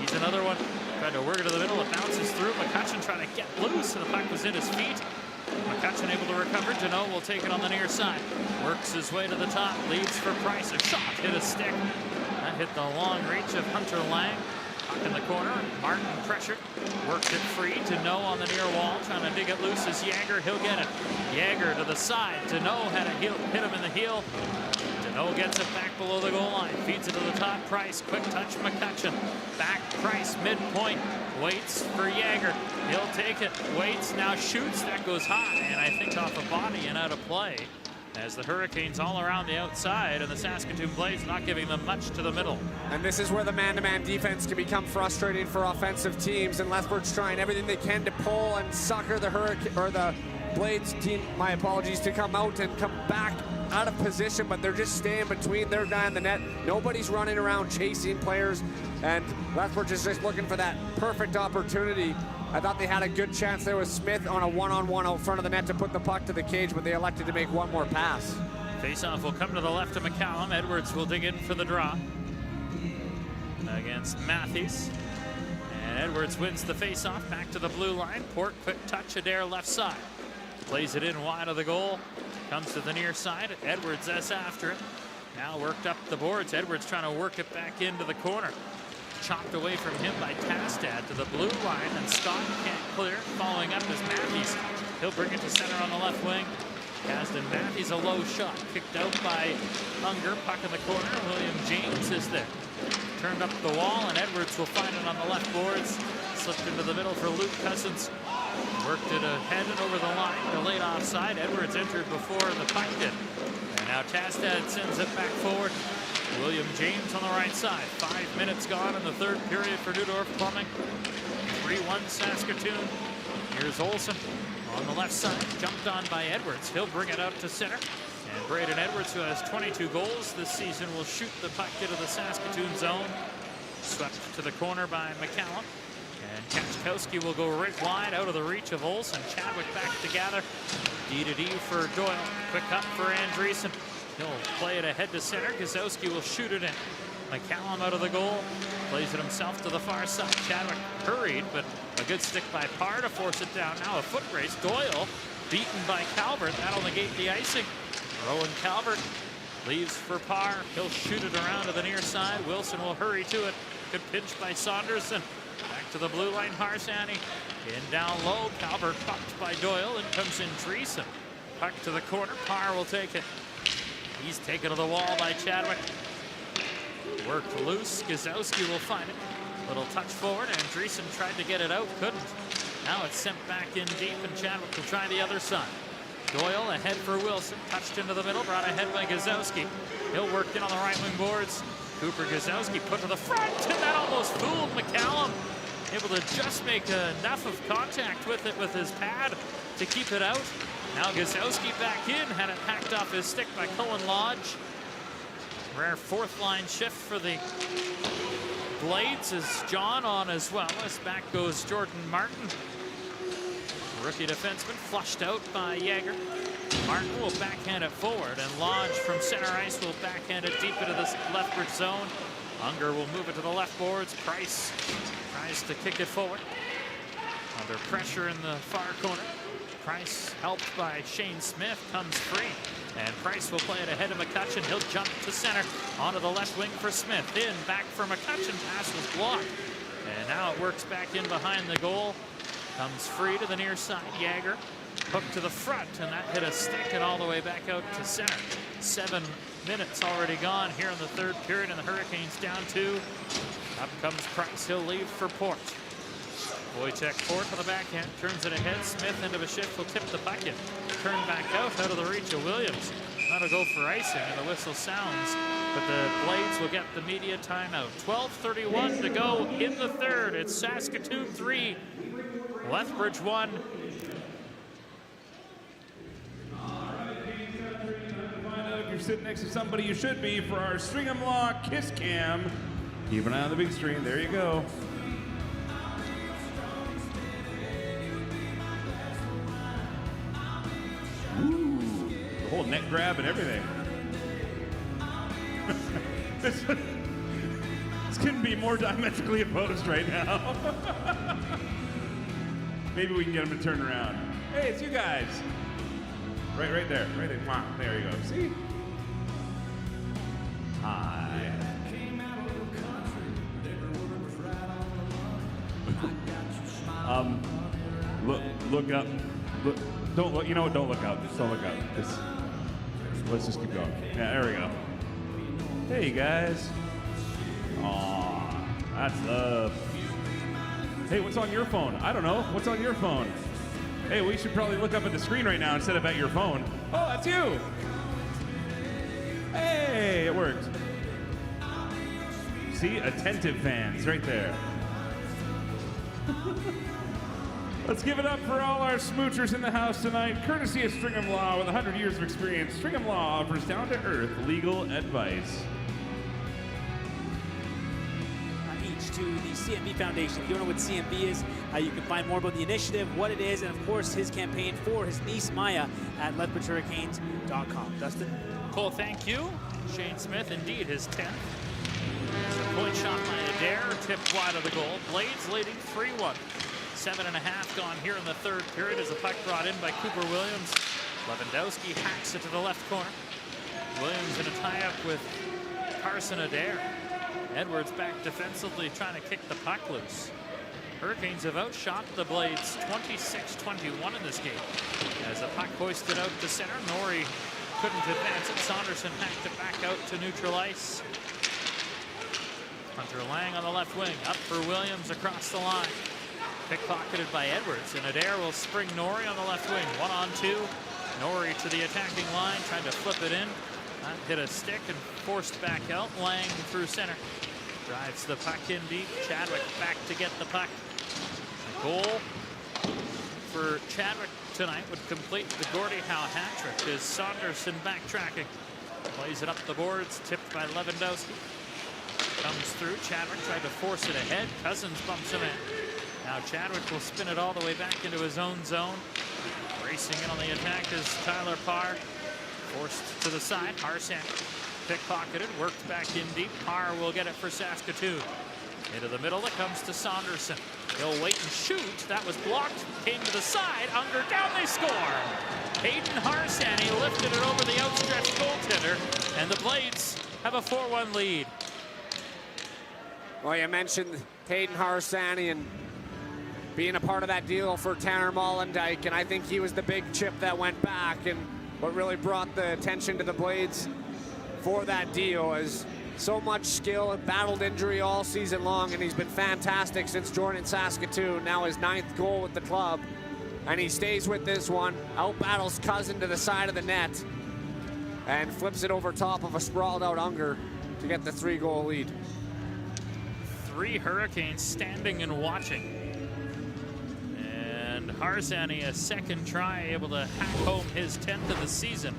He's another one. Trying to work it to the middle. It bounces through. McCutcheon trying to get loose, and the puck was in his feet. McCutcheon able to recover. Deneau will take it on the near side. Works his way to the top. Leads for Price. A shot hit a stick. That hit the long reach of Hunter Laing. Puck in the corner. Martin pressured. Worked it free. Deneau on the near wall. Trying to dig it loose as Yager. He'll get it. Yager to the side. Deneau had a hit him in the heel. Deneau gets it back below the goal line. Feeds it to the top. Price. Quick touch. McCutcheon. Back. Price. Midpoint. Waits for Yager. He'll take it. Waits. Now shoots. That goes high. And I think off a body and out of play. As the Hurricanes all around the outside, and the Saskatoon Blades not giving them much to the middle. And this is where the man-to-man defense can become frustrating for offensive teams, and Lethbridge trying everything they can to pull and sucker the the Blades team, my apologies, to come out and come back out of position, but they're just staying between their guy and the net. Nobody's running around chasing players, and Lethbridge is just looking for that perfect opportunity. I thought they had a good chance there with Smith on a one-on-one out front of the net to put the puck to the cage, but they elected to make one more pass. Faceoff will come to the left of McCallum. Edwards will dig in for the draw against Matthews. And Edwards wins the faceoff. Back to the blue line. Port, quick touch, Adair left side. Plays it in wide of the goal. Comes to the near side. Edwards is after it. Now worked up the boards. Edwards trying to work it back into the corner. Chopped away from him by Tastad to the blue line, and Scott can't clear. Following up is Matthews. He'll bring it to center on the left wing. Caston Matthews, a low shot. Kicked out by Unger. Puck in the corner. William James is there. Turned up the wall, and Edwards will find it on the left boards. Slipped into the middle for Luke Cousins. Worked it ahead and over the line. Delayed offside. Edwards entered before the puck did. And now Tastad sends it back forward. William James on the right side. 5 minutes gone in the third period for Neudorf Plumbing. 3-1 Saskatoon. Here's Olsen on the left side. Jumped on by Edwards. He'll bring it out to center. And Brayden Edwards, who has 22 goals this season, will shoot the puck into the Saskatoon zone. Swept to the corner by McCallum. And Kachkowski will go right wide out of the reach of Olsen. Chadwick back to gather. D-to-D for Doyle. Quick up for Andreessen. He'll play it ahead to center. Gazowski will shoot it in. McCallum out of the goal. Plays it himself to the far side. Chadwick hurried, but a good stick by Parr to force it down. Now a foot race. Doyle beaten by Calvert. That'll negate the icing. Rowan Calvert leaves for Parr. He'll shoot it around to the near side. Wilson will hurry to it. Good pinch by Saunderson. Back to the blue line, Harsani. In down low. Calvert bucked by Doyle. In comes Andreessen. Puck to the corner. Parr will take it. He's taken to the wall by Chadwick. Worked loose. Gazowski will find it. Little touch forward. Andreessen tried to get it out. Couldn't. Now it's sent back in deep, and Chadwick will try the other side. Doyle ahead for Wilson. Touched into the middle. Brought ahead by Gazowski. He'll work in on the right wing boards. Cooper Gazowski put to the front. And that almost fooled McCallum. Able to just make enough of contact with it with his pad to keep it out. Now Gazowski back in. Had it hacked off his stick by Cullen Lodge. Rare fourth line shift for the Blades as John on as well. As back goes Jordan Martin. Rookie defenseman flushed out by Yager. Martin will backhand it forward, and Lodge from center ice will backhand it deep into the Lethbridge zone. Unger will move it to the left boards. Price tries to kick it forward. Under pressure in the far corner. Price, helped by Shane Smith, comes free. And Price will play it ahead of McCutcheon. He'll jump to center. Onto the left wing for Smith. In, back for McCutcheon. Pass was blocked. And now it works back in behind the goal. Comes free to the near side. Yager hooked to the front, and that hit a stick and all the way back out to center. 7 minutes already gone here in the third period, and the Hurricanes down 2. Up comes Price. He'll leave for Port. Wojciech Port on the backhand, turns it ahead. Smith into a shift, will tip the puck in. Turn back out of the reach of Williams. That'll go for icing, and the whistle sounds. But the Blades will get the media timeout. 12:31 to go in the third. It's Saskatoon 3, Lethbridge 1. Find out if you're sitting next to somebody you should be for our String 'em Law Kiss Cam. Keep an eye on the big screen. There you go. Ooh, the whole neck grab and everything. This couldn't be more diametrically opposed right now. Maybe we can get him to turn around. Hey, it's you guys. Right there. Right there. Come on. There you go. See? Hi. Look up. Look. Don't look. You know what? Don't look up. Just don't look up. Let's just keep going. Yeah, there we go. Hey, guys. Aw, that's love. Hey, what's on your phone? I don't know. What's on your phone? Hey, we should probably look up at the screen right now instead of at your phone. Oh, that's you. Hey, it worked. See, attentive fans right there. Let's give it up for all our smoochers in the house tonight. Courtesy of String 'em Law, with 100 years of experience, String 'em Law offers down-to-earth legal advice. Each to the CMB Foundation. If you don't know what CMB is, you can find more about the initiative, what it is, and of course his campaign for his niece Maya at LethbridgeHurricanes.com. Dustin? Cole, thank you. Shane Smith, indeed his 10th. A point shot by Adair, tipped wide of the goal. Blades leading 3-1. 7.5 gone here in the third period as the puck brought in by Cooper Williams. Lewandowski hacks it to the left corner. Williams in a tie-up with Carson Adair. Edwards back defensively trying to kick the puck loose. Hurricanes have outshot the Blades 26-21 in this game. As the puck hoisted out to center, Norrie couldn't advance it. Saunderson hacked it back out to neutral ice. Hunter Laing on the left wing, up for Williams across the line. Pickpocketed by Edwards, and Adair will spring Norrie on the left wing. 1-on-2. Norrie to the attacking line, trying to flip it in. That hit a stick and forced back out. Laing through center. Drives the puck in deep. Chadwick back to get the puck. A goal for Chadwick tonight would complete the Gordie Howe hat trick as Saunderson backtracking. Plays it up the boards, tipped by Lewandowski. Comes through, Chadwick tried to force it ahead. Cousins bumps him in. Now Chadwick will spin it all the way back into his own zone. Racing in on the attack is Tyler Parr. Forced to the side, Harsan pickpocketed, worked back in deep. Parr will get it for Saskatoon. Into the middle, it comes to Saunderson. He'll wait and shoot. That was blocked. Came to the side. Unger down, they score. Hayden Harsanyi lifted it over the outstretched goaltender, and the Blades have a 4-1 lead. Well, you mentioned Hayden Harsanyi and being a part of that deal for Tanner Mollendijk, and I think he was the big chip that went back and what really brought the attention to the Blades for that deal. Is so much skill, battled injury all season long, and he's been fantastic since joining Saskatoon. Now his 9th goal with the club, and he stays with this one. Out-battles Cousin to the side of the net and flips it over top of a sprawled-out Unger to get the 3-goal lead. 3 Hurricanes standing and watching. And Harsanyi, a second try, able to hack home his 10th of the season.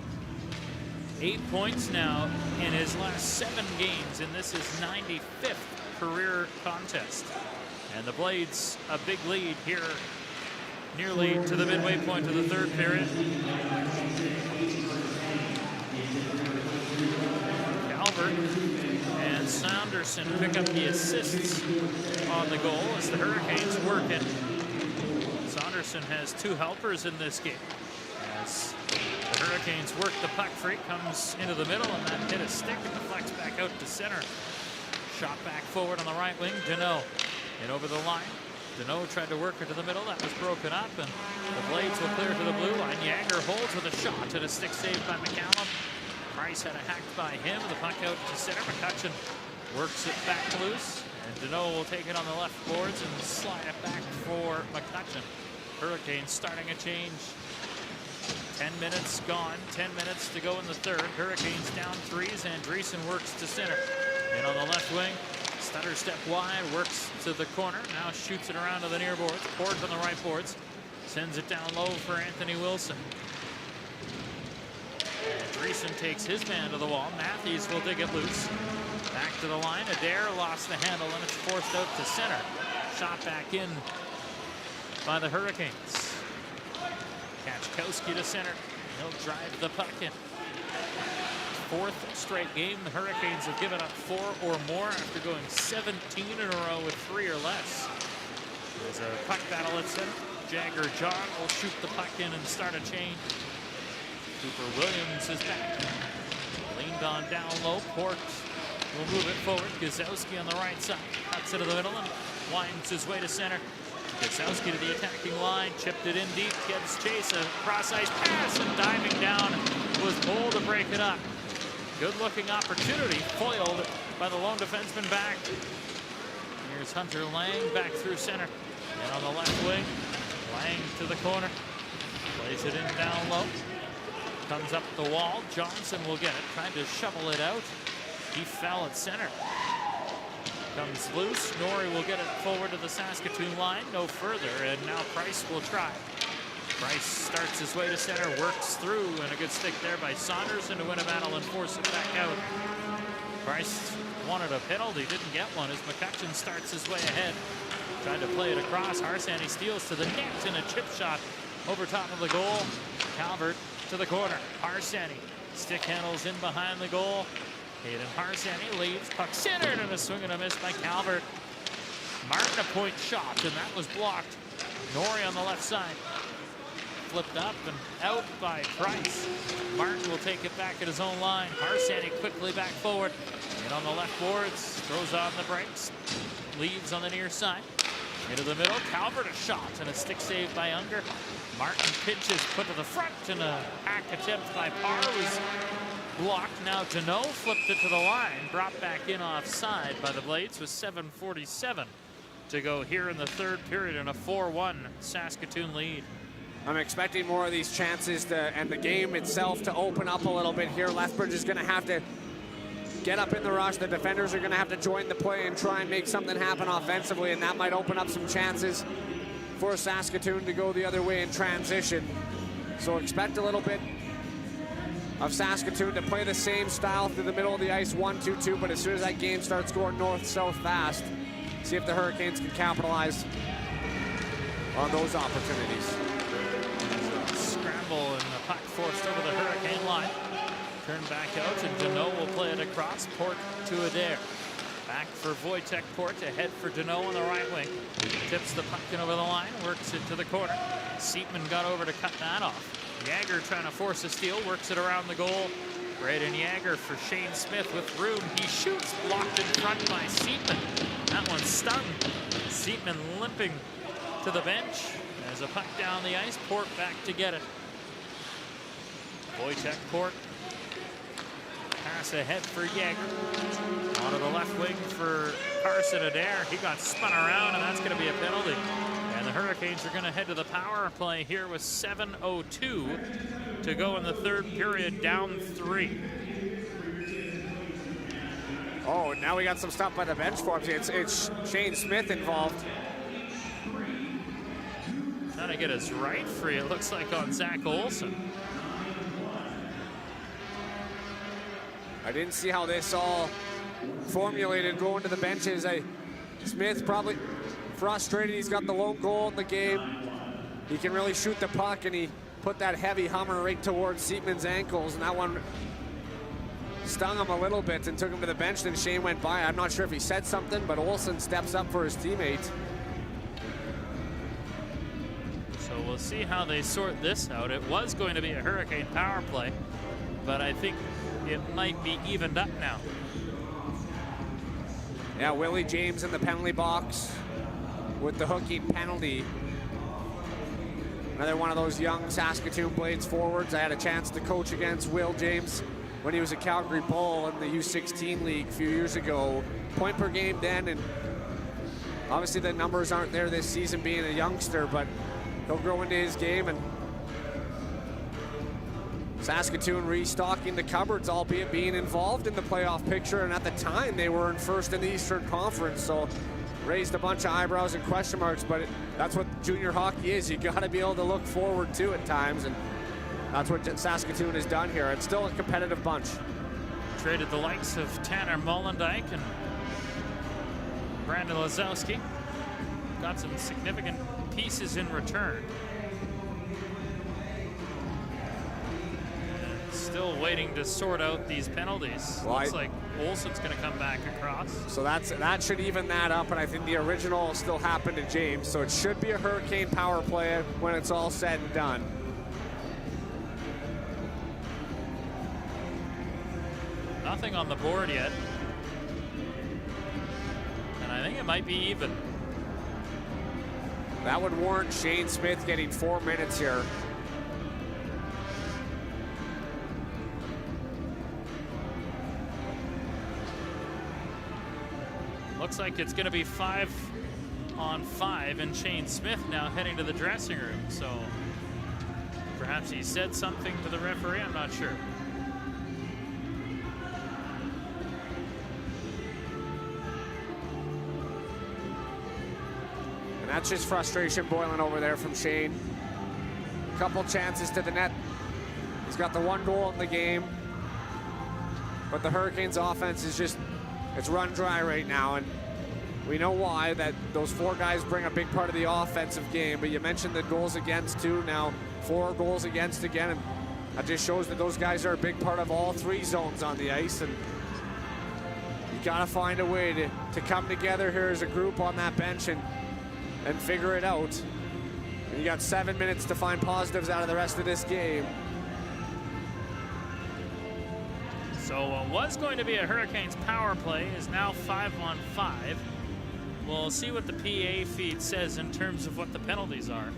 8 points now in his last 7 games, and this is 95th career contest. And the Blades a big lead here, nearly to the midway point of the 3rd period. Calvert and Saunderson pick up the assists on the goal as the Hurricanes work it. Saunderson has 2 helpers in this game. As the Hurricanes work the puck free, comes into the middle, and that hit a stick and deflects back out to center. Shot back forward on the right wing, Deneau. And over the line, Deneau tried to work her to the middle. That was broken up, and the Blades will clear to the blue line. Yager holds with a shot, and a stick saved by McCallum. Price had a hacked by him. The puck out to center. McCutcheon works it back loose, and Deneau will take it on the left boards and slide it back for McCutcheon. Hurricanes starting a change. 10 minutes gone, 10 minutes to go in the 3rd. Hurricanes down 3s, and Andreessen works to center. And on the left wing, Stutter step wide, works to the corner, now shoots it around to the near boards. Port on the right boards, sends it down low for Anthony Wilson. Andreessen takes his man to the wall. Matthews will dig it loose. Back to the line, Adair lost the handle, and it's forced out to center. Shot back in by the Hurricanes. Kachkowski to center. He'll drive the puck in. 4th straight game, the Hurricanes have given up 4 or more after going 17 in a row with 3 or less. There's a puck battle at center. Jagger John will shoot the puck in and start a change. Cooper Williams is back. Leaned on down low. Port will move it forward. Gazowski on the right side. Cuts it to the middle and winds his way to center. Gazowski to the attacking line, chipped it in deep, gets chase, a cross-ice pass, and diving down was bold to break it up. Good-looking opportunity, foiled by the lone defenseman back. Here's Hunter Laing back through center, and on the left wing, Laing to the corner, plays it in down low, comes up the wall. Johnson will get it, trying to shovel it out. He fell at center. Comes loose. Norrie will get it forward to the Saskatoon line. No further, and now Price will try. Price starts his way to center, works through, and a good stick there by Saunderson to win a battle and force it back out. Price wanted a penalty, didn't get one as McCutcheon starts his way ahead. Tried to play it across. Harsanyi steals to the net and a chip shot over top of the goal. Calvert to the corner. Harsanyi stick handles in behind the goal. Hayden Harsanyi leads, puck centered, and a swing and a miss by Calvert. Martin a point shot, and that was blocked. Norrie on the left side. Flipped up and out by Price. Martin will take it back at his own line. Harsanyi quickly back forward. And on the left boards, throws on the brakes. Leads on the near side. Into the middle, Calvert a shot, and a stick save by Unger. Martin pitches, put to the front, and a hack attempt by Parr was blocked. Now Deneau flipped it to the line, brought back in offside by the Blades with 7:47 to go here in the 3rd period in a 4-1 Saskatoon lead. I'm expecting more of these chances and the game itself to open up a little bit here. Lethbridge is going to have to get up in the rush. The defenders are going to have to join the play and try and make something happen offensively, and that might open up some chances for Saskatoon to go the other way in transition. So expect a little bit of Saskatoon to play the same style through the middle of the ice, 1-2-2, but as soon as that game starts going north-south fast, see if the Hurricanes can capitalize on those opportunities. Scramble and the puck forced over the Hurricane line. Turn back out, and Deneau will play it across. Port to Adair. Back for Wojtek Port, ahead for Deneau on the right wing. Tips the puck in over the line, works it to the corner. Seatman got over to cut that off. Yager trying to force a steal, works it around the goal. Brayden Yager for Shane Smith with room. He shoots, blocked in front by Seatman. That one stung. Seatman limping to the bench. There's a puck down the ice. Port back to get it. Wojtek Port. Pass ahead for Yager. Onto the left wing for Carson Adair. He got spun around, and that's going to be a penalty. And the Hurricanes are going to head to the power play here with 7:02 to go in the third period, down 3. Oh, now we got some stuff by the bench for him. It's Shane Smith involved. Trying to get his right free, it looks like, on Zach Olsen. I didn't see how this all formulated going to the benches. Smith probably frustrated. He's got the lone goal in the game. He can really shoot the puck, and he put that heavy hummer right towards Seatman's ankles, and that one stung him a little bit and took him to the bench. Then Shane went by. I'm not sure if he said something, but Olsen steps up for his teammate. So we'll see how they sort this out. It was going to be a Hurricane power play, but I think it might be evened up now. Yeah, Willie James in the penalty box with the hooking penalty. Another one of those young Saskatoon Blades forwards. I had a chance to coach against Will James when he was a Calgary Bull in the U16 league a few years ago. Point per game then, and obviously the numbers aren't there this season being a youngster, but he'll grow into his game. And Saskatoon restocking the cupboards, albeit being involved in the playoff picture, and at the time they were in first in the Eastern Conference, so raised a bunch of eyebrows and question marks, but that's what junior hockey is. You got to be able to look forward to at times, and that's what Saskatoon has done here. It's still a competitive bunch. Traded the likes of Tanner Molendyke and Brandon Lazowski. Got some significant pieces in return. Still waiting to sort out these penalties. Well, Looks like Olsen's going to come back across. So that should even that up, and I think the original still happened to James, so it should be a Hurricane power play when it's all said and done. Nothing on the board yet. And I think it might be even. That would warrant Shane Smith getting 4 minutes here. Looks like it's going to be 5-on-5, and Shane Smith now heading to the dressing room. So perhaps he said something to the referee. I'm not sure. And that's just frustration boiling over there from Shane. Couple chances to the net. He's got the 1 goal in the game. But the Hurricanes offense is just, it's run dry right now, and we know why. That those 4 guys bring a big part of the offensive game, but you mentioned the goals against too. Now 4 goals against again, and that just shows that those guys are a big part of all 3 zones on the ice, and you gotta find a way to come together here as a group on that bench and figure it out. And you got 7 minutes to find positives out of the rest of this game. So what was going to be a Hurricanes power play is now 5-on-5. We'll see what the PA feed says in terms of what the penalties are.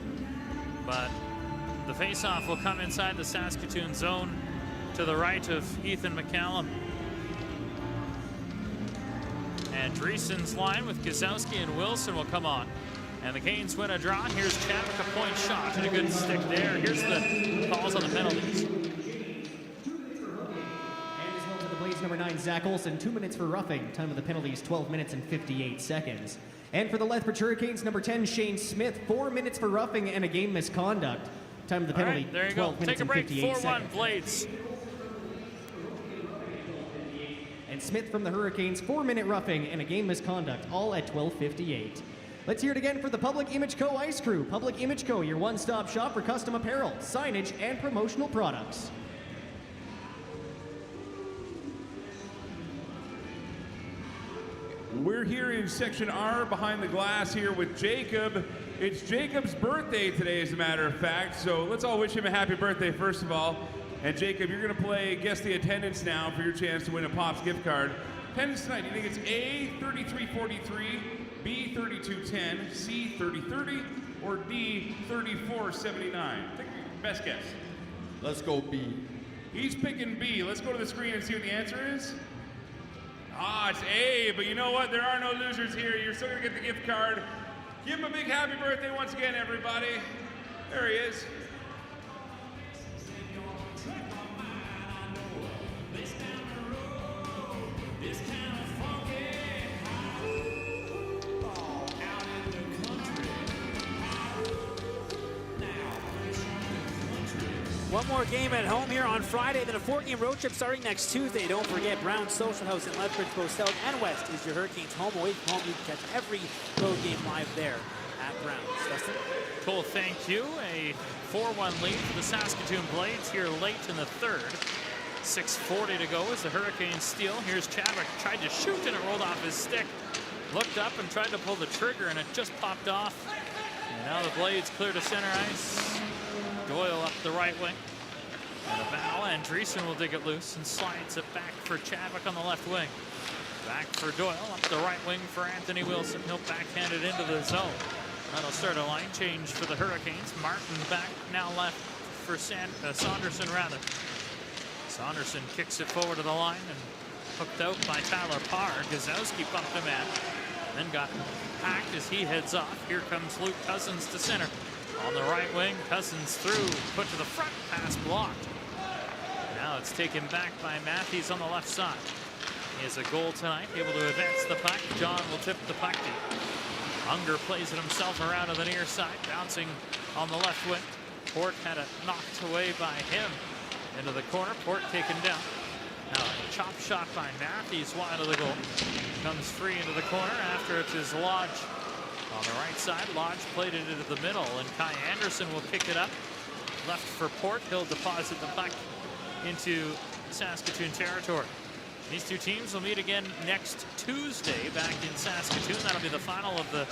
But the faceoff will come inside the Saskatoon zone to the right of Ethan McCallum. And Dreesen's line with Gazowski and Wilson will come on. And the Canes win a draw. Here's Chadwick, a point shot and a good stick there. Here's the calls on the penalties. Blades number 9, Zach Olsen, 2 minutes for roughing. Time of the penalties, 12 minutes and 58 seconds. And for the Lethbridge Hurricanes, number 10, Shane Smith, 4 minutes for roughing and a game misconduct. Time of the penalty, All right, there you 12 go. minutes Take a and break, 58 4-1 seconds. Blades. And Smith from the Hurricanes, 4-minute roughing and a game misconduct, all at 12:58. Let's hear it again for the Public Image Co. Ice Crew. Public Image Co., your one-stop shop for custom apparel, signage, and promotional products. We're here in Section R behind the glass here with Jacob. It's Jacob's birthday today, as a matter of fact, so let's all wish him a happy birthday, first of all. And Jacob, you're going to play Guess the Attendance now for your chance to win a Pops gift card. Attendance tonight, you think it's A, 3343, B, 3210, C, 3030, or D, 3479? Take your best guess. Let's go B. He's picking B. Let's go to the screen and see what the answer is. Ah, it's A, but you know what? There are no losers here. You're still going to get the gift card. Give him a big happy birthday once again, everybody. There he is. One more game at home here on Friday, then a 4-game road trip starting next Tuesday. Don't forget, Brown's Social House in Lethbridge, both South and West, is your Hurricanes home. Away from home, you can catch every road game live there at Brown's. Dustin? Cool, thank you. A 4-1 lead for the Saskatoon Blades here late in the third. 6:40 to go as the Hurricanes steal. Here's Chadwick, tried to shoot and it rolled off his stick. Looked up and tried to pull the trigger and it just popped off. And now the Blades clear to center ice. Doyle up the right wing. And a foul, and Andreessen will dig it loose and slides it back for Chadwick on the left wing. Back for Doyle, up the right wing for Anthony Wilson. He'll backhand it into the zone. That'll start a line change for the Hurricanes. Martin back, now left for Saunderson rather. Saunderson kicks it forward to the line and hooked out by Tyler Parr. Gazowski bumped him in, then got hacked as he heads off. Here comes Luke Cousins to center. On the right wing, Cousins through, put to the front, pass blocked. Now it's taken back by Matthews on the left side. He has a goal tonight, able to advance the puck. John will tip the puck deep. Unger plays it himself around to the near side, bouncing on the left wing. Port had it knocked away by him into the corner. Port taken down. Now a chop shot by Matthews wide of the goal. Comes free into the corner after it is Lodge. On the right side, Lodge played it into the middle, and Kai Anderson will pick it up. Left for Port, he'll deposit the puck into Saskatoon territory. These two teams will meet again next Tuesday back in Saskatoon. That'll be the final of the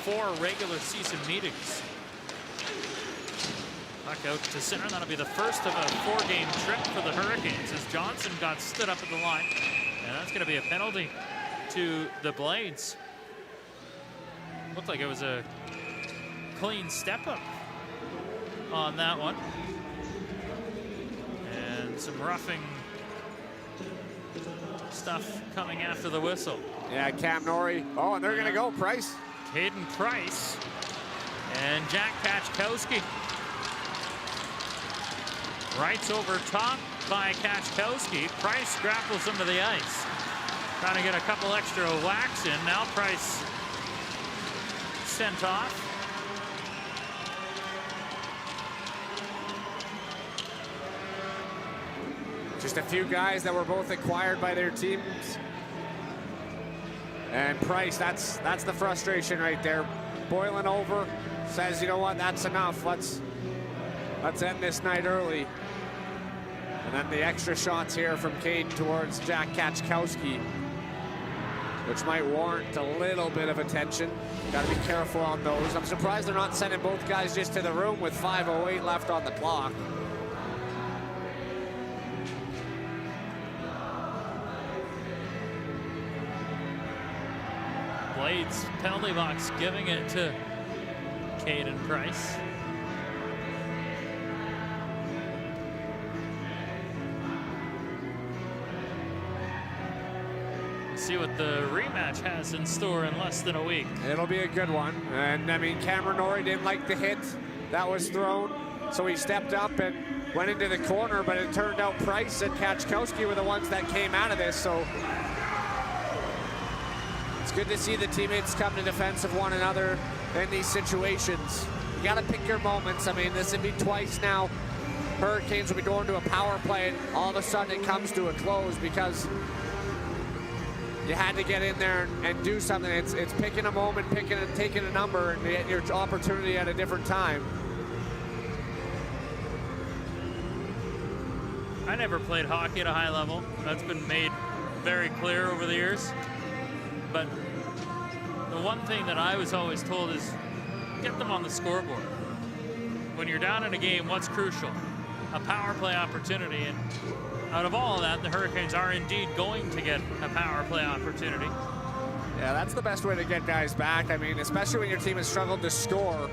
4 regular season meetings. Puck out to center, that'll be the first of a 4-game trip for the Hurricanes as Johnson got stood up at the line. And that's going to be a penalty to the Blades. Looked like it was a clean step up on that one. And some roughing stuff coming after the whistle. Yeah, Cam Norrie. Oh, and they're going to go Price. Caden Price and Jack Kaczkowski. Rights over top by Kaczkowski. Price grapples him to the ice. Trying to get a couple extra whacks in. Now Price sent off. Just a few guys that were both acquired by their teams. And Price, that's the frustration right there. Boiling over, says, you know what, that's enough. Let's end this night early. And then the extra shots here from Caden towards Jack Kaczkowski, which might warrant a little bit of attention. Got to be careful on those. I'm surprised they're not sending both guys just to the room with 5:08 left on the clock. Blades penalty box giving it to Caden Price. See what the rematch has in store in less than a week. It'll be a good one. And I mean, Cameron Norrie didn't like the hit that was thrown, so he stepped up and went into the corner, but it turned out Price and Kaczkowski were the ones that came out of this. So It's good to see the teammates come to defense of one another in these situations. You got to pick your moments. I mean, this would be twice now. Hurricanes will be going to a power play, and all of a sudden it comes to a close because you had to get in there and do something. It's picking a moment, taking a number, and get your opportunity at a different time. I never played hockey at a high level. That's been made very clear over the years. But the one thing that I was always told is get them on the scoreboard. When you're down in a game, what's crucial? A power play opportunity. And out of all of that, the Hurricanes are indeed going to get a power play opportunity. Yeah, that's the best way to get guys back. I mean, especially when your team has struggled to score.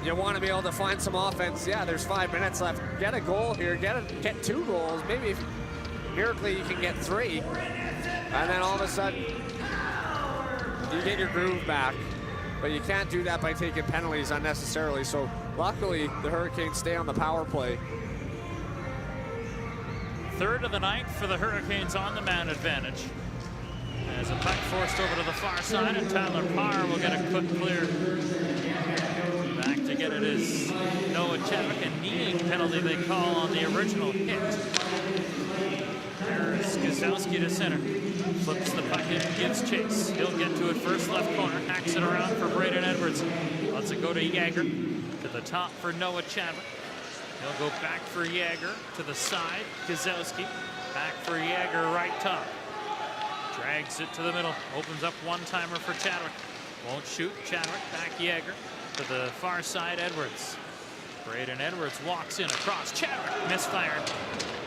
You want to be able to find some offense. Yeah, there's 5 minutes left. Get a goal here. Get 2 goals. Maybe if miraculously you can get 3. And then all of a sudden, you get your groove back. But you can't do that by taking penalties unnecessarily. So luckily, the Hurricanes stay on the power play. Third of the night for the Hurricanes on the man advantage. As a puck forced over to the far side, and Tyler Parr will get a quick clear. Back to get it is Noah Chadwick, a kneeing penalty they call on the original hit. There's Gazowski to center. Flips the puck in, gives chase. He'll get to it first left corner, hacks it around for Brayden Edwards. Lets it go to Yager. To the top for Noah Chadwick. He'll go back for Yager to the side. Gazowski back for Yager right top. Drags it to the middle. Opens up one-timer for Chadwick. Won't shoot. Chadwick back Yager to the far side. Edwards. Brayden Edwards walks in across. Chadwick misfired.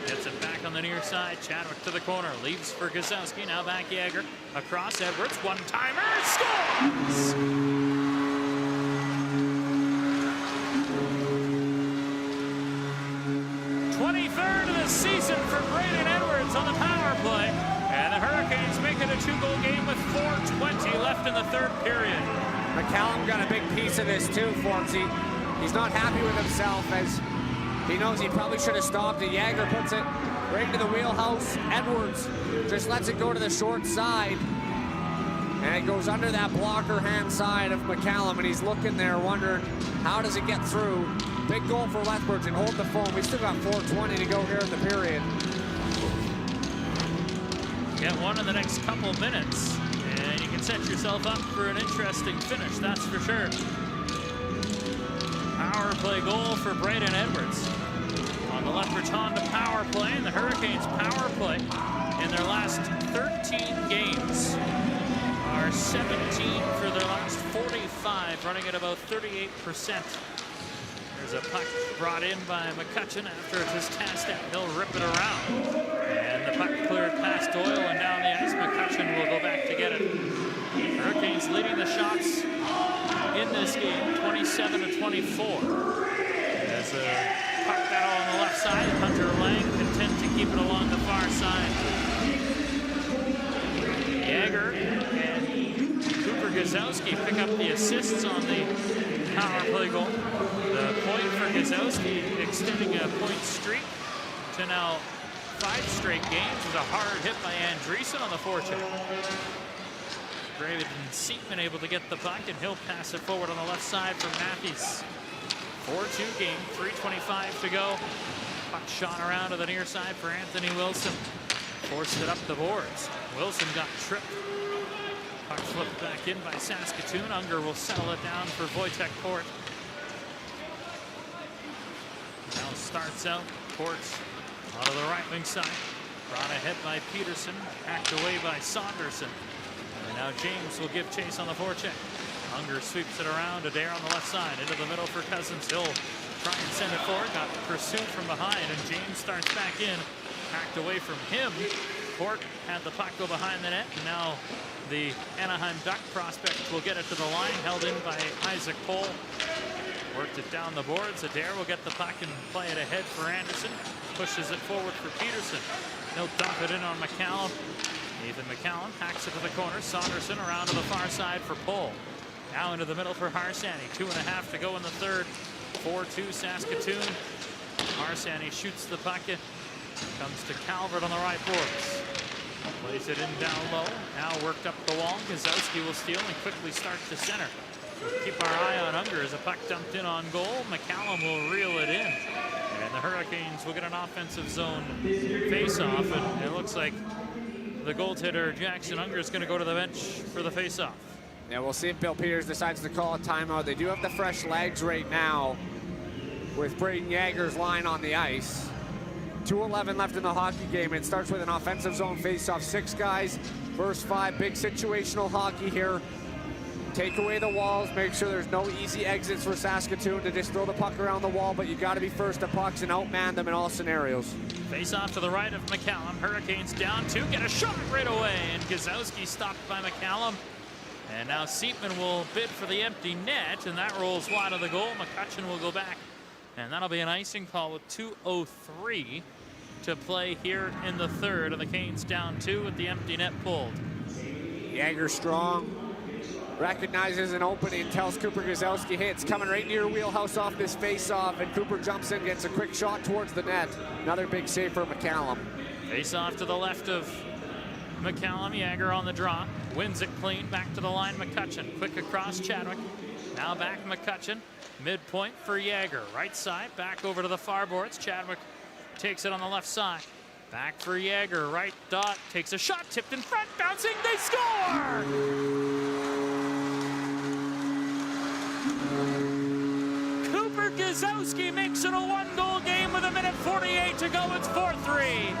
Gets it back on the near side. Chadwick to the corner. Leaves for Gazowski. Now back Yager. Across Edwards. One-timer. Scores! 23rd of the season for Brayden Edwards on the power play. And the Hurricanes make it a 2-goal game with 4:20 left in the third period. McCallum got a big piece of this too, Forbesy. He's not happy with himself as he knows he probably should have stopped it. Yager puts it right into the wheelhouse. Edwards just lets it go to the short side. And it goes under that blocker hand side of McCallum, and he's looking there wondering, how does it get through? Big goal for Lethbridge and hold the phone. We still got 4:20 to go here in the period. Get one in the next couple minutes, and you can set yourself up for an interesting finish, that's for sure. Power play goal for Brayden Edwards on the Lethbridge Honda power play, and the Hurricanes power play in their last 13 games are 17 for their last 45, running at about 38%. There's a puck brought in by McCutcheon after it is tasked out. He'll rip it around. And the puck cleared past Doyle and down the ice. McCutcheon will go back to get it. Hurricanes leading the shots in this game, 27-24. As a puck battle on the left side, Hunter Laing content to keep it along the far side. Yager and Cooper Gazowski pick up the assists on the power play goal. The point for Gazowski extending a point streak to now 5 straight games is a hard hit by Andreessen on the forecheck. Brayden Seatman able to get the puck, and he'll pass it forward on the left side for Matthews. 4-2 game, 3:25 to go. Puck shot around to the near side for Anthony Wilson. Forced it up the boards. Wilson got tripped. Puck flipped back in by Saskatoon. Unger will settle it down for Wojtek Court. Now starts out. Court out of the right wing side. Brought ahead by Peterson. Hacked away by Saunderson. And now James will give chase on the forecheck. Unger sweeps it around. Adair on the left side. Into the middle for Cousins. He'll try and send it forward. Got pursued from behind. And James starts back in. Hacked away from him. Court had the puck go behind the net. And now the Anaheim Duck prospect will get it to the line. Held in by Isaac Cole. Worked it down the boards. Adair will get the puck and play it ahead for Anderson. Pushes it forward for Peterson. He'll dump it in on McCallum. Ethan McCallum hacks it to the corner. Saunderson around to the far side for Pohl. Now into the middle for Harsanyi. 2.5 to go in the third. 4-2 Saskatoon. Harsanyi shoots the puck. Comes to Calvert on the right boards. Plays it in down low. Now worked up the wall. Gazowski will steal and quickly start to center. We'll keep our eye on Unger as a puck dumped in on goal. McCallum will reel it in. And the Hurricanes will get an offensive zone face-off. And it looks like the goaltender, Jackson Unger, is going to go to the bench for the face-off. Yeah, we'll see if Bill Peters decides to call a timeout. They do have the fresh legs right now with Brayden Yager's line on the ice. 2:11 left in the hockey game. It starts with an offensive zone face-off. 6 guys versus 5. Big situational hockey here. Take away the walls. Make sure there's no easy exits for Saskatoon to just throw the puck around the wall, but you got to be first to pucks and outman them in all scenarios. Face-off to the right of McCallum. Hurricanes down 2. Get a shot right away. And Gazowski stopped by McCallum. And now Seatman will bid for the empty net, and that rolls wide of the goal. McCutcheon will go back, and that'll be an icing call with 2:03 to play here in the third, and the Canes down 2 with the empty net pulled. Yager strong, recognizes an opening, tells Cooper Gazowski, hey, it's coming right near your wheelhouse off this face-off, and Cooper jumps in, gets a quick shot towards the net. Another big save for McCallum. Face-off to the left of McCallum. Yager on the draw, wins it clean, back to the line. McCutcheon quick across Chadwick, now back McCutcheon, midpoint for Yager, right side, back over to the far boards. Chadwick takes it on the left side, back for Yager, right dot, takes a shot, tipped in front, bouncing, they score! Cooper Gazowski makes it a 1-goal game with 1:48 to go. It's 4-3.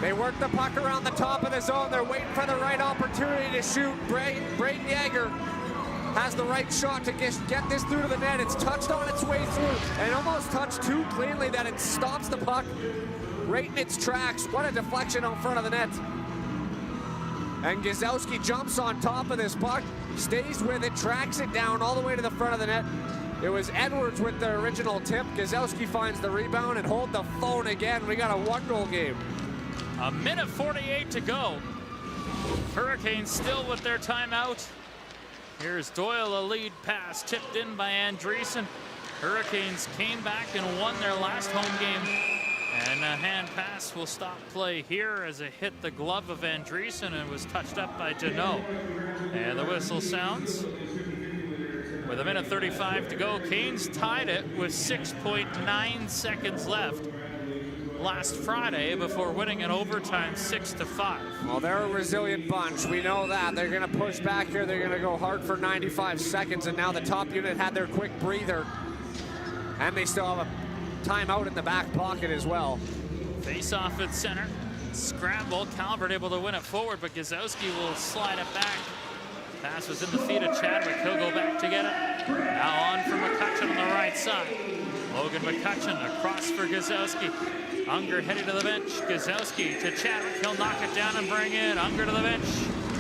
They work the puck around the top of the zone. They're waiting for the right opportunity to shoot. Brayden Yager has the right shot to get this through to the net. It's touched on its way through and almost touched too cleanly that it stops the puck right in its tracks. What a deflection out front of the net. And Gazowski jumps on top of this puck, stays with it, tracks it down all the way to the front of the net. It was Edwards with the original tip. Gazowski finds the rebound and hold the phone again. We got a 1-goal game. 1:48 to go. Hurricanes still with their timeout. Here's Doyle, a lead pass tipped in by Andreessen. Hurricanes came back and won their last home game. And a hand pass will stop play here as it hit the glove of Andreessen and was touched up by Deneau. And the whistle sounds. With 1:35 to go, Canes tied it with 6.9 seconds left last Friday before winning in overtime 6-5. Well, they're a resilient bunch. We know that. They're going to push back here. They're going to go hard for 95 seconds. And now the top unit had their quick breather. And they still have a timeout in the back pocket as well. Face off at center. Scramble. Calvert able to win it forward, but Gazowski will slide it back. Pass was in the feet of Chadwick. He'll go back to get it. Now on for McCutcheon on the right side. Logan McCutcheon across for Gazowski. Unger headed to the bench. Gazowski to Chadwick. He'll knock it down and bring in Unger to the bench.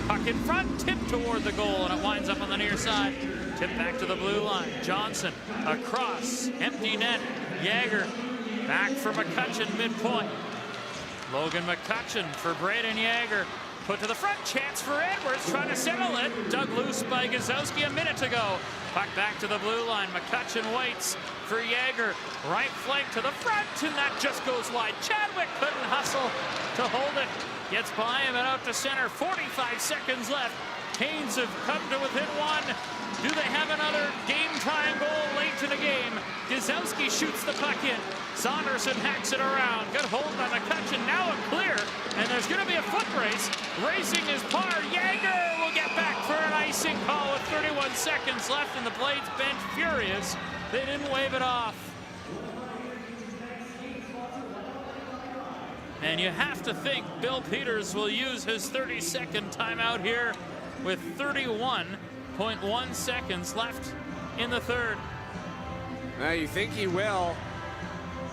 Puck in front, tip toward the goal, and it winds up on the near side. Tip back to the blue line. Johnson across, empty net. Yager back for McCutcheon midpoint. Logan McCutcheon for Brayden Yager. Put to the front, chance for Edwards, trying to settle it. Dug loose by Gazowski a minute to go. Puck back to the blue line. McCutcheon waits for Yager. Right flank to the front, and that just goes wide. Chadwick couldn't hustle to hold it. Gets by him and out to center. 45 seconds left. Canes have come to within 1. Do they have another game-time goal late in the game? Gazowski shoots the puck in. Saunderson hacks it around. Good hold by McCutcheon. Now a clear, and there's going to be a foot race. Racing his par. Yager will get back for an icing call with 31 seconds left, and the Blades bench furious. They didn't wave it off. And you have to think Bill Peters will use his 30-second timeout here with 31.1 seconds left in the third. Well, you think he will.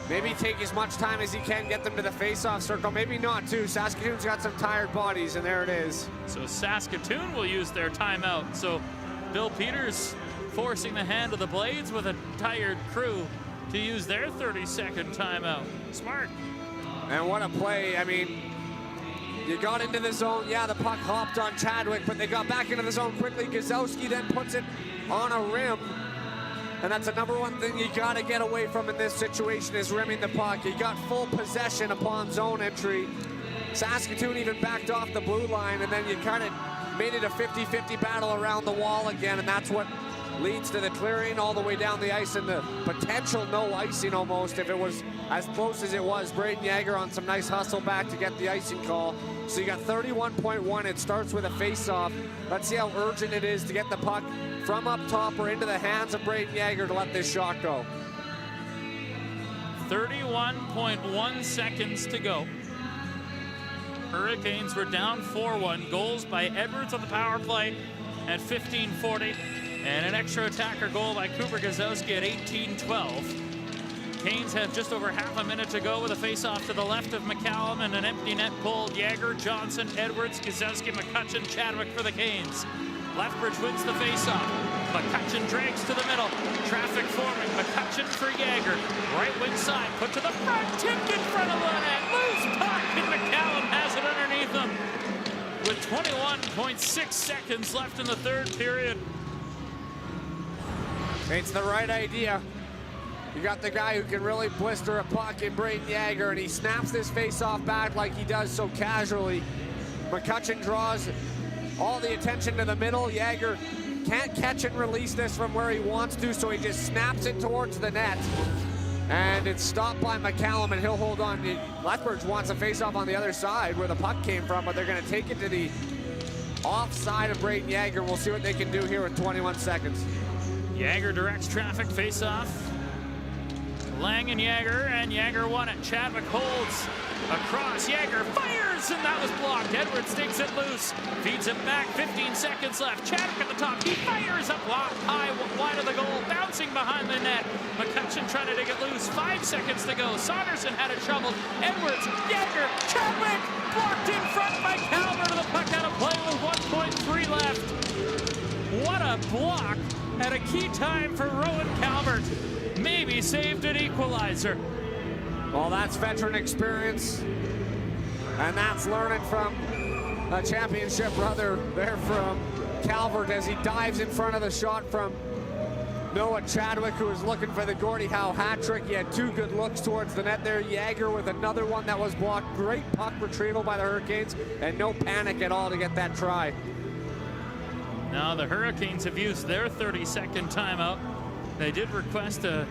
Maybe take as much time as he can, get them to the face-off circle. Maybe not, too. Saskatoon's got some tired bodies, and there it is. So Saskatoon will use their timeout. So Bill Peters forcing the hand of the Blades with a tired crew to use their 30-second timeout. Smart. And what a play. I mean, you got into the zone. Yeah, the puck hopped on Chadwick, but they got back into the zone quickly. Gazowski then puts it on a rim. And that's the number one thing you got to get away from in this situation is rimming the puck. You got full possession upon zone entry. Saskatoon even backed off the blue line, and then you kind of made it a 50-50 battle around the wall again, and that's what leads to the clearing all the way down the ice and the potential no icing almost if it was as close as it was. Brayden Yager on some nice hustle back to get the icing call. So you got 31.1. It starts with a face-off. Let's see how urgent it is to get the puck from up top or into the hands of Brayden Yager to let this shot go. 31.1 seconds to go. Hurricanes were down 4-1. Goals by Edwards on the power play at 15:40. And an extra attacker goal by Cooper Gazowski at 18:12. Canes have just over half a minute to go with a face-off to the left of McCallum and an empty net pull. Yager, Johnson, Edwards, Gazowski, McCutcheon, Chadwick for the Canes. Lethbridge wins the face-off. McCutcheon drags to the middle. Traffic forming. McCutcheon for Yager. Right wing side, put to the front, tipped in front of the net. Loose puck, and McCallum has it underneath him. With 21.6 seconds left in the third period. It's the right idea. You got the guy who can really blister a puck in Brayden Yager, and he snaps this face-off back like he does so casually. McCutcheon draws all the attention to the middle. Yager can't catch and release this from where he wants to, so he just snaps it towards the net. And it's stopped by McCallum, and he'll hold on. Lethbridge wants a face-off on the other side where the puck came from, but they're going to take it to the offside of Brayden Yager. We'll see what they can do here with 21 seconds. Yager directs traffic face-off. Laing and Yager won it. Chadwick holds across. Yager fires, and that was blocked. Edwards takes it loose, feeds it back. 15 seconds left. Chadwick at the top. He fires up high, wide of the goal, bouncing behind the net. McCutcheon trying to dig it loose. 5 seconds to go. Saunderson had it shoveled. Edwards, Yager, Chadwick blocked in front by Calvert to the puck out of play with 1.3 left. What a block at a key time for Rowan Calvert. Maybe saved an equalizer. Well, that's veteran experience, and that's learning from a championship brother there from Calvert as he dives in front of the shot from Noah Chadwick, who was looking for the Gordie Howe hat trick. He had two good looks towards the net there. Yager with another one that was blocked. Great puck retrieval by the Hurricanes, and no panic at all to get that try. Now the Hurricanes have used their 30-second timeout. They did request a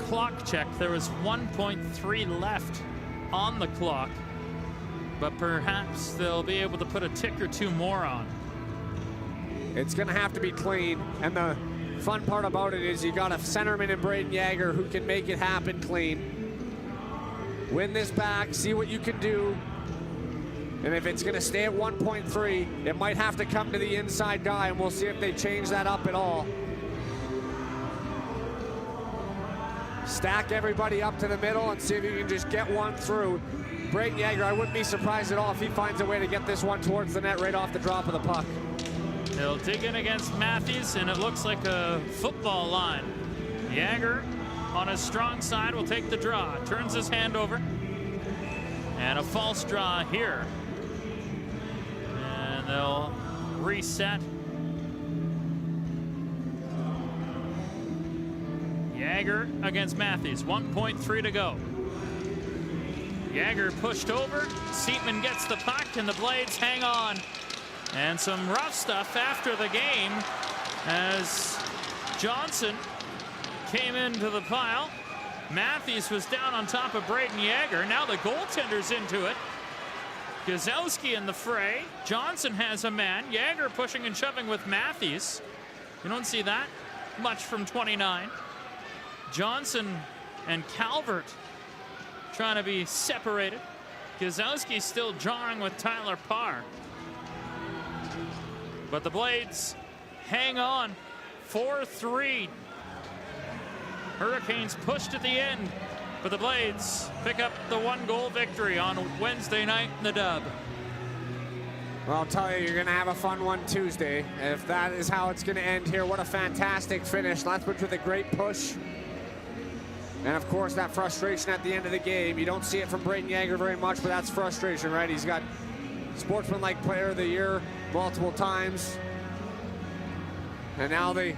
clock check. There was 1.3 left on the clock, but perhaps they'll be able to put a tick or two more on. It's going to have to be clean, and the fun part about it is you got a centerman in Brayden Yager who can make it happen clean. Win this back, see what you can do, and if it's going to stay at 1.3, it might have to come to the inside guy, and we'll see if they change that up at all. Stack everybody up to the middle and see if you can just get one through. Brayden Yager, I wouldn't be surprised at all if he finds a way to get this one towards the net right off the drop of the puck. They'll dig in against Matthews, and it looks like a football line. Yager on his strong side will take the draw. Turns his hand over. And a false draw here. And they'll reset. Yager against Matthews, 1.3 to go. Yager pushed over, Seatman gets the puck, and the Blades hang on. And some rough stuff after the game as Johnson came into the pile. Matthews was down on top of Brayden Yager. Now the goaltender's into it. Gazowski in the fray. Johnson has a man. Yager pushing and shoving with Matthews. You don't see that much from 29. Johnson and Calvert trying to be separated. Gazowski still jarring with Tyler Parr. But the Blades hang on. 4-3. Hurricanes pushed at the end, but the Blades pick up the 1-goal victory on Wednesday night in the dub. Well, I'll tell you, you're going to have a fun one Tuesday. If that is how it's going to end here, what a fantastic finish. Lethbridge with a great push. And of course, that frustration at the end of the game. You don't see it from Brayden Yager very much, but that's frustration, right? He's got Sportsmanlike Player of the Year multiple times. And now they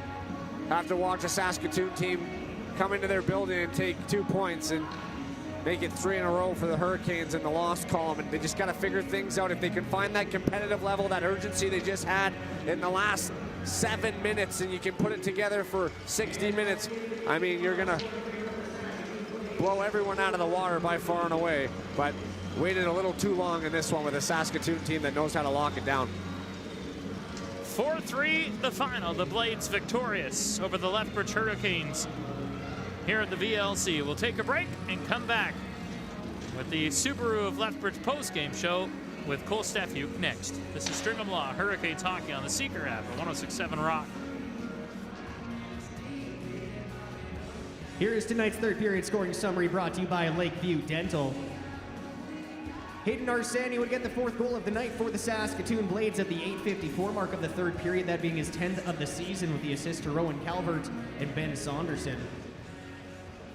have to watch a Saskatoon team come into their building and take 2 points. And make it 3 in a row for the Hurricanes in the loss column, and they just got to figure things out. If they can find that competitive level, that urgency they just had in the last 7 minutes, and you can put it together for 60 minutes, I mean, you're going to blow everyone out of the water by far and away, but waited a little too long in this one with a Saskatoon team that knows how to lock it down. 4-3 the final. The Blades victorious over the Lethbridge Hurricanes here at the VLC. We'll take a break and come back with the Subaru of Lethbridge post-game show with Cole Stefuk next. This is Stringham Law, Hurricanes Hockey on the Seeker app at 106.7 Rock. Here is tonight's third period scoring summary brought to you by Lakeview Dental. Hayden Arsani would get the 4th goal of the night for the Saskatoon Blades at the 8:54 mark of the third period, that being his 10th of the season, with the assist to Rowan Calvert and Ben Saunderson.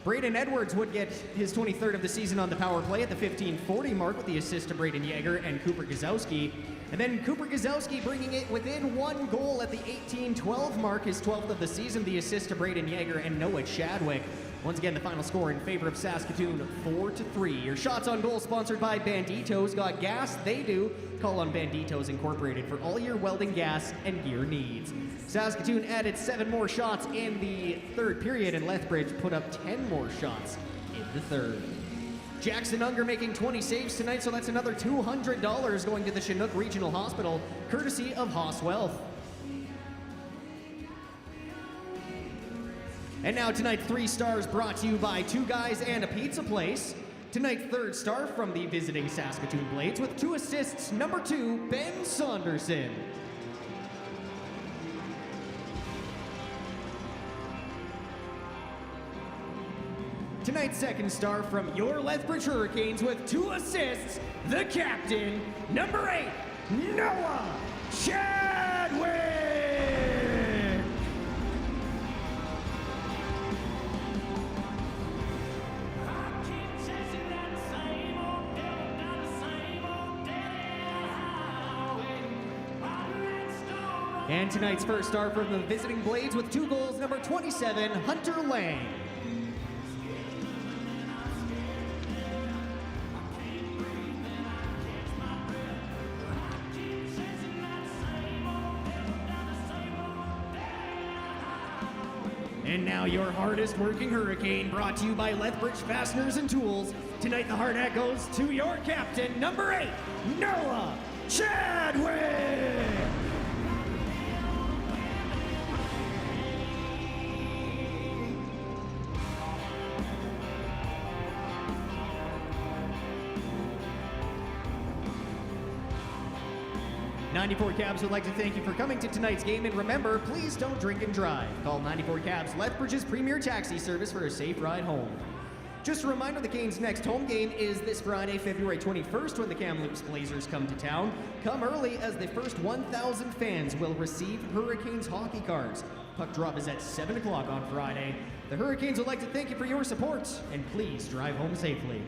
Brayden Edwards would get his 23rd of the season on the power play at the 15:40 mark with the assist to Brayden Yager and Cooper Gazowski. And then Cooper Gazowski bringing it within 1 goal at the 18:12 mark, his 12th of the season, the assist to Brayden Yager and Noah Chadwick. Once again, the final score in favor of Saskatoon, 4-3. Your shots on goal sponsored by Banditos. Got gas? They do. Call on Banditos Incorporated for all your welding gas and gear needs. Saskatoon added 7 more shots in the third period, and Lethbridge put up 10 more shots in the third. Jackson Unger making 20 saves tonight, so that's another $200 going to the Chinook Regional Hospital, courtesy of Haas Wealth. And now tonight's 3 stars brought to you by 2 Guys and a Pizza Place. Tonight's 3rd star from the visiting Saskatoon Blades with 2 assists, number 2, Ben Saunderson. Tonight's 2nd star from your Lethbridge Hurricanes with 2 assists, the captain, number 8, Noah Chadwick. And tonight's 1st star from the visiting Blades with 2 goals, number 27, Hunter Laing. And now your hardest working Hurricane, brought to you by Lethbridge Fasteners and Tools. Tonight the hard hat goes to your captain, number 8, Noah Chadwick. '94 Cabs would like to thank you for coming to tonight's game, and remember, please don't drink and drive. Call 94 Cabs, Lethbridge's premier taxi service, for a safe ride home. Just a reminder, the Canes' next home game is this Friday, February 21st, when the Kamloops Blazers come to town. Come early, as the first 1,000 fans will receive Hurricanes hockey cards. Puck drop is at 7 o'clock on Friday. The Hurricanes would like to thank you for your support, and please drive home safely.